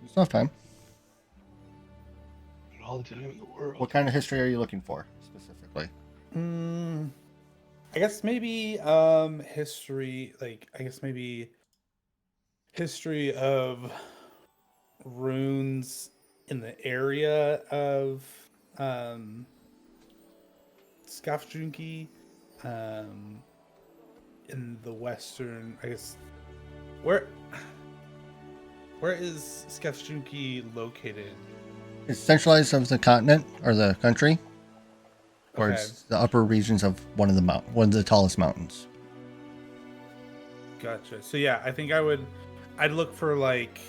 There's enough time. All the time in the world. What kind of history are you looking for specifically? I guess maybe history, like I guess maybe history of runes in the area of Skafjunki, in the western, I guess, where is Skafjunki located? It's centralized of the continent or the country, towards Okay. the upper regions of one of the tallest mountains. Gotcha. So yeah, I think I'd look for like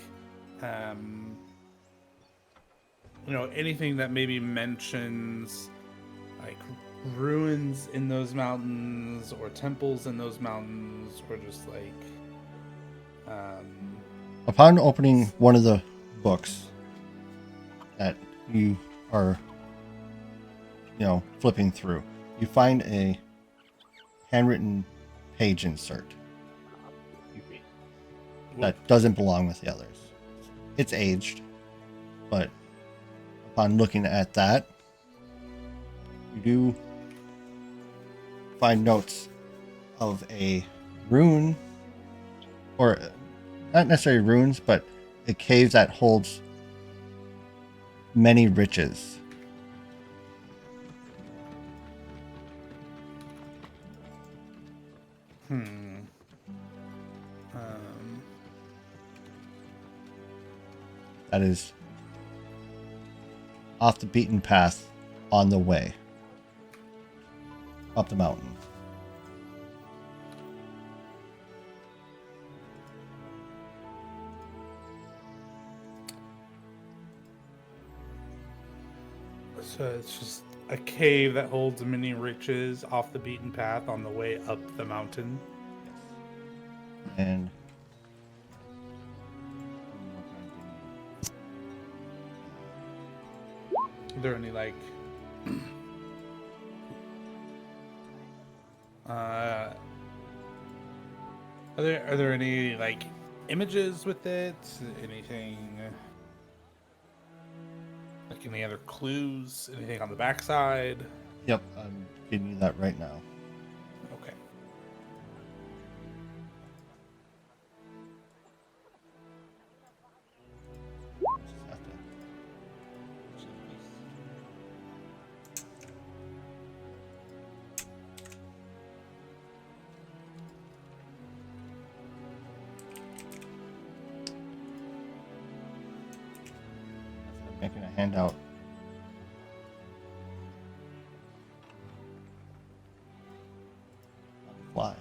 anything that maybe mentions like ruins in those mountains or temples in those mountains, or just like Upon opening one of the books that you are, flipping through, you find a handwritten page insert that doesn't belong with the others. It's aged, but upon looking at that, you do find notes of a rune, or not necessarily runes, but a cave that holds many riches. That is off the beaten path on the way up the mountain. So it's just a cave that holds many riches off the beaten path on the way up the mountain. And Are there any like are there any like images with it? Anything like any other clues? Anything on the backside? yep, I'm giving you that right now. Okay. Just have to- I'm making a handout. On the fly.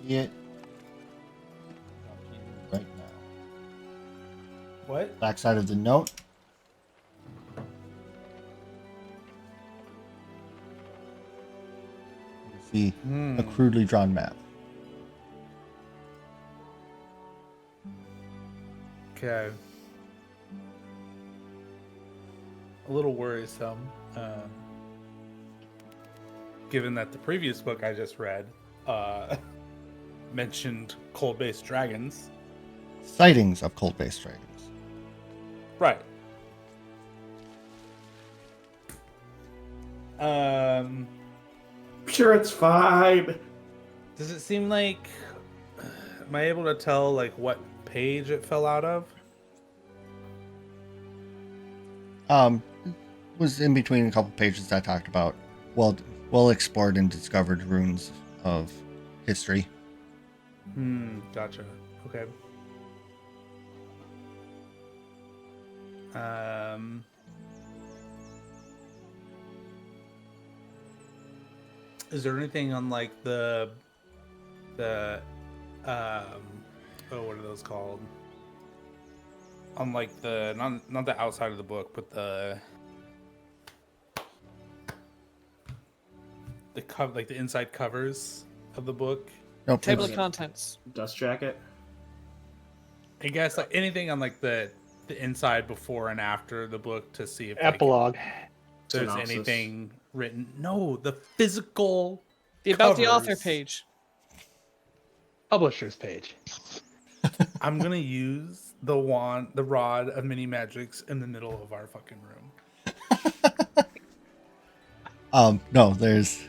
See it right now. What? Backside of the note. You see a crudely drawn map. Okay. A little worrisome, given that the previous book I just read mentioned cold-based dragons. Sightings of cold-based dragons. Right. Sure, it's fine. Does it seem like... Am I able to tell, like, what page it fell out of? Was in between a couple pages that talked about well explored and discovered ruins of history. Gotcha. Okay. Is there anything on like the what are those called? On like the not the outside of the book, but the cover, like the inside covers of the book. Nope. Table of it's- contents. Dust jacket. I guess like anything on like the inside before and after the book to see if like, Epilogue. there's Synopsis. anything written. No, the physical. The about the author covers. page. Publisher's page. I'm gonna use the rod of mini magics in the middle of our fucking room. No, there's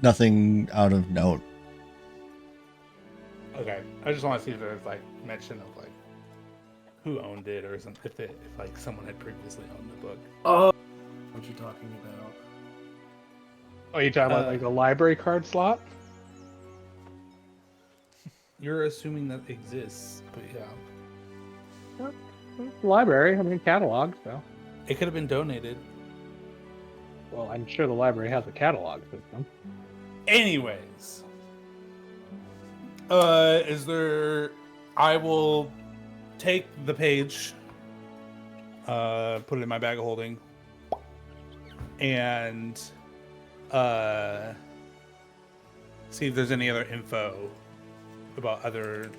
nothing out of note. Okay, I just want to see if there's like mention of like who owned it or something. If like someone had previously owned the book. Oh, what you talking about? Oh, you talking about like the library card slot? you're assuming that exists, but yeah. Library, I mean, catalog, so. It could have been donated. Well, I'm sure the library has a catalog system. Anyways. Is there... I will take the page, put it in my bag of holding, and see if there's any other info about other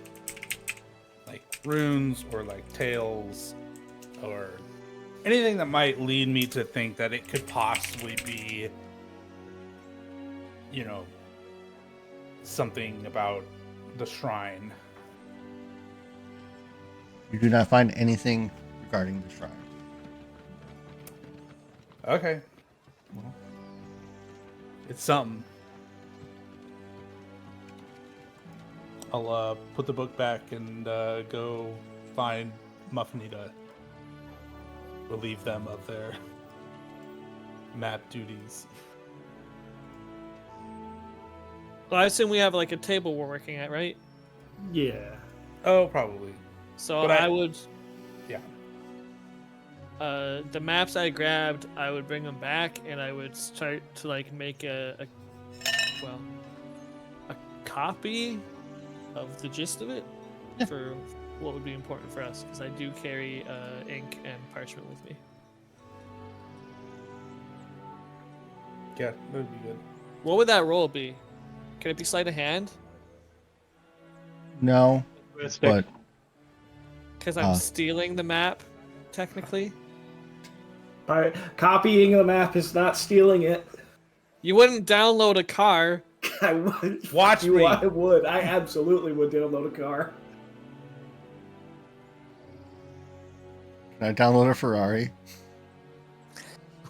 like runes or like tales or anything that might lead me to think that it could possibly be, you know, something about the shrine. You do not find anything regarding the shrine. Okay. Well, it's something. I'll put the book back and go find Muffinita. Relieve them of their map duties. Well, I assume we have like a table we're working at, right? Yeah. Oh, probably. So But I would. Yeah. The maps I grabbed, I would bring them back, and I would start to like make a copy of the gist of it for what would be important for us, because I do carry ink and parchment with me. Yeah, that would be good. What would that roll be? Can it be sleight of hand? No, but Because I'm stealing the map, technically. By copying the map is not stealing it. You wouldn't download a car. I would. Watch me. I would. I absolutely would download a car. can I download a Ferrari?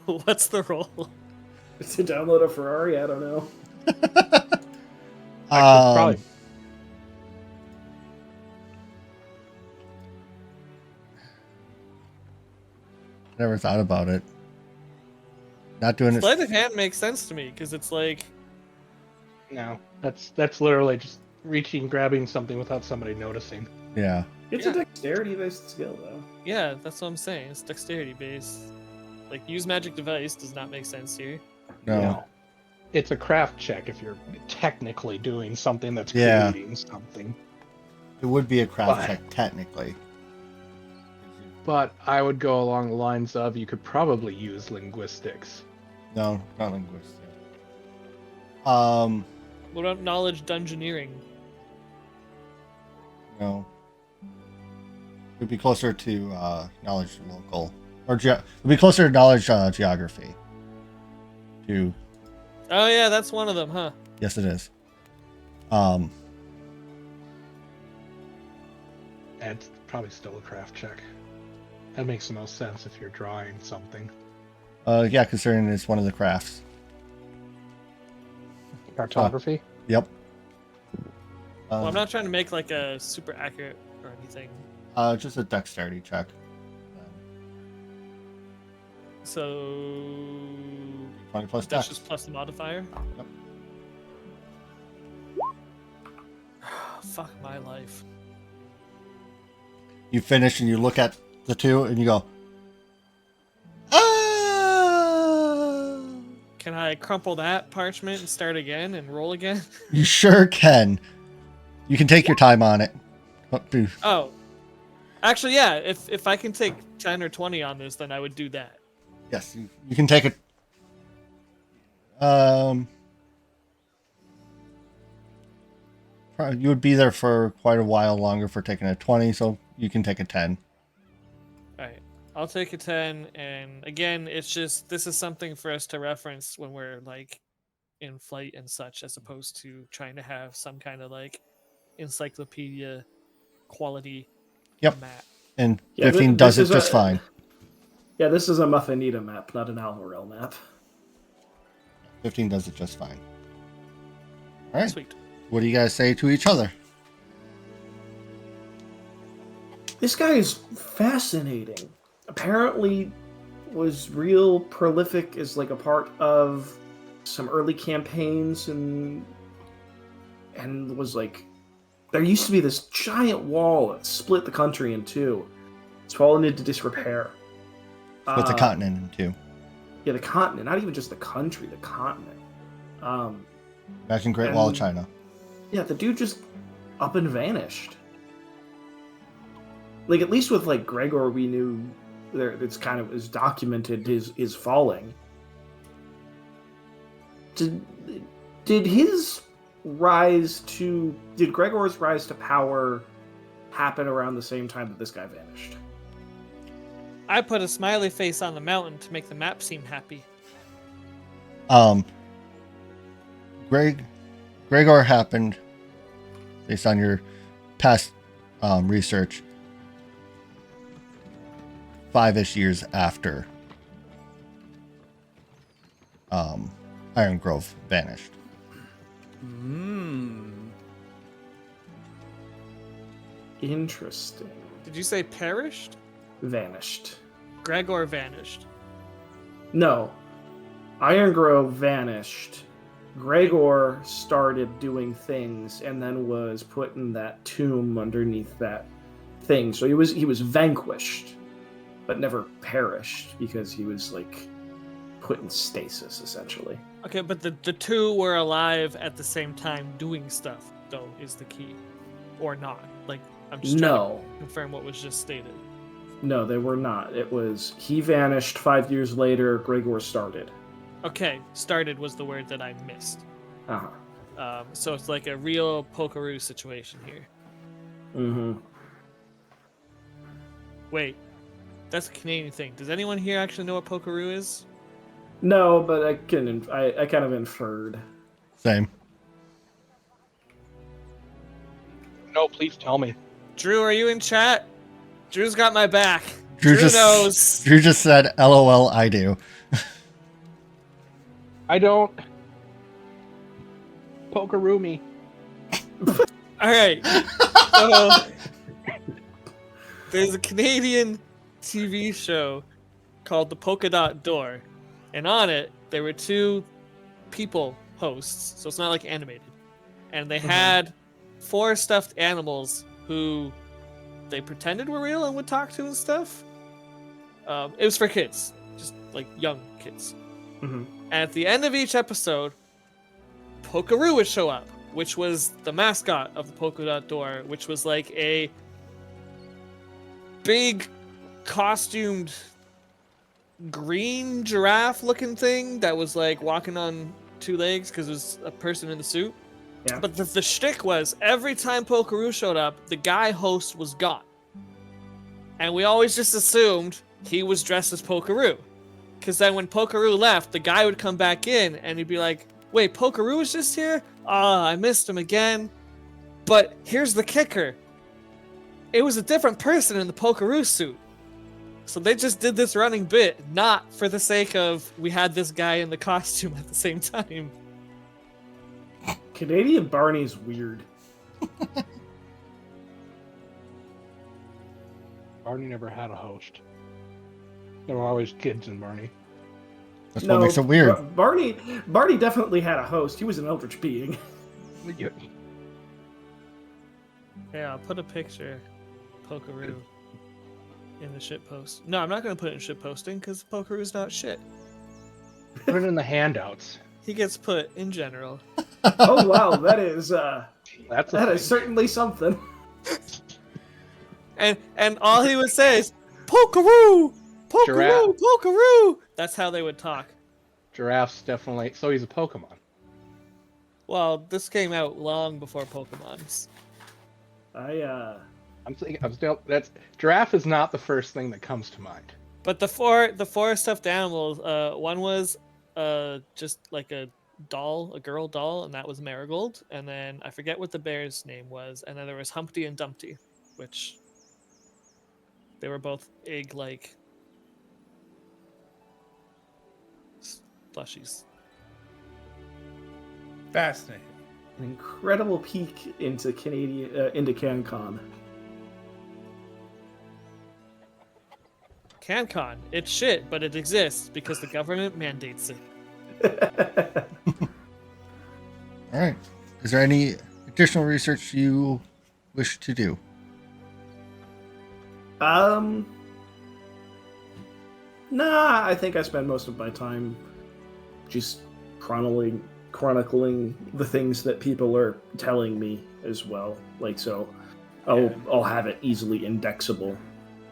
What's the roll? To download a Ferrari, I don't know. Probably. Never thought about it. Not doing it. Sleight of hand makes sense to me, because it's like, No, that's literally just reaching, grabbing something without somebody noticing. Yeah. It's a dexterity-based skill, though. yeah, that's what I'm saying. It's dexterity based. Like, use magic device does not make sense here. No. It's a craft check if you're technically doing something that's Yeah. creating something. It would be a craft But- check technically. But I would go along the lines of you could probably use linguistics. No, not linguistic. What about knowledge dungeoneering? No. It would be closer to knowledge local, or it would be closer to knowledge geography. To Oh yeah, that's one of them, huh? yes, it is. And it's probably still a craft check. That makes the most sense if you're drawing something. Yeah, considering it's one of the crafts. Cartography? Yep. Well, I'm not trying to make like a super accurate or anything. Just a dexterity check. So 20 plus that's dex. just plus the modifier. Yep. Fuck my life. You finish and you look at the two and you go, ah! Can I crumple that parchment and start again and roll again? You sure can. You can take your time on it. Oh, actually, yeah. If I can take 10 or 20 on this, then I would do that. Yes, you can take it. You would be there for quite a while longer for taking a 20, so you can take a 10. All right, I'll take a 10. And again, it's just this is something for us to reference when we're like in flight and such, as opposed to trying to have some kind of like encyclopedia quality Yep. map. And Yeah, 15 this does it is just fine. Yeah, this is a Muffinita map, not an Alvarel map. 15 does it just fine. All right. Sweet. What do you guys say to each other? This guy is fascinating. Apparently was real prolific as like a part of some early campaigns and was like there used to be this giant wall that split the country in two. It's fallen into disrepair. Split the continent in two. Yeah, the continent. Not even just the country, the continent. Imagine Great Wall of and- China. Yeah, the dude just up and vanished. Like, at least with, like, Gregor, we knew there it's kind of is documented his falling. Did Gregor's rise to power happen around the same time that this guy vanished? I put a smiley face on the mountain to make the map seem happy. Gregor happened, based on your past research, 5-ish years after Iron Grove vanished. Interesting. Did you say perished? Vanished. Gregor vanished. No. Iron Grove vanished. Gregor started doing things and then was put in that tomb underneath that thing. So he was vanquished, but never perished because he was like put in stasis essentially. Okay, but the two were alive at the same time doing stuff, though, is the key. Or not. Like, I'm just trying No. to confirm what was just stated. No, they were not. It was he vanished 5 years later, Gregor started. Okay, started was the word that I missed. Uh-huh. So it's like a real Pokeroo situation here. Mm-hmm. Wait, that's a Canadian thing. Does anyone here actually know what Pokeroo is? No, but I kind of inferred. Same. No, please tell me. Drew, are you in chat? Drew's got my back. Drew knows. Drew just said, "LOL, I do." I don't. Pokeroo me. All right. So, there's a Canadian TV show called The Polka Dot Door, and on it there were two people hosts, so it's not like animated, and they had 4 stuffed animals who they pretended were real and would talk to and stuff. It was for kids, just like young kids. Mm-hmm. And at the end of each episode, Pokeroo would show up, which was the mascot of the Polka Dot Door, which was like a big costumed green giraffe-looking thing that was like walking on 2 legs because it was a person in the suit. Yeah. But the shtick was every time Pokeroo showed up, the guy host was gone. And we always just assumed he was dressed as Pokeroo. Because then when Pokeroo left, the guy would come back in and he'd be like, wait, Pokeroo was just here? I missed him again. But here's the kicker. It was a different person in the Pokeroo suit. So they just did this running bit, not for the sake of we had this guy in the costume at the same time. Canadian Barney's weird. Barney never had a host. There were always kids in Barney. That's what makes it weird. Barney definitely had a host. He was an eldritch being. Yeah. Yeah, I'll put a picture of Pokeroo in the shit post. No, I'm not going to put it in shit posting because Pokeroo's not shit. Put it in the handouts. He gets put in general. Oh wow, that is That's that is certainly something. And all he would say is, Pokeroo! Pokeroo! Giraffe. Pokeroo! That's how they would talk. Giraffe's definitely. So he's a Pokemon. Well, this came out long before Pokemon's. I'm still. That's giraffe is not the first thing that comes to mind. But the four stuffed animals, one was just like a doll, a girl doll, and that was Marigold. And then I forget what the bear's name was. And then there was Humpty and Dumpty, which they were both egg-like plushies. Fascinating. An incredible peek into into CanCon. CanCon, it's shit, but it exists because the government mandates it. All right. Is there any additional research you wish to do? Nah, I think I spend most of my time just chronicling the things that people are telling me as well. Like, so I'll have it easily indexable.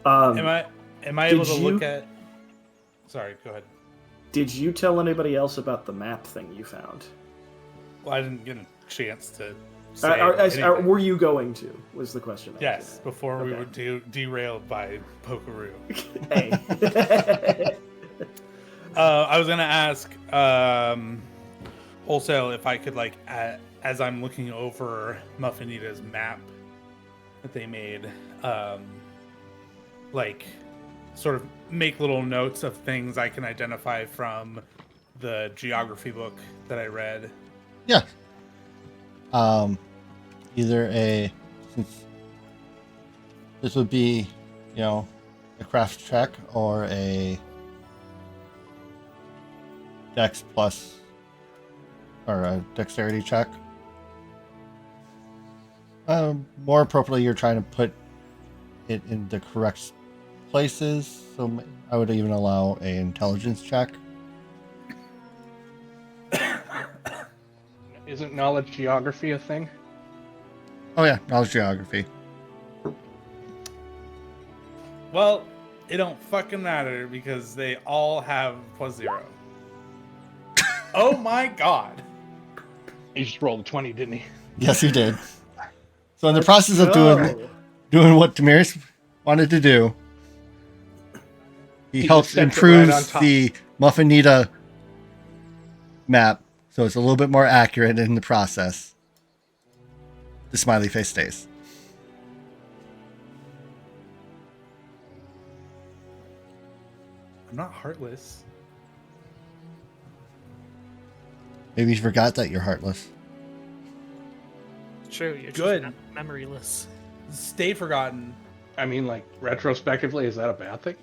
Am I able to did look you- at? Sorry, go ahead. Did you tell anybody else about the map thing you found? Well, I didn't get a chance to say anything. Were you going to? Was the question. Yes, before we Okay. were derailed by Pokeroo. Hey. I was gonna ask Wholesale if I could, like, as I'm looking over Muffinita's map that they made, like, sort of make little notes of things I can identify from the geography book that I read. Yeah. Either since this would be, a craft check or a dex plus or a dexterity check. More appropriately, you're trying to put it in the correct places, so I would even allow an intelligence check. Isn't knowledge geography a thing? Oh yeah, knowledge geography. Well, it don't fucking matter because they all have +0. Oh my god. He just rolled a 20, didn't he? Yes, he did. So in the process of doing what Demiris wanted to do, he helps just sets it improve right on top. the Muffinita map, so it's a little bit more accurate in the process. The smiley face stays. I'm not heartless. Maybe you forgot that you're heartless. True, you're Good. just memoryless. Stay forgotten. I mean, like, retrospectively, is that a bad thing?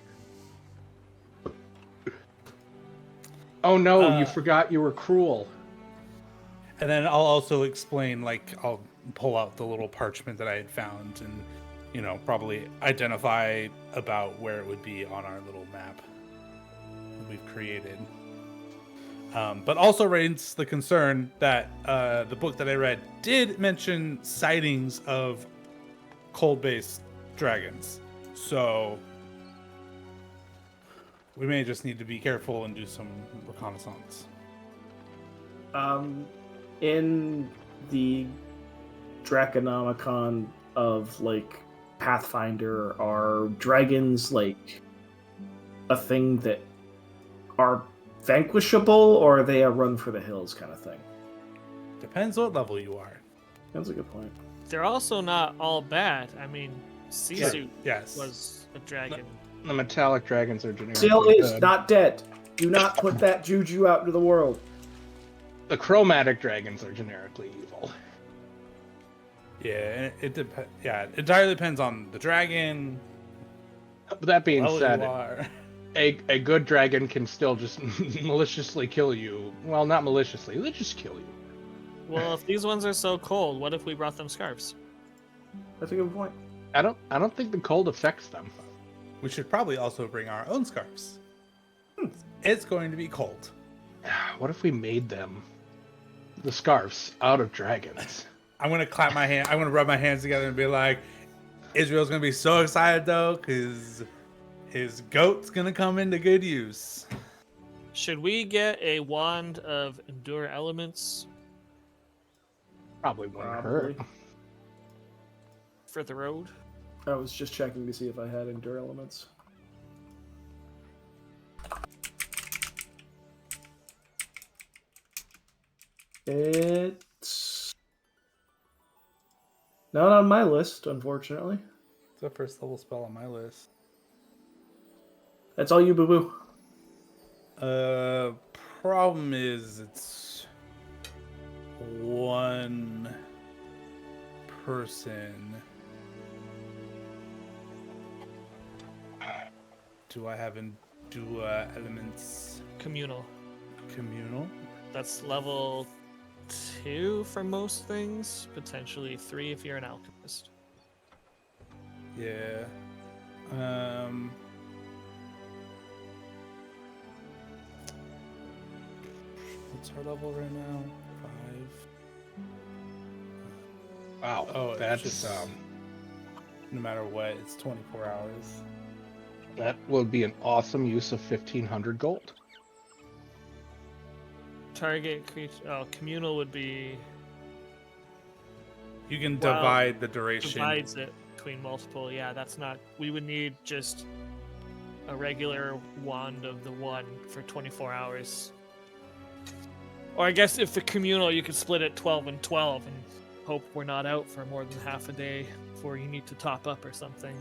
Oh no, you forgot you were cruel. And then I'll also explain, like, I'll pull out the little parchment that I had found and, probably identify about where it would be on our little map that we've created. But also raised the concern that the book that I read did mention sightings of cold-based dragons. So we may just need to be careful and do some reconnaissance. In the Draconomicon of, like, Pathfinder, are dragons, like, a thing that are vanquishable, or are they a run for the hills kind of thing? Depends what level you are. That's a good point. They're also not all bad. I mean, Sisu Yes. was a dragon. The metallic dragons are generic. Still is not dead. Do not put that juju out into the world. The chromatic dragons are generically evil. Yeah, it entirely depends on the dragon. But that being Level said, you are. a good dragon can still just maliciously kill you. Well, not maliciously, they just kill you. Well, if these ones are so cold, what if we brought them scarves? That's a good point. I don't think the cold affects them. We should probably also bring our own scarves. It's going to be cold. What if we made them the scarves out of dragons? I'm gonna clap my hand. I'm gonna rub my hands together and be like, Israel's gonna be so excited though, because his goat's gonna come into good use. Should we get a wand of endure elements Probably wouldn't Probably. hurt. for the road? I was just checking to see if I had endure elements. It's not on my list, unfortunately. It's the first level spell on my list. That's all you, boo boo. Problem is it's one person. Do I have endure elements Communal. communal? That's level 2 for most things, potentially 3 if you're an alchemist. Yeah. What's our level right now? 5. Wow. Oh, it's That's just no matter what, it's 24 hours. that would be an awesome use of 1,500 gold. Target creature. Oh, communal would be You can Well, divide the duration. divides it between multiple. Yeah, that's not. We would need just a regular wand of the one for 24 hours. Or I guess if the communal, you could split it 12 and 12 and hope we're not out for more than half a day before you need to top up or something.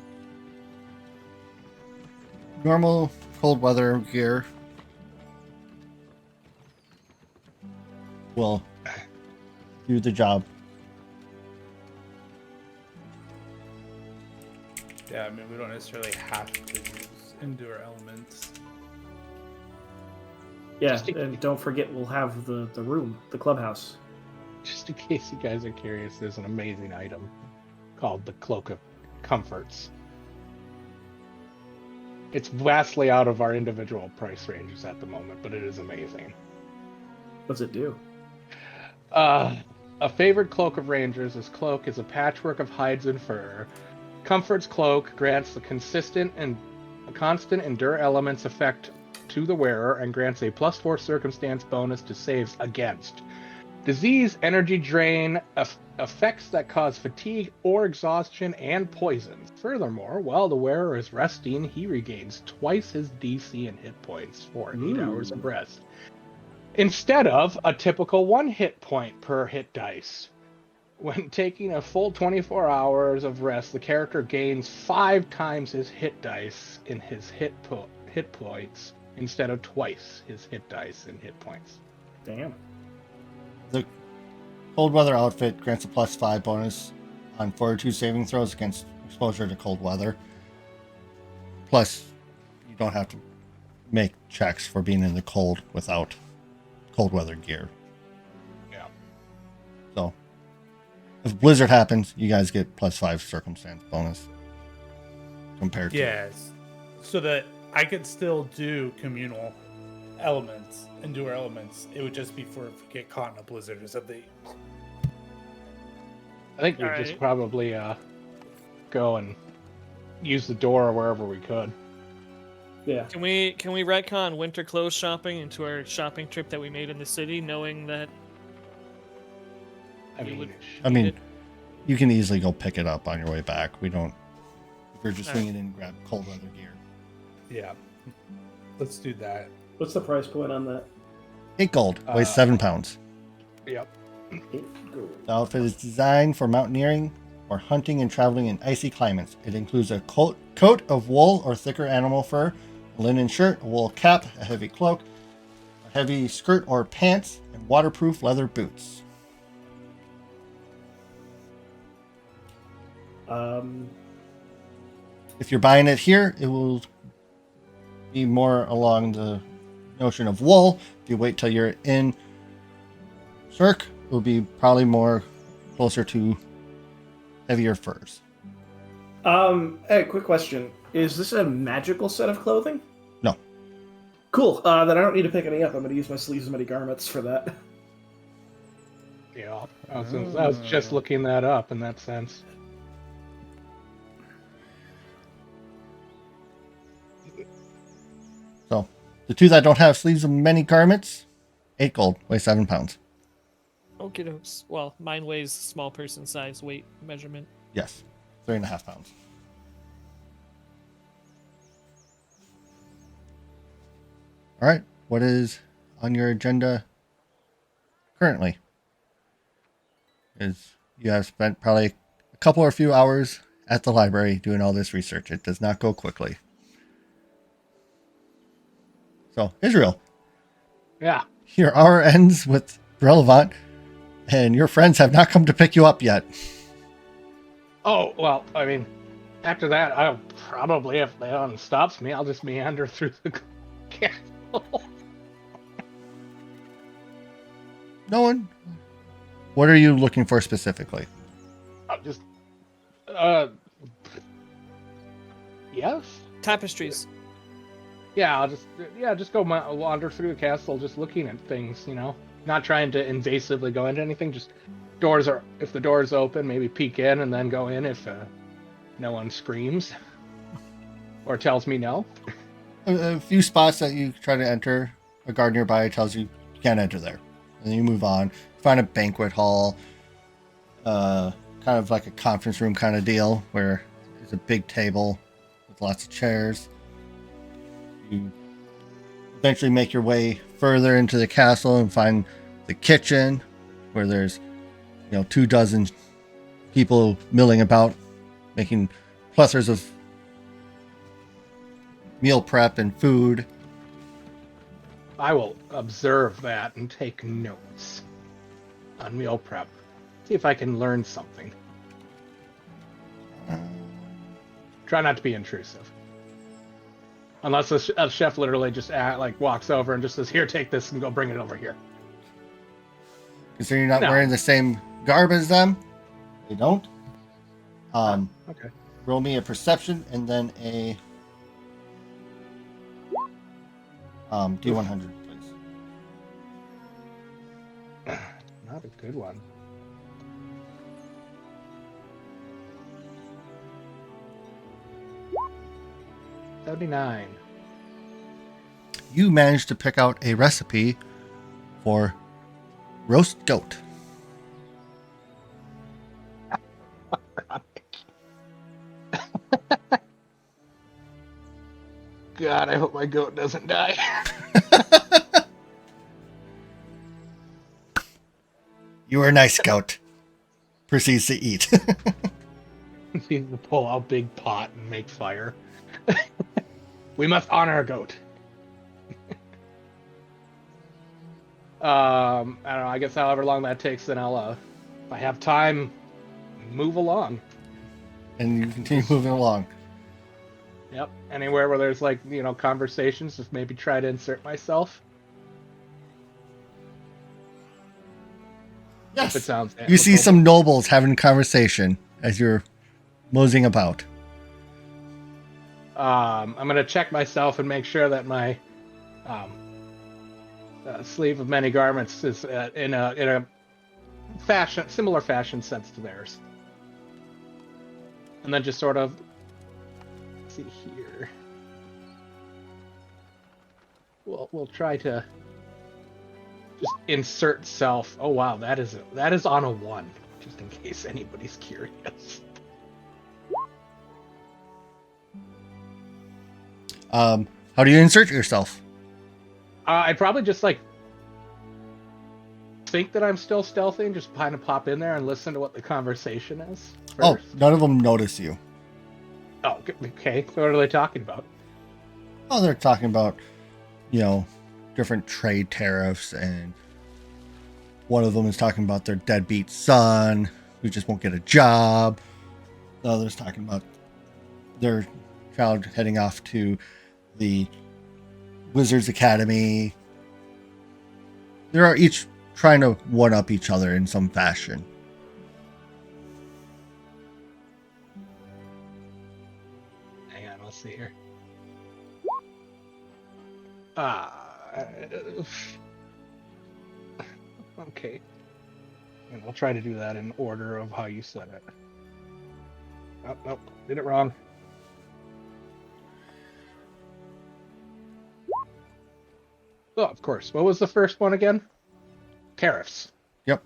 Normal cold weather gear will do the job. Yeah, I mean, we don't necessarily have to use endure elements. Yeah, Just to- and don't forget we'll have the room, the clubhouse. Just in case you guys are curious, there's an amazing item called the Cloak of Comforts. It's vastly out of our individual price ranges at the moment, but it is amazing. What's it do? A favored cloak of rangers. This cloak is a patchwork of hides and fur. Comfort's cloak grants a constant endure elements effect to the wearer and grants a +4 circumstance bonus to saves against disease, energy drain, effects that cause fatigue or exhaustion, and poisons. Furthermore, while the wearer is resting, he regains twice his DC and hit points for 8 hours of rest, instead of a typical 1 hit point per hit dice. When taking a full 24 hours of rest, the character gains 5 times his hit dice in his hit points instead of twice his hit dice and hit points. Damn. The cold weather outfit grants a +5 bonus on fortitude saving throws against exposure to cold weather. Plus, you don't have to make checks for being in the cold without cold weather gear. Yeah. So, if a blizzard happens, you guys get +5 circumstance bonus compared to. Yes. So that I could still do communal elements, endure elements. It would just be for if we get caught in a blizzard or something. I think we'd All just right. probably go and use the door wherever we could. Yeah. Can we retcon winter clothes shopping into our shopping trip that we made in the city, knowing that I You mean, would- I mean, It- you can easily go pick it up on your way back. We don't. If you're just All right. swinging in and grab cold weather gear. Yeah. Let's do that. What's the price point on that? 8 gold, weighs Uh, 7 pounds. yep. 8 gold. The outfit is designed for mountaineering or hunting and traveling in icy climates. It includes a coat of wool or thicker animal fur, a linen shirt, a wool cap, a heavy cloak, a heavy skirt or pants, and waterproof leather boots. If you're buying it here, it will be more along the notion of wool. If you wait till you're in Cirque, it will be probably more closer to heavier furs. Hey, quick question. Is this a magical set of clothing? No. Cool. Then I don't need to pick any up. I'm going to use my sleeves and many garments for that. Yeah. I was just looking that up in that sense. So, the two that don't have sleeves and many garments, 8 gold, weigh 7 pounds. Okay, well, mine weighs small person size weight measurement. Yes, 3.5 pounds. All right, what is on your agenda currently? Is you have spent probably a couple or few hours at the library doing all this research. It does not go quickly. So, Israel, Yeah. your hour ends with Relevant, and your friends have not come to pick you up yet. Oh, well, I mean, after that, I'll probably, if Leon stops me, I'll just meander through the castle. No one? What are you looking for specifically? I'll just, Yes. Tapestries. Yeah, I'll just go wander through the castle, just looking at things. Not trying to invasively go into anything. Just if the door's open, maybe peek in and then go in if no one screams or tells me no. A few spots that you try to enter, a guard nearby tells you you can't enter there. And then you move on. Find a banquet hall, kind of like a conference room kind of deal, where there's a big table with lots of chairs. You eventually make your way further into the castle and find the kitchen, where there's 24 people milling about, making plethora of meal prep and food. I will observe that and take notes on meal prep. See if I can learn something. Try not to be intrusive. Unless a chef literally just walks over and just says, "Here, take this and go bring it over here." Considering you're not No. wearing the same garb as them, they don't. Okay. Roll me a perception and then a D100, please. Not a good one. $79. You managed to pick out a recipe for roast goat. God, I hope my goat doesn't die. You are a nice goat. Proceeds to eat. Seems to pull out big pot and make fire. We must honor a goat. I don't know. I guess however long that takes, then I'll, if I have time, move along. And you continue moving along. Yep. Anywhere where there's conversations, just maybe try to insert myself. Yes. If it sounds You see amicable. some nobles having a conversation as you're moseying about. I'm gonna check myself and make sure that my sleeve of many garments is in a similar fashion sense to theirs, and then just sort of see here. We'll try to just insert self. Oh wow, that is on a 1, just in case anybody's curious. How do you insert yourself? I'd probably just think that I'm still stealthy and just kind of pop in there and listen to what the conversation is first. Oh, none of them notice you. Oh, okay. So what are they talking about? Oh, they're talking about, different trade tariffs, and one of them is talking about their deadbeat son who just won't get a job. The other's talking about their child heading off to the Wizards Academy. They're each trying to one-up each other in some fashion. Hang on, let's see here. Okay. And I'll try to do that in order of how you said it. Oh, nope, did it wrong. Oh, of course. What was the first one again? Tariffs. Yep.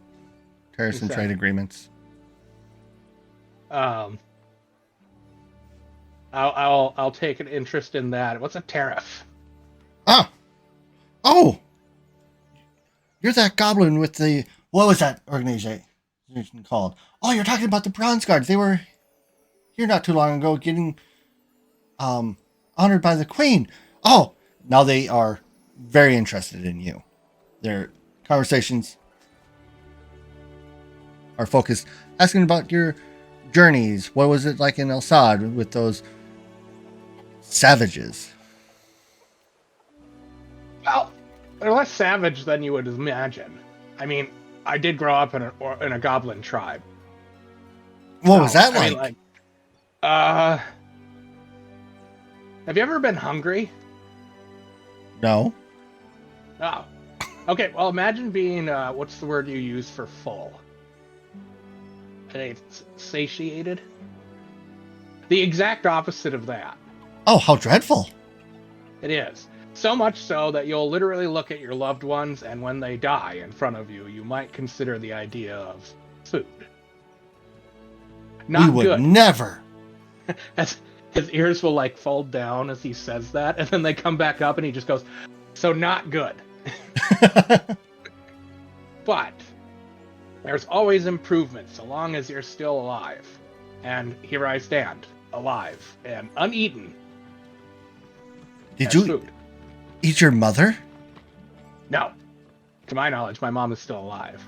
Tariffs and Exactly. trade agreements. I'll take an interest in that. What's a tariff? Oh! You're that goblin with the... What was that organization called? Oh, you're talking about the Bronzegarde. They were here not too long ago getting honored by the Queen. Oh, now they are very interested in you. Their conversations are focused, asking about your journeys. What was it like in El Sad with those savages? Well, they're less savage than you would imagine. I mean, I did grow up in a goblin tribe. What was that I like? mean, Have you ever been hungry? No. Oh. Okay, well, imagine being, what's the word you use for full? I think it's satiated? The exact opposite of that. Oh, how dreadful. It is. So much so that you'll literally look at your loved ones, and when they die in front of you, you might consider the idea of food. Not we would good. never. As his ears will like fold down as he says that, and then they come back up, and he just goes, "So not good." But there's always improvement so long as you're still alive. And here I stand, alive and uneaten. Did as you food. eat your mother? No. To my knowledge, my mom is still alive.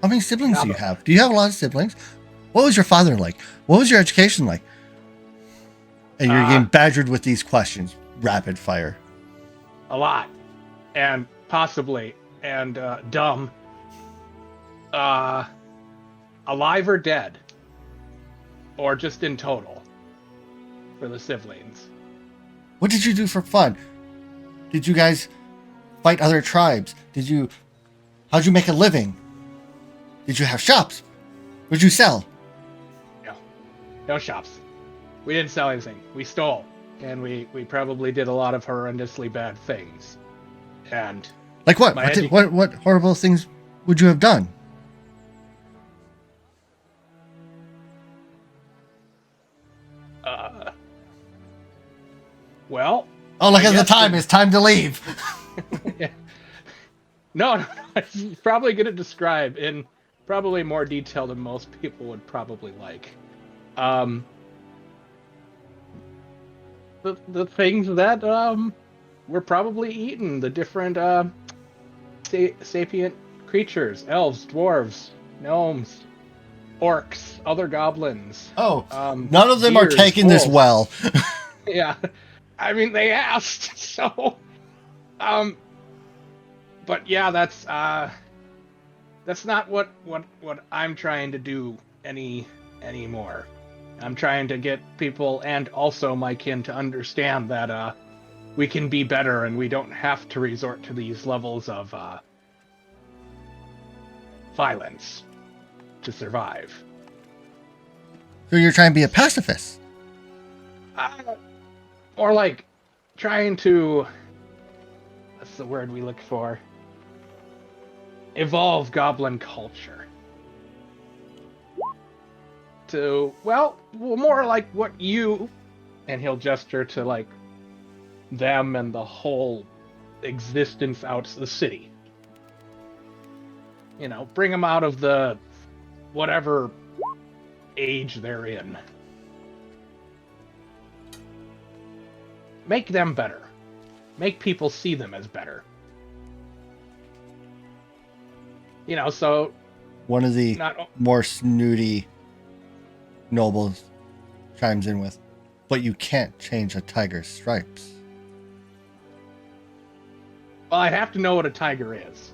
How many siblings do you Yeah, have? Do you have a lot of siblings? What was your father like? What was your education like? And you're getting badgered with these questions. Rapid fire. A lot. And possibly. And dumb. Alive or dead. Or just in total. For the siblings. What did you do for fun? Did you guys fight other tribes? How'd you make a living? Did you have shops? What'd you sell? No shops. We didn't sell anything. We stole. And we probably did a lot of horrendously bad things. And Like what? My What horrible things would you have done? well, Oh, look I at the guess time. It's time to leave. no, he's probably going to describe in probably more detail than most people would probably like. The things that were probably eaten, the different sapient creatures, elves, dwarves, gnomes, orcs, other goblins. Oh, none of them are deers, taking this wolves. well. Yeah, I mean they asked, so but yeah, that's not what I'm trying to do anymore. I'm trying to get people and also my kin to understand that we can be better and we don't have to resort to these levels of violence to survive. So you're trying to be a pacifist. Or like trying to, what's the word we look for? Evolve goblin culture. To, well, more like what you, and he'll gesture to like them and the whole existence out of the city. You know, bring them out of the whatever age they're in. Make them better. Make people see them as better. You know, so One of the more snooty nobles chimes in with, but you can't change a tiger's stripes. well, I'd have to know what a tiger is.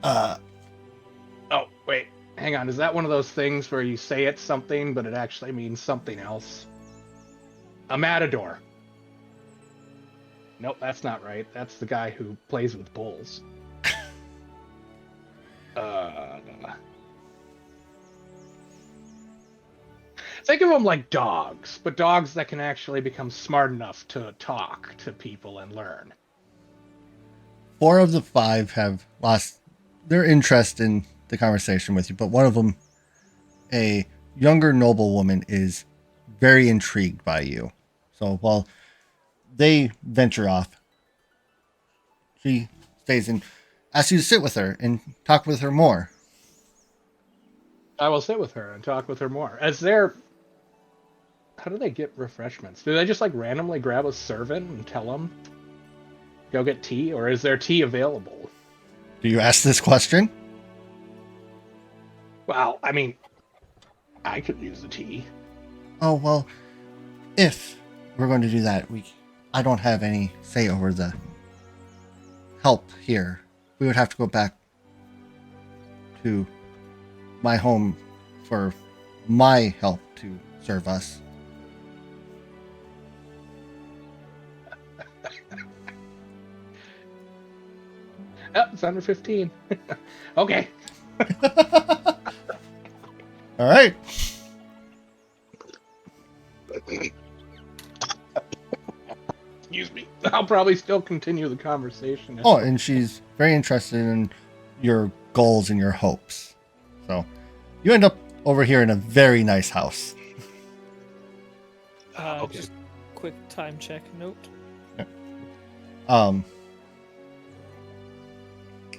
Oh, wait. Hang on. Is that one of those things where you say it's something, but it actually means something else? A matador. Nope, that's not right. That's the guy who plays with bulls. Think of them like dogs, but dogs that can actually become smart enough to talk to people and learn. 4 of the 5 have lost their interest in the conversation with you, but one of them, a younger noblewoman, is very intrigued by you. So while they venture off, she stays and asks you to sit with her and talk with her more. I will sit with her and talk with her more. How do they get refreshments? Do they just like randomly grab a servant and tell them, go get tea? Or is there tea available? Do you ask this question? Well, I mean, I could use the tea. Oh, well, if we're going to do that, I don't have any say over the help here. We would have to go back to my home for my help to serve us. Oh, it's under 15. Okay. All right. Excuse me. I'll probably still continue the conversation. Oh, and she's very interested in your goals and your hopes. So you end up over here in a very nice house. Okay. Just quick time check note.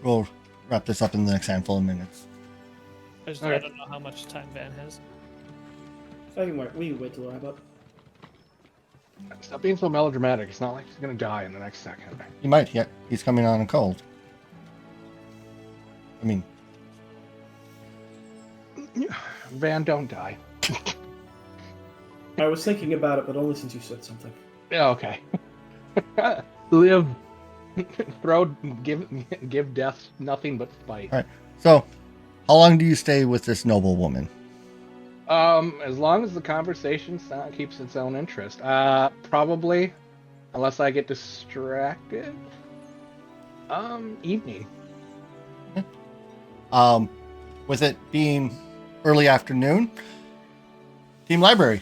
We'll wrap this up in the next handful of minutes. I Okay. don't know how much time Van has. I can wait. We can wait till I wrap up. Stop being so melodramatic. It's not like he's gonna die in the next second. He might yet. He's coming on a cold. I mean, Van, don't die. I was thinking about it, but only since you said something. Yeah, okay. Live. Give death nothing but spite. all right. So, how long do you stay with this noble woman? As long as the conversation keeps its own interest. Probably, unless I get distracted. Evening. With it being early afternoon, team library.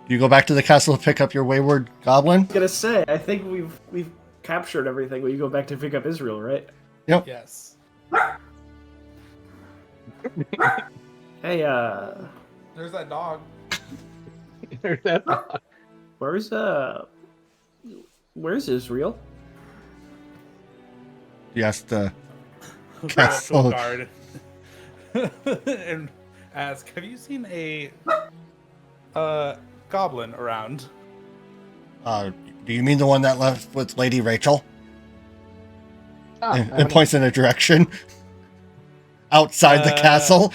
Do you go back to the castle to pick up your wayward goblin? I was gonna say, I think we've captured everything. When you go back to pick up Israel, right? Yep. Yes. Hey, There's that dog. There's that. where's Israel? You asked the Castle castle. guard. And ask, have you seen a goblin around? Do you mean the one that left with Lady Rachel? Ah, It points in a direction outside the castle.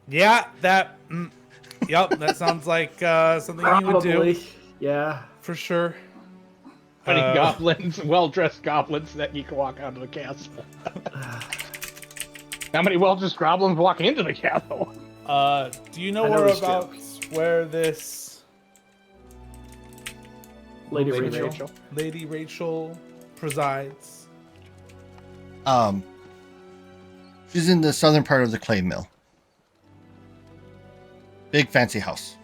Yeah, that. Yep, that sounds like something you would do Probably. Yeah. for sure. Many goblins, well-dressed goblins that you can walk out of the castle. How many well-dressed goblins walk into the castle? Do you know I know his whereabouts where this Lady Lady Rachel. Lady Rachel presides? She's in the southern part of the clay mill. Big fancy house.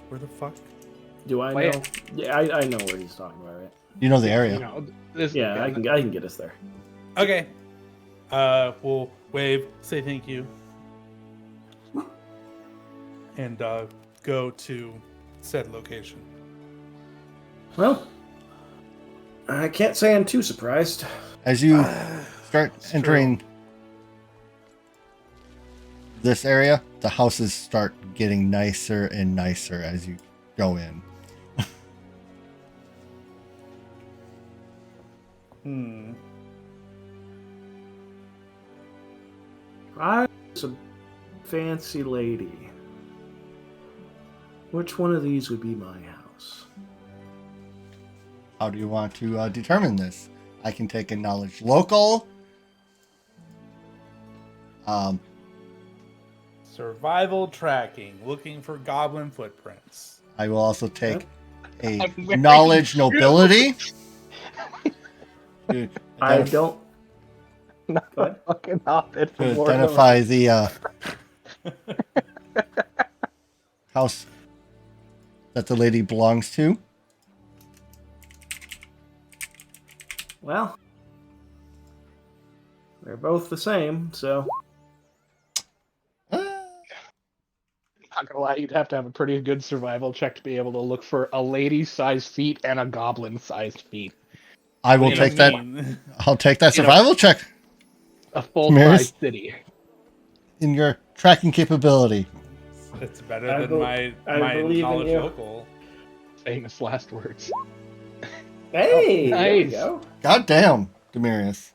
Where the fuck? Do I Wait. know? Yeah, I know where he's talking about, right? You know the area. You know, this. Yeah, I can get us there. Okay. We'll wave, say thank you, and go to said location. Well, I can't say I'm too surprised. As you start entering this area, the houses start getting nicer and nicer as you go in. I was a fancy lady. Which one of these would be my house? How do you want to determine this? I can take a knowledge local. Survival tracking, looking for goblin footprints. I will also take a I'm wearing knowledge shoes. nobility. To I identif- don't. Not Go ahead. fucking hobbit to from Lord of the identify the house that the lady belongs to. Well, they're both the same, so Not gonna lie, you'd have to have a pretty good survival check to be able to look for a lady-sized feet and a goblin-sized feet. I will What do you take that. mean? I'll take that You know- survival check A full-sized city. in your tracking capability. It's better I than bel- my I believe in knowledge you. local. Famous last words. hey, there we nice. go. God damn, Demarius.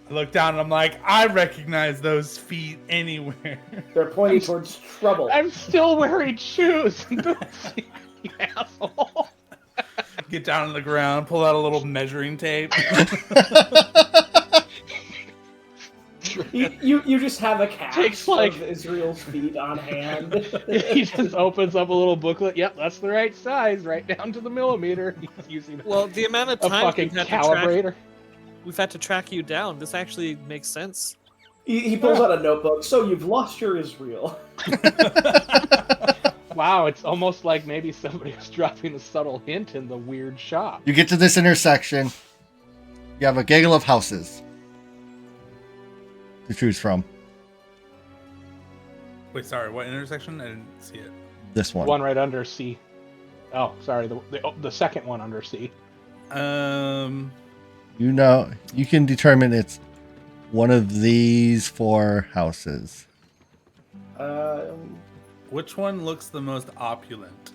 I look down and I'm like, I recognize those feet anywhere. They're pointing towards trouble. I'm still wearing shoes. You asshole. Get down on the ground, pull out a little measuring tape. You just have a cast Takes, like- of Israel's feet on hand. He just opens up a little booklet. Yep, that's the right size, right down to the millimeter. He's using Well, the amount of a time fucking calibrator. we've had to track you down. This actually makes sense. He pulls out a notebook. So you've lost your Israel. Wow, it's almost like maybe somebody was dropping a subtle hint in the weird shop. You get to this intersection. You have a gaggle of houses to choose from. Wait, sorry, what intersection? I didn't see it. This one. One right under C. Oh, sorry, the second one under C. You know, you can determine it's one of these 4 houses. Which one looks the most opulent?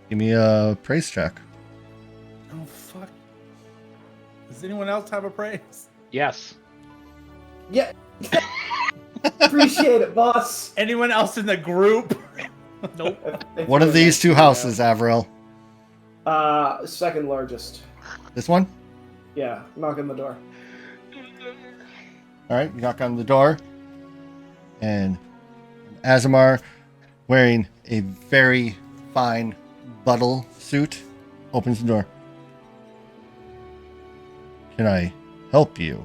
Give me a praise check. Oh, fuck. Does anyone else have a praise? Yes. Yeah. Appreciate it, boss. Anyone else in the group? Nope. One of these 2 houses, Avril. Second largest. This one? Yeah, knock on the door. All right, you knock on the door, and Azamar, wearing a very fine buttle suit, opens the door. Can I help you?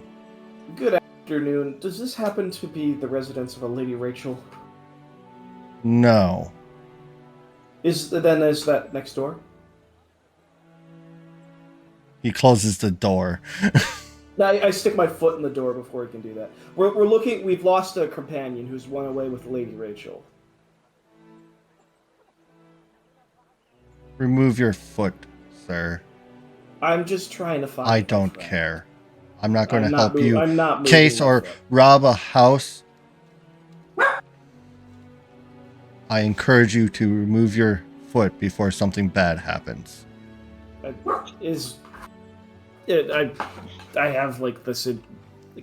Good afternoon. Does this happen to be the residence of a Lady Rachel? No. Is that next door? He closes the door. No, I stick my foot in the door before he can do that. We're looking. We've lost a companion who's run away with Lady Rachel. Remove your foot, sir. I'm just trying to find. I my don't friend. care. I'm not going I'm to not help mov- you I'm not moving chase my or foot. rob a house. I encourage you to remove your foot before something bad happens. I have like the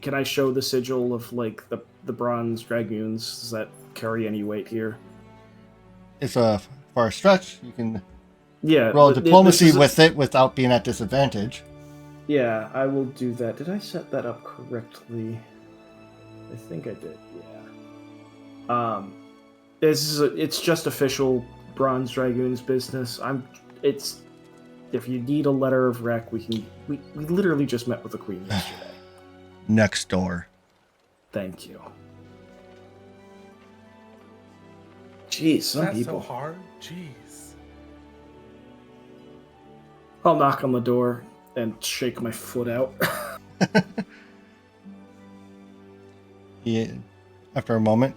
can I show the sigil of like the bronze dragoons? Does that carry any weight here? It's a far stretch. You can Yeah. roll this diplomacy is with it without being at disadvantage. Yeah, I will do that. Did I set that up correctly? I think I did. Yeah. It's just official Bronze Dragoons business. If you need a letter of rec, we literally just met with the Queen yesterday. Next door. Thank you. Jeez, some That's people. so hard. Jeez. I'll knock on the door and shake my foot out. After a moment,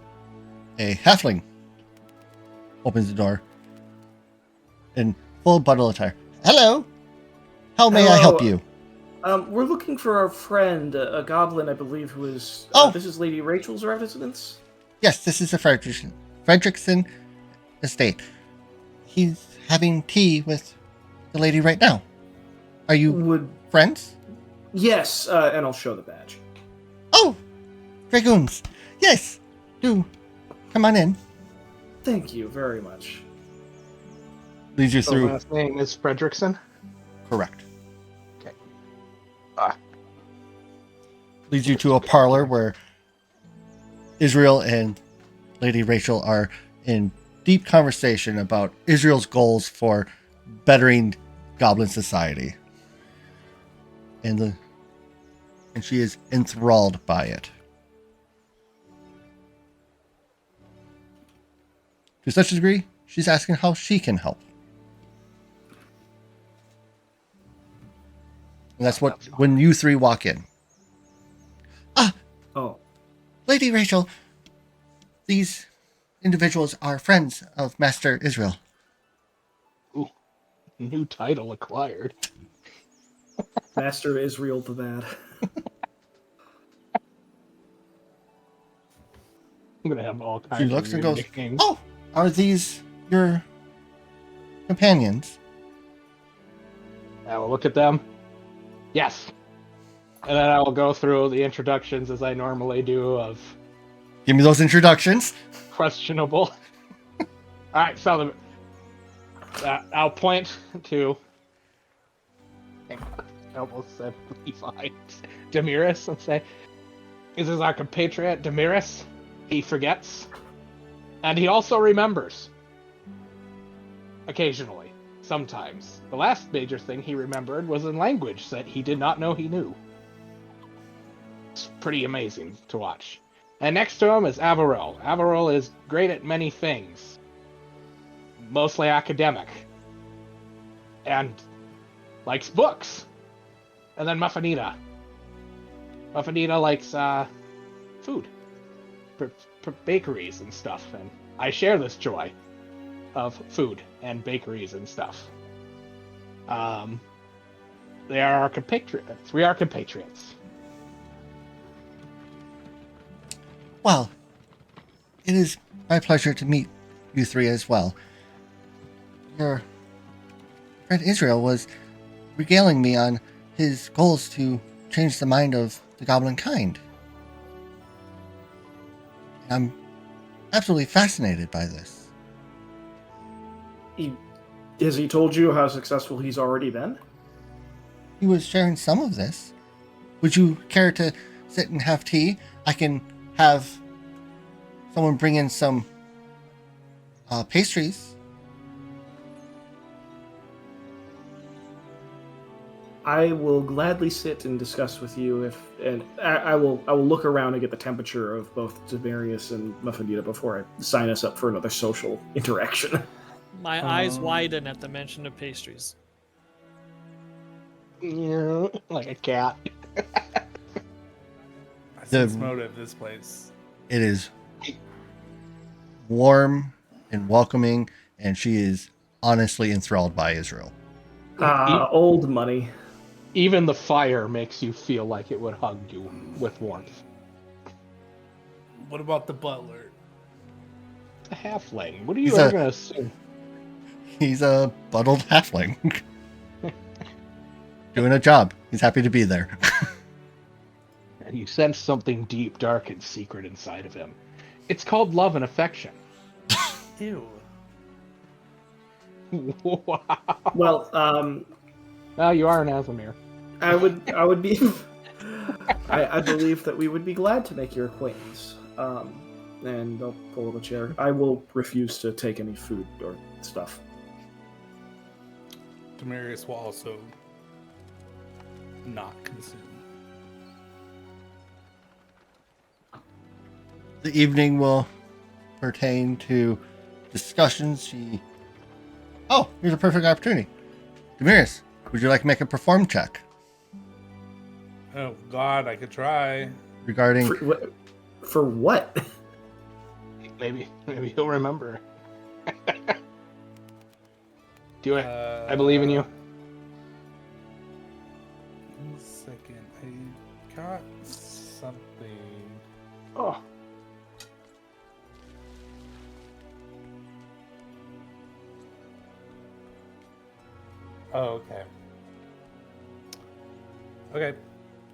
a halfling opens the door in full bundle attire. Hello. How may I help you? We're looking for our friend, a goblin, I believe, who is. Oh! This is Lady Rachel's residence. Yes, this is the Fredrickson estate. He's having tea with the lady right now. Are you friends? Yes, and I'll show the badge. Oh, dragoons. Yes, do come on in. Thank you very much. Leads you The through. last name is Fredrickson. Correct. Okay. Leads you to a parlor where Israel and Lady Rachel are in deep conversation about Israel's goals for bettering Goblin society. And she is enthralled by it. To such a degree, she's asking how she can help. And that's when you 3 walk in. Oh. Lady Rachel, these individuals are friends of Master Israel. Ooh, new title acquired. Master Israel the Bad. I'm gonna have all kinds She of looks and weird goes, nicknames. "Oh, are these your companions?" I will look at them. Yes. And then I will go through the introductions as I normally do of Give me those introductions. questionable. All right, so I'll point to I almost said Levi. Demiris, let's say. This is our compatriot, Demiris. He forgets. And he also remembers. Occasionally. Sometimes. The last major thing he remembered was in language that he did not know he knew. It's pretty amazing to watch. And next to him is Averil. Averil is great at many things. Mostly academic. And likes books. And then Muffinita. Muffinita likes food. Bakeries and stuff. And I share this joy of food and bakeries and stuff. They are our compatriots. We are compatriots. Well, it is my pleasure to meet you three as well. Your friend Israel was regaling me on his goals to change the mind of the goblin kind. I'm absolutely fascinated by this. Has he told you how successful he's already been? He was sharing some of this. Would you care to sit and have tea? I can have someone bring in some pastries. I will gladly sit and discuss with you and I will look around and get the temperature of both Tiberius and Muffinita before I sign us up for another social interaction. My eyes widen at the mention of pastries. Yeah, like a cat. I sense motive this place. It is warm and welcoming, and she is honestly enthralled by Israel. Old money. Even the fire makes you feel like it would hug you with warmth. What about the butler? A halfling. What are you ever going to assume? He's a bundled halfling. Doing a job. He's happy to be there. And you sense something deep, dark, and secret inside of him. It's called love and affection. Ew. Wow. Well, Well, you are an Azamir. I would be. I believe that we would be glad to make your acquaintance. And they'll pull up a chair. I will refuse to take any food or stuff. Demarius will also not consume. The evening will pertain to discussions. Oh, here's a perfect opportunity. Demarius, would you like to make a perform check Oh God, I could try. regarding For what? Maybe he'll remember. Do it. I believe in you. 1 second. I got something. Oh. Oh, okay. Okay.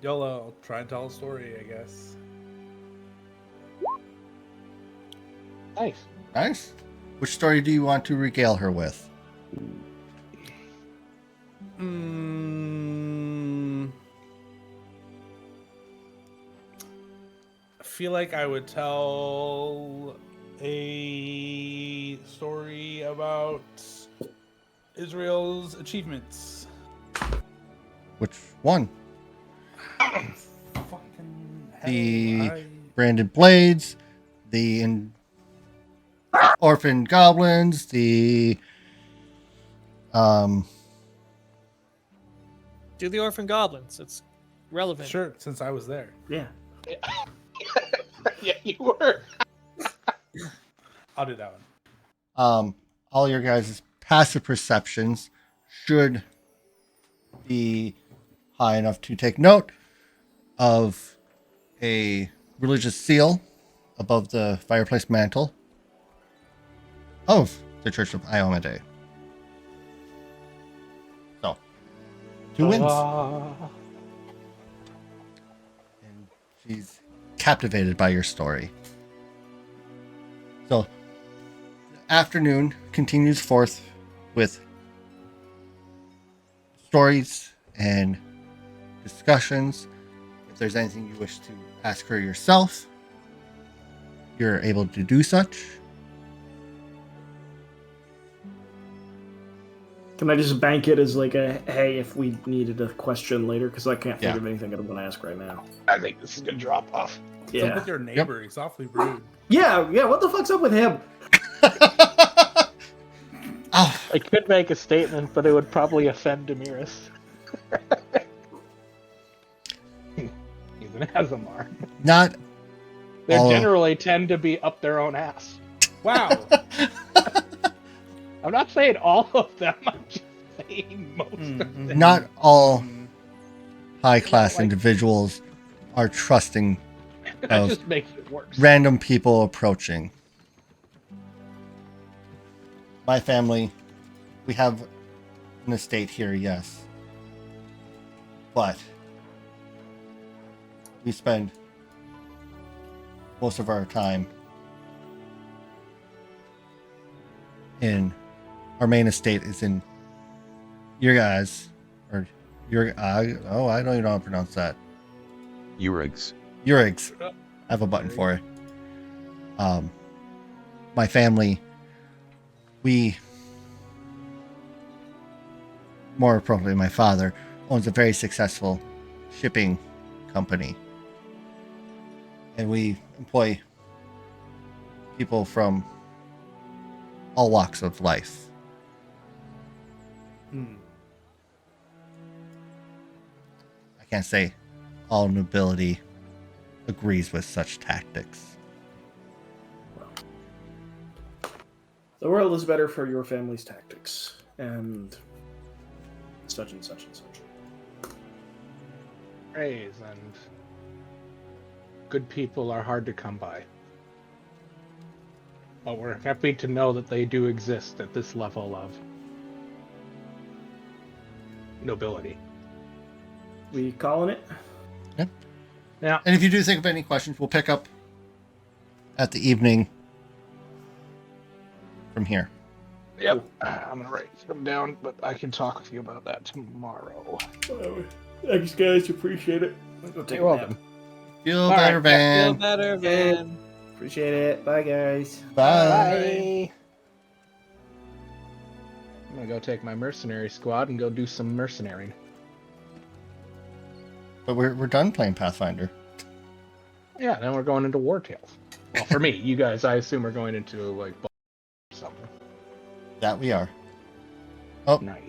YOLO, I'll try and tell a story, I guess. Nice. Nice. Which story do you want to regale her with? I feel like I would tell a story about Israel's achievements. Which one? Fucking The branded blades, the orphan goblins, the Do the orphan goblins. It's relevant. Sure, since I was there. Yeah. Yeah, you were. I'll do that one. All your guys' passive perceptions should be high enough to take note of a religious seal above the fireplace mantle of the Church of Iomade. So, 2 wins. And she's captivated by your story. So, the afternoon continues forth with stories and discussions. If there's anything you wish to ask her yourself, you're able to do such. Can I just bank it as like a hey if we needed a question later? Because I can't think Yeah. of anything I want to ask right now. I think this is gonna drop off. What's up Yeah. with your neighbor? He's awfully rude. Yeah. What the fuck's up with him? Oh, I could make a statement, but it would probably offend Demiris. He's an Azamar. not They all- generally tend to be up their own ass. Wow. I'm not saying all of them. I'm just saying most of them. not all Mm. high-class like- individuals are trusting That of just makes it worse. random people approaching. My family, we have an estate here, yes. But we spend most of our time in our main estate is in your guys or your I don't even know how to pronounce that. Urigs. Urigs. I have a button for it. My family, we, more appropriately, my father owns a very successful shipping company. And we employ people from all walks of life. Hmm. I can't say all nobility agrees with such tactics. The world is better for your family's tactics and such and such and such. Praise and good people are hard to come by. But we're happy to know that they do exist at this level of nobility. We calling it? Now, And if you do think of any questions, we'll pick up at the evening from here. yep, I'm gonna write them down, but I can talk with you about that tomorrow. Thanks, guys. Appreciate it. Go take You're a nap. welcome. Feel All better, right, Feel Van. better, Van. Appreciate it. Bye, guys. Bye. I'm gonna go take my mercenary squad and go do some mercenarying. But we're done playing Pathfinder. Yeah, then we're going into War Tales. Well, for me, you guys, I assume, are going into like something. That we are. Nice.